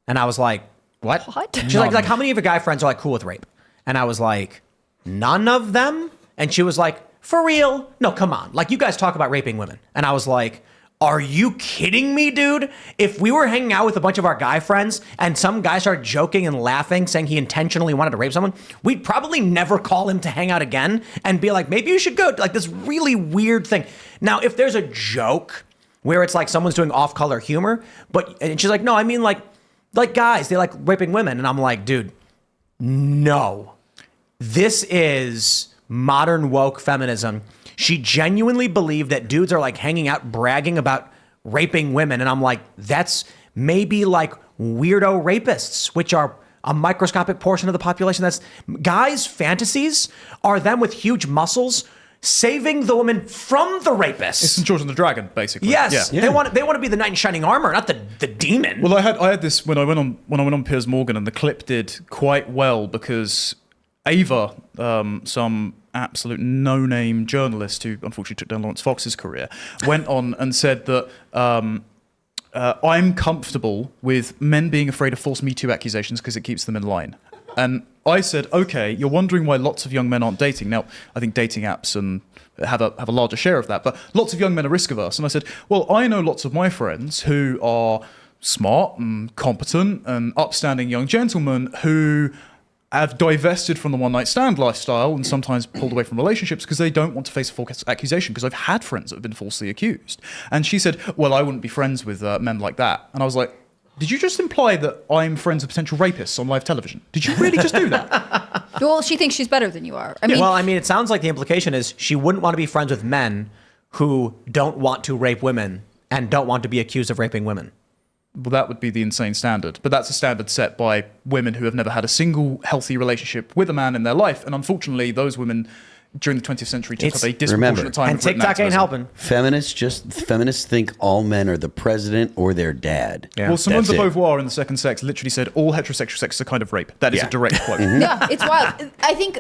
And I was like, what? She's like, how many of your guy friends are, like, cool with rape? And I was like, none of them? And she was like, for real? No, come on. Like, you guys talk about raping women. And I was like, are you kidding me, dude? If we were hanging out with a bunch of our guy friends and some guy started joking and laughing, saying he intentionally wanted to rape someone, we'd probably never call him to hang out again and be like, maybe you should go. Like, this really weird thing. Now, if there's a joke where it's like someone's doing off-color humor, and she's like, no, I mean like guys, they like raping women. And I'm like, dude, no. This is modern woke feminism. She genuinely believed that dudes are like hanging out bragging about raping women. And I'm like, that's maybe like weirdo rapists, which are a microscopic portion of the population. That's guys' fantasies are them with huge muscles saving the woman from the rapist. It's St. George and the Dragon, basically. Yes, Yeah. they want to be the knight in shining armor, not the demon. Well, I had this when I went on Piers Morgan, and the clip did quite well because Ava, some absolute no-name journalist who unfortunately took down Lawrence Fox's career, went on and said that I'm comfortable with men being afraid of false Me Too accusations because it keeps them in line. And I said, okay, you're wondering why lots of young men aren't dating. Now, I think dating apps and have a larger share of that, but lots of young men are risk averse. And I said, well, I know lots of my friends who are smart and competent and upstanding young gentlemen who have divested from the one-night stand lifestyle and sometimes pulled away from relationships because they don't want to face a false accusation, because I've had friends that have been falsely accused. And she said, well, I wouldn't be friends with men like that. And I was like, did you just imply that I'm friends with potential rapists on live television? Did you really just do that? Well, she thinks she's better than you are. I mean, it sounds like the implication is she wouldn't want to be friends with men who don't want to rape women and don't want to be accused of raping women. Well, that would be the insane standard. But that's a standard set by women who have never had a single healthy relationship with a man in their life. And unfortunately, those women during the 20th century took up a disproportionate time. And TikTok ain't helping. Feminists think all men are the president or their dad. Yeah. Well, Simone de Beauvoir in The Second Sex literally said all heterosexual sex is a kind of rape. That is a direct quote. Yeah, it's wild. I think...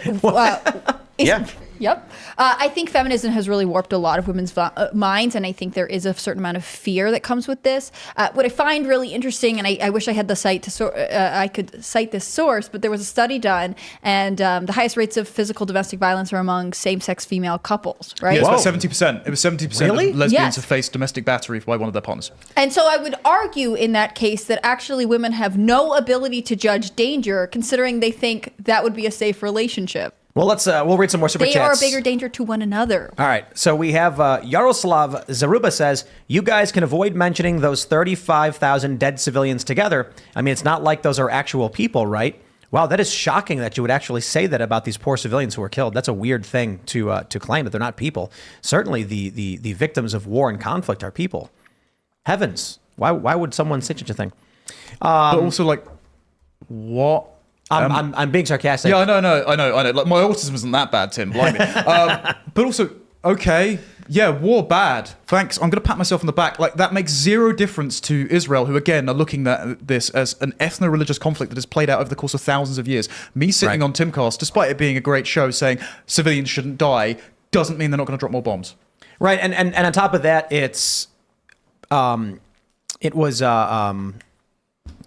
Yeah. Yep. I think feminism has really warped a lot of women's minds, and I think there is a certain amount of fear that comes with this. What I find really interesting, and I wish I had the site to I could cite this source, but there was a study done, and the highest rates of physical domestic violence are among same-sex female couples, right? Yeah, it's about 70%. It was 70% Really? of lesbians Yes. have faced domestic battery by one of their partners. And so I would argue in that case that actually women have no ability to judge danger, considering they think that would be a safe relationship. Well, we'll read some more super They chats. are a bigger danger to one another. All right, so we have Yaroslav Zaruba says, you guys can avoid mentioning those 35,000 dead civilians together. I mean, it's not like those are actual people, right? Wow, that is shocking that you would actually say that about these poor civilians who were killed. That's a weird thing to claim, that they're not people. Certainly the victims of war and conflict are people. Heavens, why would someone say such a thing? But also, like, what? I'm being sarcastic. Yeah, I know. Like, my autism isn't that bad, Tim. Blimey. But also, okay, yeah, war bad. Thanks. I'm going to pat myself on the back. Like, that makes zero difference to Israel, who again are looking at this as an ethno-religious conflict that has played out over the course of thousands of years. Me sitting on Timcast, despite it being a great show, saying civilians shouldn't die, doesn't mean they're not going to drop more bombs. Right, and on top of that, it was oh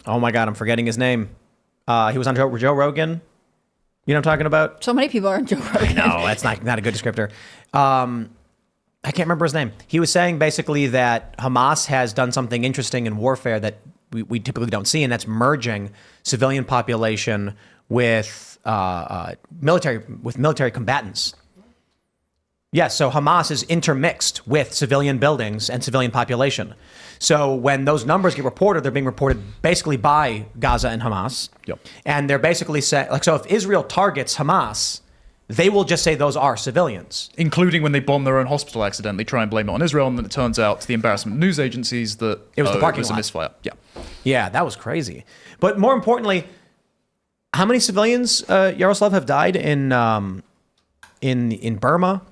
my God, I'm forgetting his name. He was on Joe Rogan. You know what I'm talking about? So many people are on Joe Rogan. No, that's not a good descriptor. I can't remember his name. He was saying basically that Hamas has done something interesting in warfare that we typically don't see, and that's merging civilian population with military combatants. Yes, so Hamas is intermixed with civilian buildings and civilian population. So when those numbers get reported, they're being reported basically by Gaza and Hamas. Yep. And they're basically saying, like, so if Israel targets Hamas, they will just say those are civilians. Including when they bomb their own hospital accidentally, try and blame it on Israel, and then it turns out to the embarrassment of news agencies that It was the parking it was a lot. misfire. Yeah. Yeah, that was crazy. But more importantly, how many civilians, Yaroslav, have died in Burma?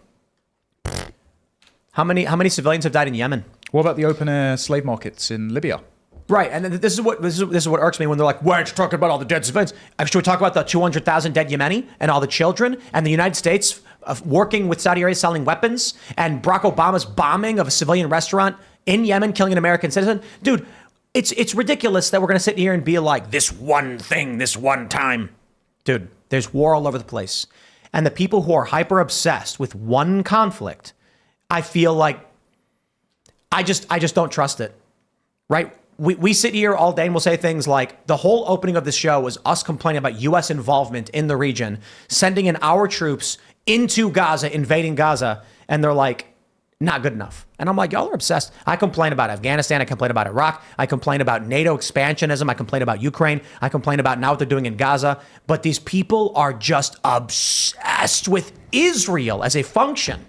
How many civilians have died in Yemen? What about the open air slave markets in Libya? Right, and this is what irks me when they're like, "Why aren't you talking about all the dead civilians?" Should we talk about the 200,000 dead Yemeni and all the children, and the United States working with Saudi Arabia selling weapons, and Barack Obama's bombing of a civilian restaurant in Yemen, killing an American citizen? Dude, it's ridiculous that we're going to sit here and be like, this one thing, this one time. Dude, there's war all over the place, and the people who are hyper obsessed with one conflict, I feel like I just don't trust it. Right? We sit here all day and we'll say things like the whole opening of the show was us complaining about U.S. involvement in the region, sending in our troops into Gaza, invading Gaza, and they're like, not good enough. And I'm like, y'all are obsessed. I complain about Afghanistan. I complain about Iraq. I complain about NATO expansionism. I complain about Ukraine. I complain about now what they're doing in Gaza. But these people are just obsessed with Israel as a function.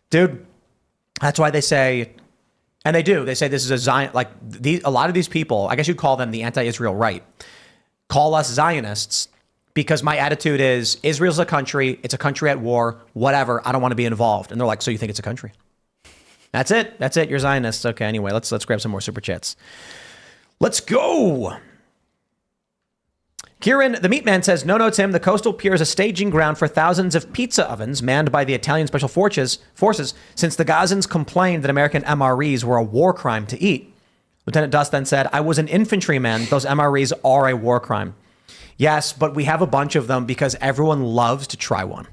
Dude, that's why they say... And they do. They say this is a Zion, like a lot of these people, I guess you'd call them the anti-Israel right, call us Zionists because my attitude is Israel's a country. It's a country at war, whatever. I don't want to be involved. And they're like, so you think it's a country? That's it. That's it. You're Zionists. Okay. Anyway, let's grab some more super chats. Let's go. Kieran, the Meat Man, says, no, Tim, the coastal pier is a staging ground for thousands of pizza ovens manned by the Italian Special Forces since the Gazans complained that American MREs were a war crime to eat. Lieutenant Dust then said, I was an infantryman. Those MREs are a war crime. Yes, but we have a bunch of them because everyone loves to try one.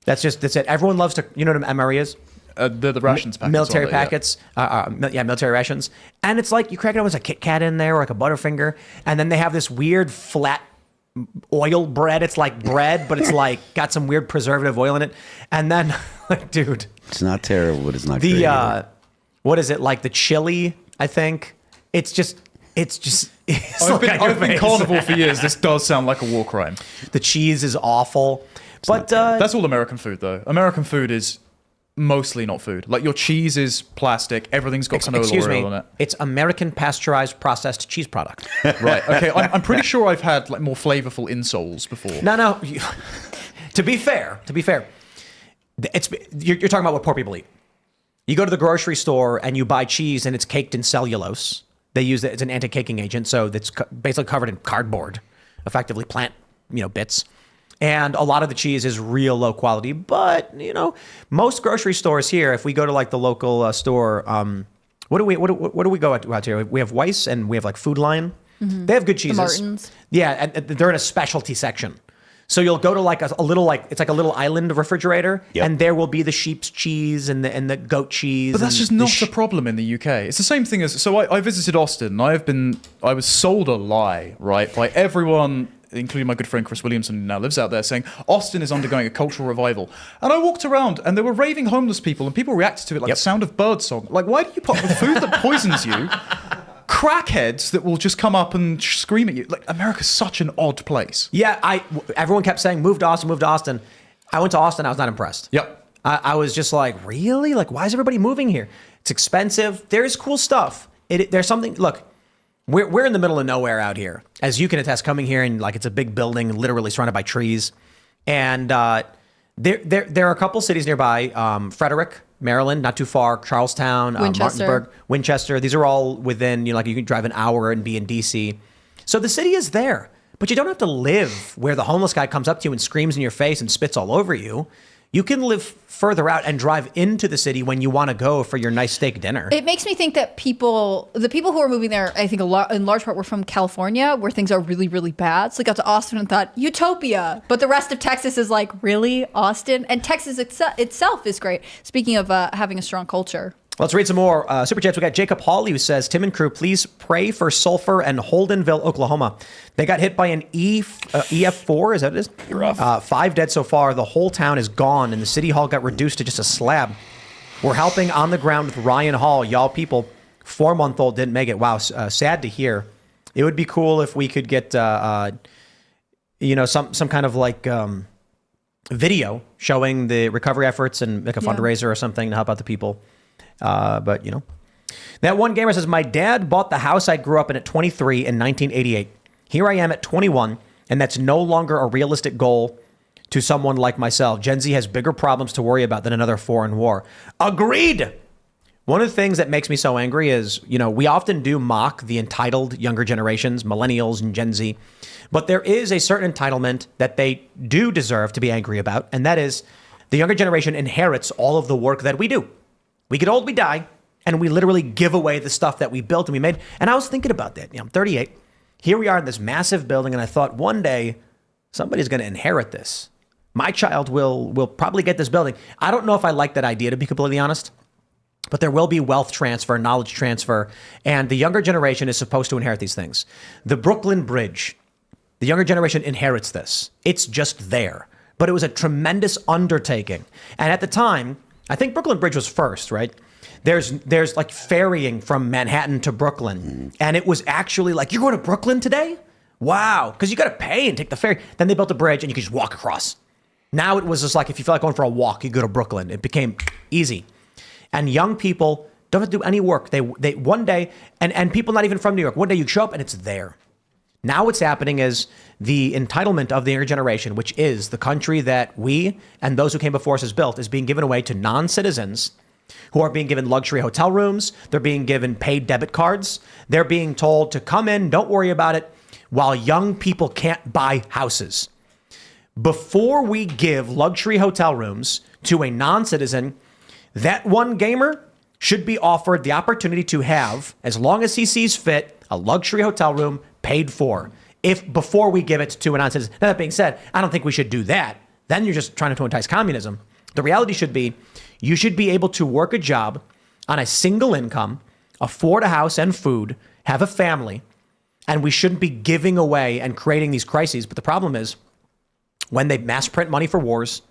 That's it. Everyone loves to, you know what an MRE is? The rations packets. Military packets. Yeah, military rations. And it's like you crack it open, there's a Kit Kat in there or like a Butterfinger. And then they have this weird flat oil bread. It's like bread, but it's like got some weird preservative oil in it. And then, like, dude. It's not terrible, but it's not great. What is it? Like the chili, I think. It's I've been carnivore for years. This does sound like a war crime. The cheese is awful. But that's all American food, though. American food is mostly not food. Like your cheese is plastic. Everything's got canola oil in it. It's American pasteurized processed cheese product. Right. Okay. I'm pretty sure I've had like more flavorful insoles before. No. To be fair, you're talking about what poor people eat. You go to the grocery store and you buy cheese and it's caked in cellulose. They use it as an anti-caking agent, so it's basically covered in cardboard, effectively plant, bits. And a lot of the cheese is real low quality, but most grocery stores here, if we go to like the local store, what do we go out here? We have Weiss and we have like Food Lion. Mm-hmm. They have good cheeses. The Martins. Yeah, and they're in a specialty section. So you'll go to like a little it's like a little island refrigerator, and there will be the sheep's cheese and the goat cheese. But that's just not the problem in the UK. It's the same thing as I visited Austin. I was sold a lie, right, by everyone, including my good friend Chris Williamson, who now lives out there, saying Austin is undergoing a cultural revival. And I walked around and there were raving homeless people and people reacted to it like the Sound of Birds song. Like, why do you put up with food that poisons you? Crackheads that will just come up and scream at you. Like, America's such an odd place. Yeah, everyone kept saying, move to Austin. I went to Austin, I was not impressed. Yep. I was just like, really? Like, why is everybody moving here? It's expensive. There's cool stuff. There's something, look, we're in the middle of nowhere out here. As you can attest, coming here and like it's a big building, literally surrounded by trees. And there are a couple cities nearby, Frederick, Maryland, not too far, Charlestown, Martinsburg, Winchester. These are all within, like you can drive an hour and be in DC. So the city is there, but you don't have to live where the homeless guy comes up to you and screams in your face and spits all over you. You can live further out and drive into the city when you want to go for your nice steak dinner. It makes me think that the people who are moving there, I think in large part were from California, where things are really, really bad. So they got to Austin and thought, utopia. But the rest of Texas is like, really? Austin? And Texas itself is great. Speaking of having a strong culture. Let's read some more super chats. We got Jacob Hawley who says, Tim and crew, please pray for Sulphur and Holdenville, Oklahoma. They got hit by an EF4, is that what it is? Rough. 5 dead so far. The whole town is gone, and the city hall got reduced to just a slab. We're helping on the ground with Ryan Hall. Y'all people, 4-month-old didn't make it. Wow, sad to hear. It would be cool if we could get, some kind of like video showing the recovery efforts and like a fundraiser or something to help out the people. But that one gamer says, my dad bought the house I grew up in at 23 in 1988. Here I am at 21, and that's no longer a realistic goal to someone like myself. Gen Z has bigger problems to worry about than another foreign war. Agreed. One of the things that makes me so angry is, we often do mock the entitled younger generations, millennials and Gen Z, but there is a certain entitlement that they do deserve to be angry about, and that is the younger generation inherits all of the work that we do. We get old, we die, and we literally give away the stuff that we built and we made. And I was thinking about that. I'm 38. Here we are in this massive building, and I thought one day somebody's going to inherit this. My child will probably get this building. I don't know if I like that idea, to be completely honest. But there will be wealth transfer, knowledge transfer, and the younger generation is supposed to inherit these things. The Brooklyn Bridge, the younger generation inherits this. It's just there. But it was a tremendous undertaking. And at the time, I think Brooklyn Bridge was first, right? There's like ferrying from Manhattan to Brooklyn. And it was actually like, you're going to Brooklyn today? Wow. Because you got to pay and take the ferry. Then they built a bridge and you could just walk across. Now it was just like, if you feel like going for a walk, you go to Brooklyn. It became easy. And young people don't have to do any work. They one day, and people not even from New York, one day you show up and it's there. Now what's happening is the entitlement of the younger generation, which is the country that we and those who came before us has built, is being given away to non-citizens who are being given luxury hotel rooms. They're being given paid debit cards. They're being told to come in, don't worry about it, while young people can't buy houses. Before we give luxury hotel rooms to a non-citizen, that one gamer should be offered the opportunity to have, as long as he sees fit, a luxury hotel room paid for, if before we give it to a non-citizen. Now, that being said, I don't think we should do that. Then you're just trying to entice communism. The reality should be, you should be able to work a job on a single income, afford a house and food, have a family, and we shouldn't be giving away and creating these crises. But the problem is, when they mass print money for wars,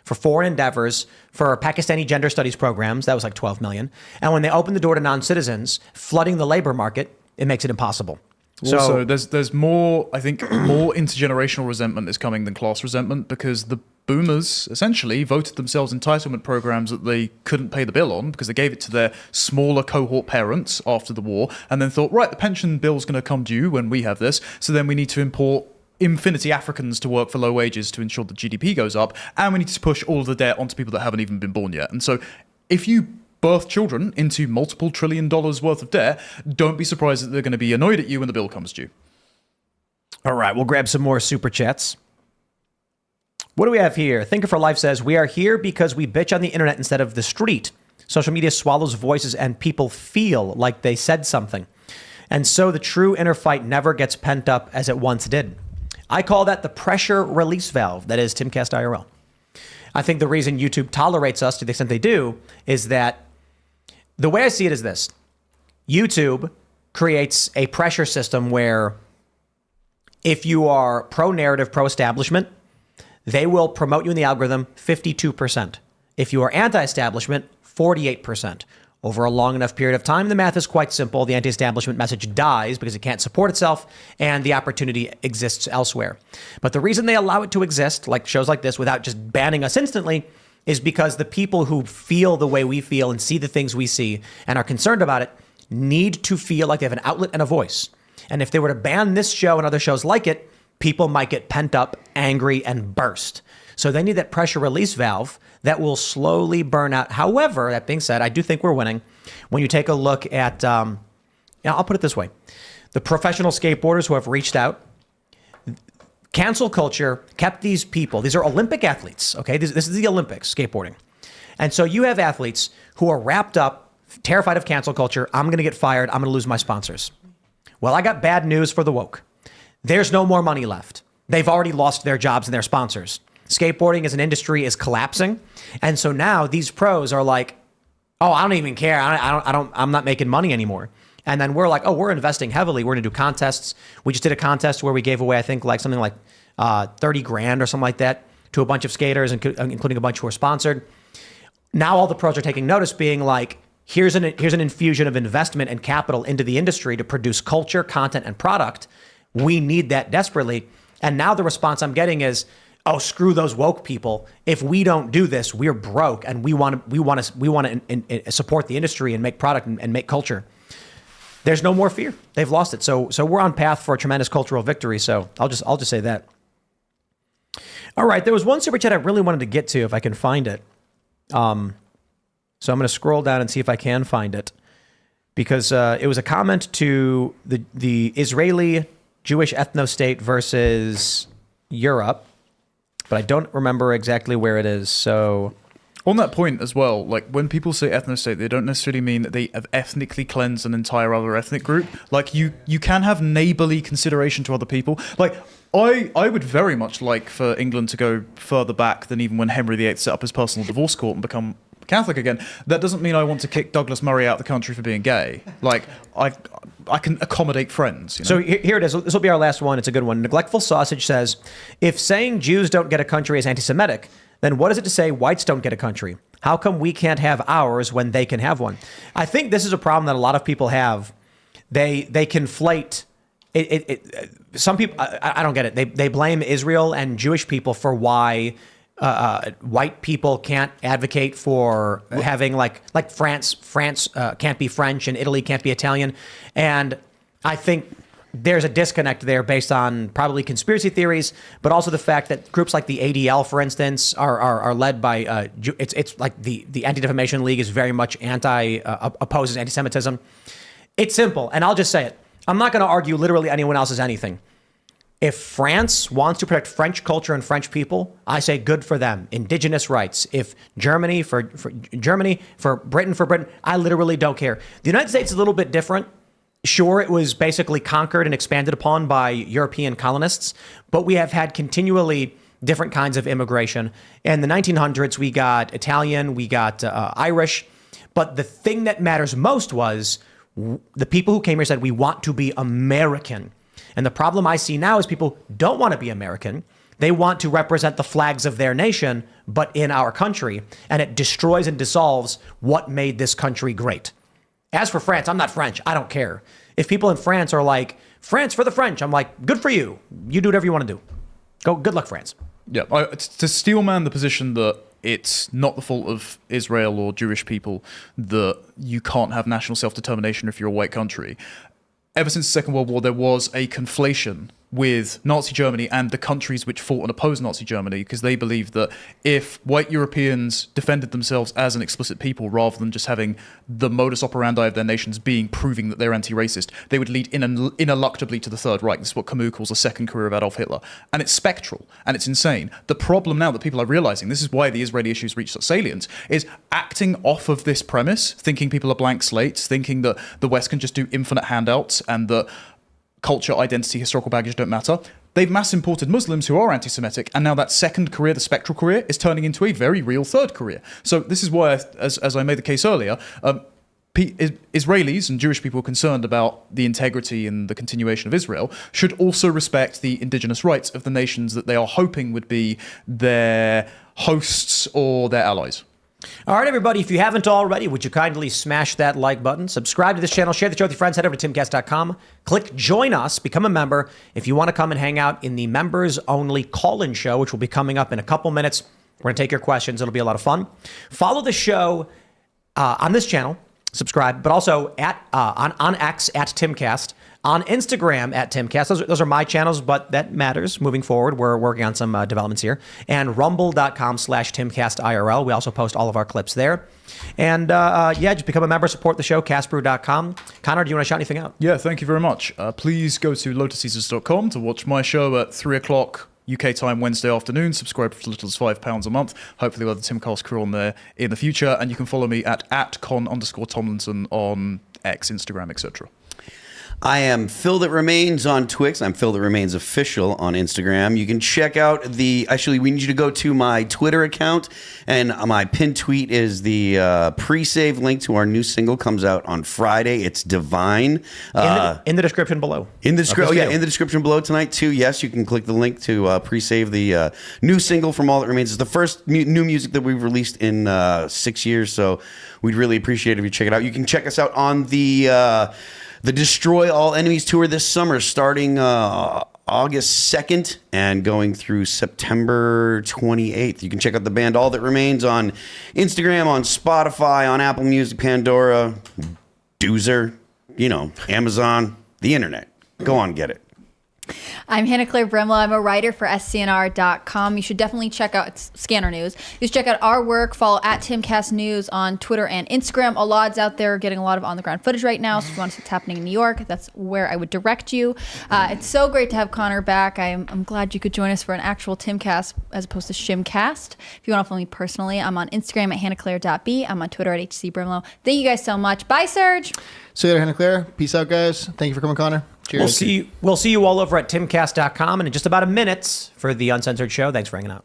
for foreign endeavors, for Pakistani gender studies programs, that was like 12 million. And when they open the door to non-citizens, flooding the labor market, it makes it impossible. Also, there's more, I think, more intergenerational resentment is coming than class resentment, because the boomers essentially voted themselves entitlement programs that they couldn't pay the bill on because they gave it to their smaller cohort parents after the war, and then thought, right, the pension bill's going to come due when we have this, so then we need to import infinity Africans to work for low wages to ensure the GDP goes up, and we need to push all of the debt onto people that haven't even been born yet. And so if you birth children into multiple $1 trillion worth of debt, don't be surprised that they're going to be annoyed at you when the bill comes due. All right, we'll grab some more super chats. What do we have here? Thinker for Life says, we are here because we bitch on the internet instead of the street. Social media swallows voices and people feel like they said something. And so the true inner fight never gets pent up as it once did. I call that the pressure release valve. That is Timcast IRL. I think the reason YouTube tolerates us to the extent they do is that the way I see it is this. YouTube creates a pressure system where if you are pro-narrative, pro-establishment, they will promote you in the algorithm 52%. If you are anti-establishment, 48%. Over a long enough period of time, the math is quite simple. The anti-establishment message dies because it can't support itself, and the opportunity exists elsewhere. But the reason they allow it to exist, like shows like this, without just banning us instantly, is because the people who feel the way we feel and see the things we see and are concerned about it need to feel like they have an outlet and a voice. And if they were to ban this show and other shows like it, people might get pent up, angry, and burst. So they need that pressure release valve that will slowly burn out. However, that being said, I do think we're winning. When you take a look at, I'll put it this way. The professional skateboarders who have reached out, cancel culture kept these people. These are Olympic athletes, okay? This is the Olympics, skateboarding. And so you have athletes who are wrapped up, terrified of cancel culture. I'm going to get fired. I'm going to lose my sponsors. Well, I got bad news for the woke. There's no more money left. They've already lost their jobs and their sponsors. Skateboarding as an industry is collapsing. And so now these pros are like, oh, I don't even care. I'm not making money anymore. And then we're like, oh, we're investing heavily. We're going to do contests. We just did a contest where we gave away, I think, like something like 30 grand or something like that to a bunch of skaters, including a bunch who are sponsored. Now all the pros are taking notice, being like, here's an infusion of investment and capital into the industry to produce culture, content, and product. We need that desperately. And now the response I'm getting is, oh, screw those woke people. If we don't do this, we're broke, and we want to support the industry and make product and make culture. There's no more fear. They've lost it. So we're on path for a tremendous cultural victory. So I'll just say that. All right, there was one super chat I really wanted to get to if I can find it. So I'm going to scroll down and see if I can find it, because it was a comment to the Israeli Jewish ethno-state versus Europe, but I don't remember exactly where it is. So on that point as well, like when people say ethno-state, they don't necessarily mean that they have ethnically cleansed an entire other ethnic group. Like you can have neighborly consideration to other people. Like I would very much like for England to go further back than even when Henry VIII set up his personal divorce court and become Catholic again. That doesn't mean I want to kick Douglas Murray out of the country for being gay. Like I can accommodate friends. You know? So here it is. This will be our last one. It's a good one. Neglectful Sausage says, if saying Jews don't get a country is anti-Semitic, then what is it to say whites don't get a country? How come we can't have ours when they can have one? I think this is a problem that a lot of people have. They conflate some people, I don't get it. They blame Israel and Jewish people for why white people can't advocate for having like France can't be French and Italy can't be Italian. And I think there's a disconnect there based on probably conspiracy theories, but also the fact that groups like the ADL, for instance, are led by it's like the Anti-Defamation League is very much opposes anti-Semitism. It's simple, and I'll just say it. I'm not going to argue literally anyone else's anything. If France wants to protect French culture and French people, I say good for them. Indigenous rights. If Germany for Germany, for Britain, I literally don't care. The United States is a little bit different. Sure, it was basically conquered and expanded upon by European colonists, but we have had continually different kinds of immigration. In the 1900s, we got Italian, we got Irish, but the thing that matters most was the people who came here said, we want to be American. And the problem I see now is people don't want to be American. They want to represent the flags of their nation, but in our country. And it destroys and dissolves what made this country great. As for France, I'm not French. I don't care. If people in France are like, France for the French, I'm like, good for you. You do whatever you want to do. Go. Good luck, France. Yeah, to steelman the position that it's not the fault of Israel or Jewish people that you can't have national self-determination if you're a white country. Ever since the Second World War, there was a conflation with Nazi Germany and the countries which fought and opposed Nazi Germany, because they believed that if white Europeans defended themselves as an explicit people rather than just having the modus operandi of their nations being proving that they're anti-racist, they would lead ineluctably to the Third Reich. This is what Camus calls the second career of Adolf Hitler. And it's spectral and it's insane. The problem now that people are realizing, this is why the Israeli issues reach such salience, is acting off of this premise, thinking people are blank slates, thinking that the West can just do infinite handouts and that culture, identity, historical baggage don't matter. They've mass imported Muslims who are anti-Semitic, and now that second career, the spectral career, is turning into a very real third career. So this is why, as I made the case earlier, Israelis and Jewish people concerned about the integrity and the continuation of Israel should also respect the indigenous rights of the nations that they are hoping would be their hosts or their allies. All right, everybody, if you haven't already, would you kindly smash that like button, subscribe to this channel, share the show with your friends, head over to timcast.com, click join us, become a member. If you want to come and hang out in the members only call-in show, which will be coming up in a couple minutes, we're going to take your questions. It'll be a lot of fun. Follow the show on this channel, subscribe, but also on X at Timcast, on Instagram at Timcast. Those are my channels, but that matters moving forward. We're working on some developments here. And rumble.com/Timcast IRL. We also post all of our clips there. And just become a member, support the show, castbrew.com. Connor, do you want to shout anything out? Yeah, thank you very much. Please go to lotuscaesars.com to watch my show at 3 o'clock UK time Wednesday afternoon. Subscribe for as little as £5 a month. Hopefully we'll have the Timcast crew on there in the future. And you can follow me at con_Tomlinson on X, Instagram, etc. I am Phil That Remains on Twix. I'm Phil That Remains Official on Instagram. You can check out actually, we need you to go to my Twitter account, and my pinned tweet is the pre-save link to our new single. Comes out on Friday. It's Divine. In the description below. In the description below tonight too. Yes, you can click the link to pre-save the new single from All That Remains. It's the first new music that we've released in 6 years, so we'd really appreciate it if you check it out. You can check us out on the Destroy All Enemies tour this summer, starting August 2nd and going through September 28th. You can check out the band All That Remains on Instagram, on Spotify, on Apple Music, Pandora, Doozer, Amazon, the internet. Go on, get it. I'm Hannah Claire Brimlow. I'm a writer for SCNR.com. You should definitely check out Scanner News. You should check out our work. Follow at Timcast News on Twitter and Instagram. Alad's out there getting a lot of on-the-ground footage right now. So if you want to see what's happening in New York, that's where I would direct you. It's so great to have Connor back. I'm glad you could join us for an actual Timcast as opposed to Shimcast. If you want to follow me personally, I'm on Instagram at hannahclaire.b. I'm on Twitter at HCBrimlow. Thank you guys so much. Bye, Serge. See you later, Hannah Claire. Peace out, guys. Thank you for coming, Connor. Cheers. We'll see you all over at timcast.com and in just about a minute for the Uncensored Show. Thanks for hanging out.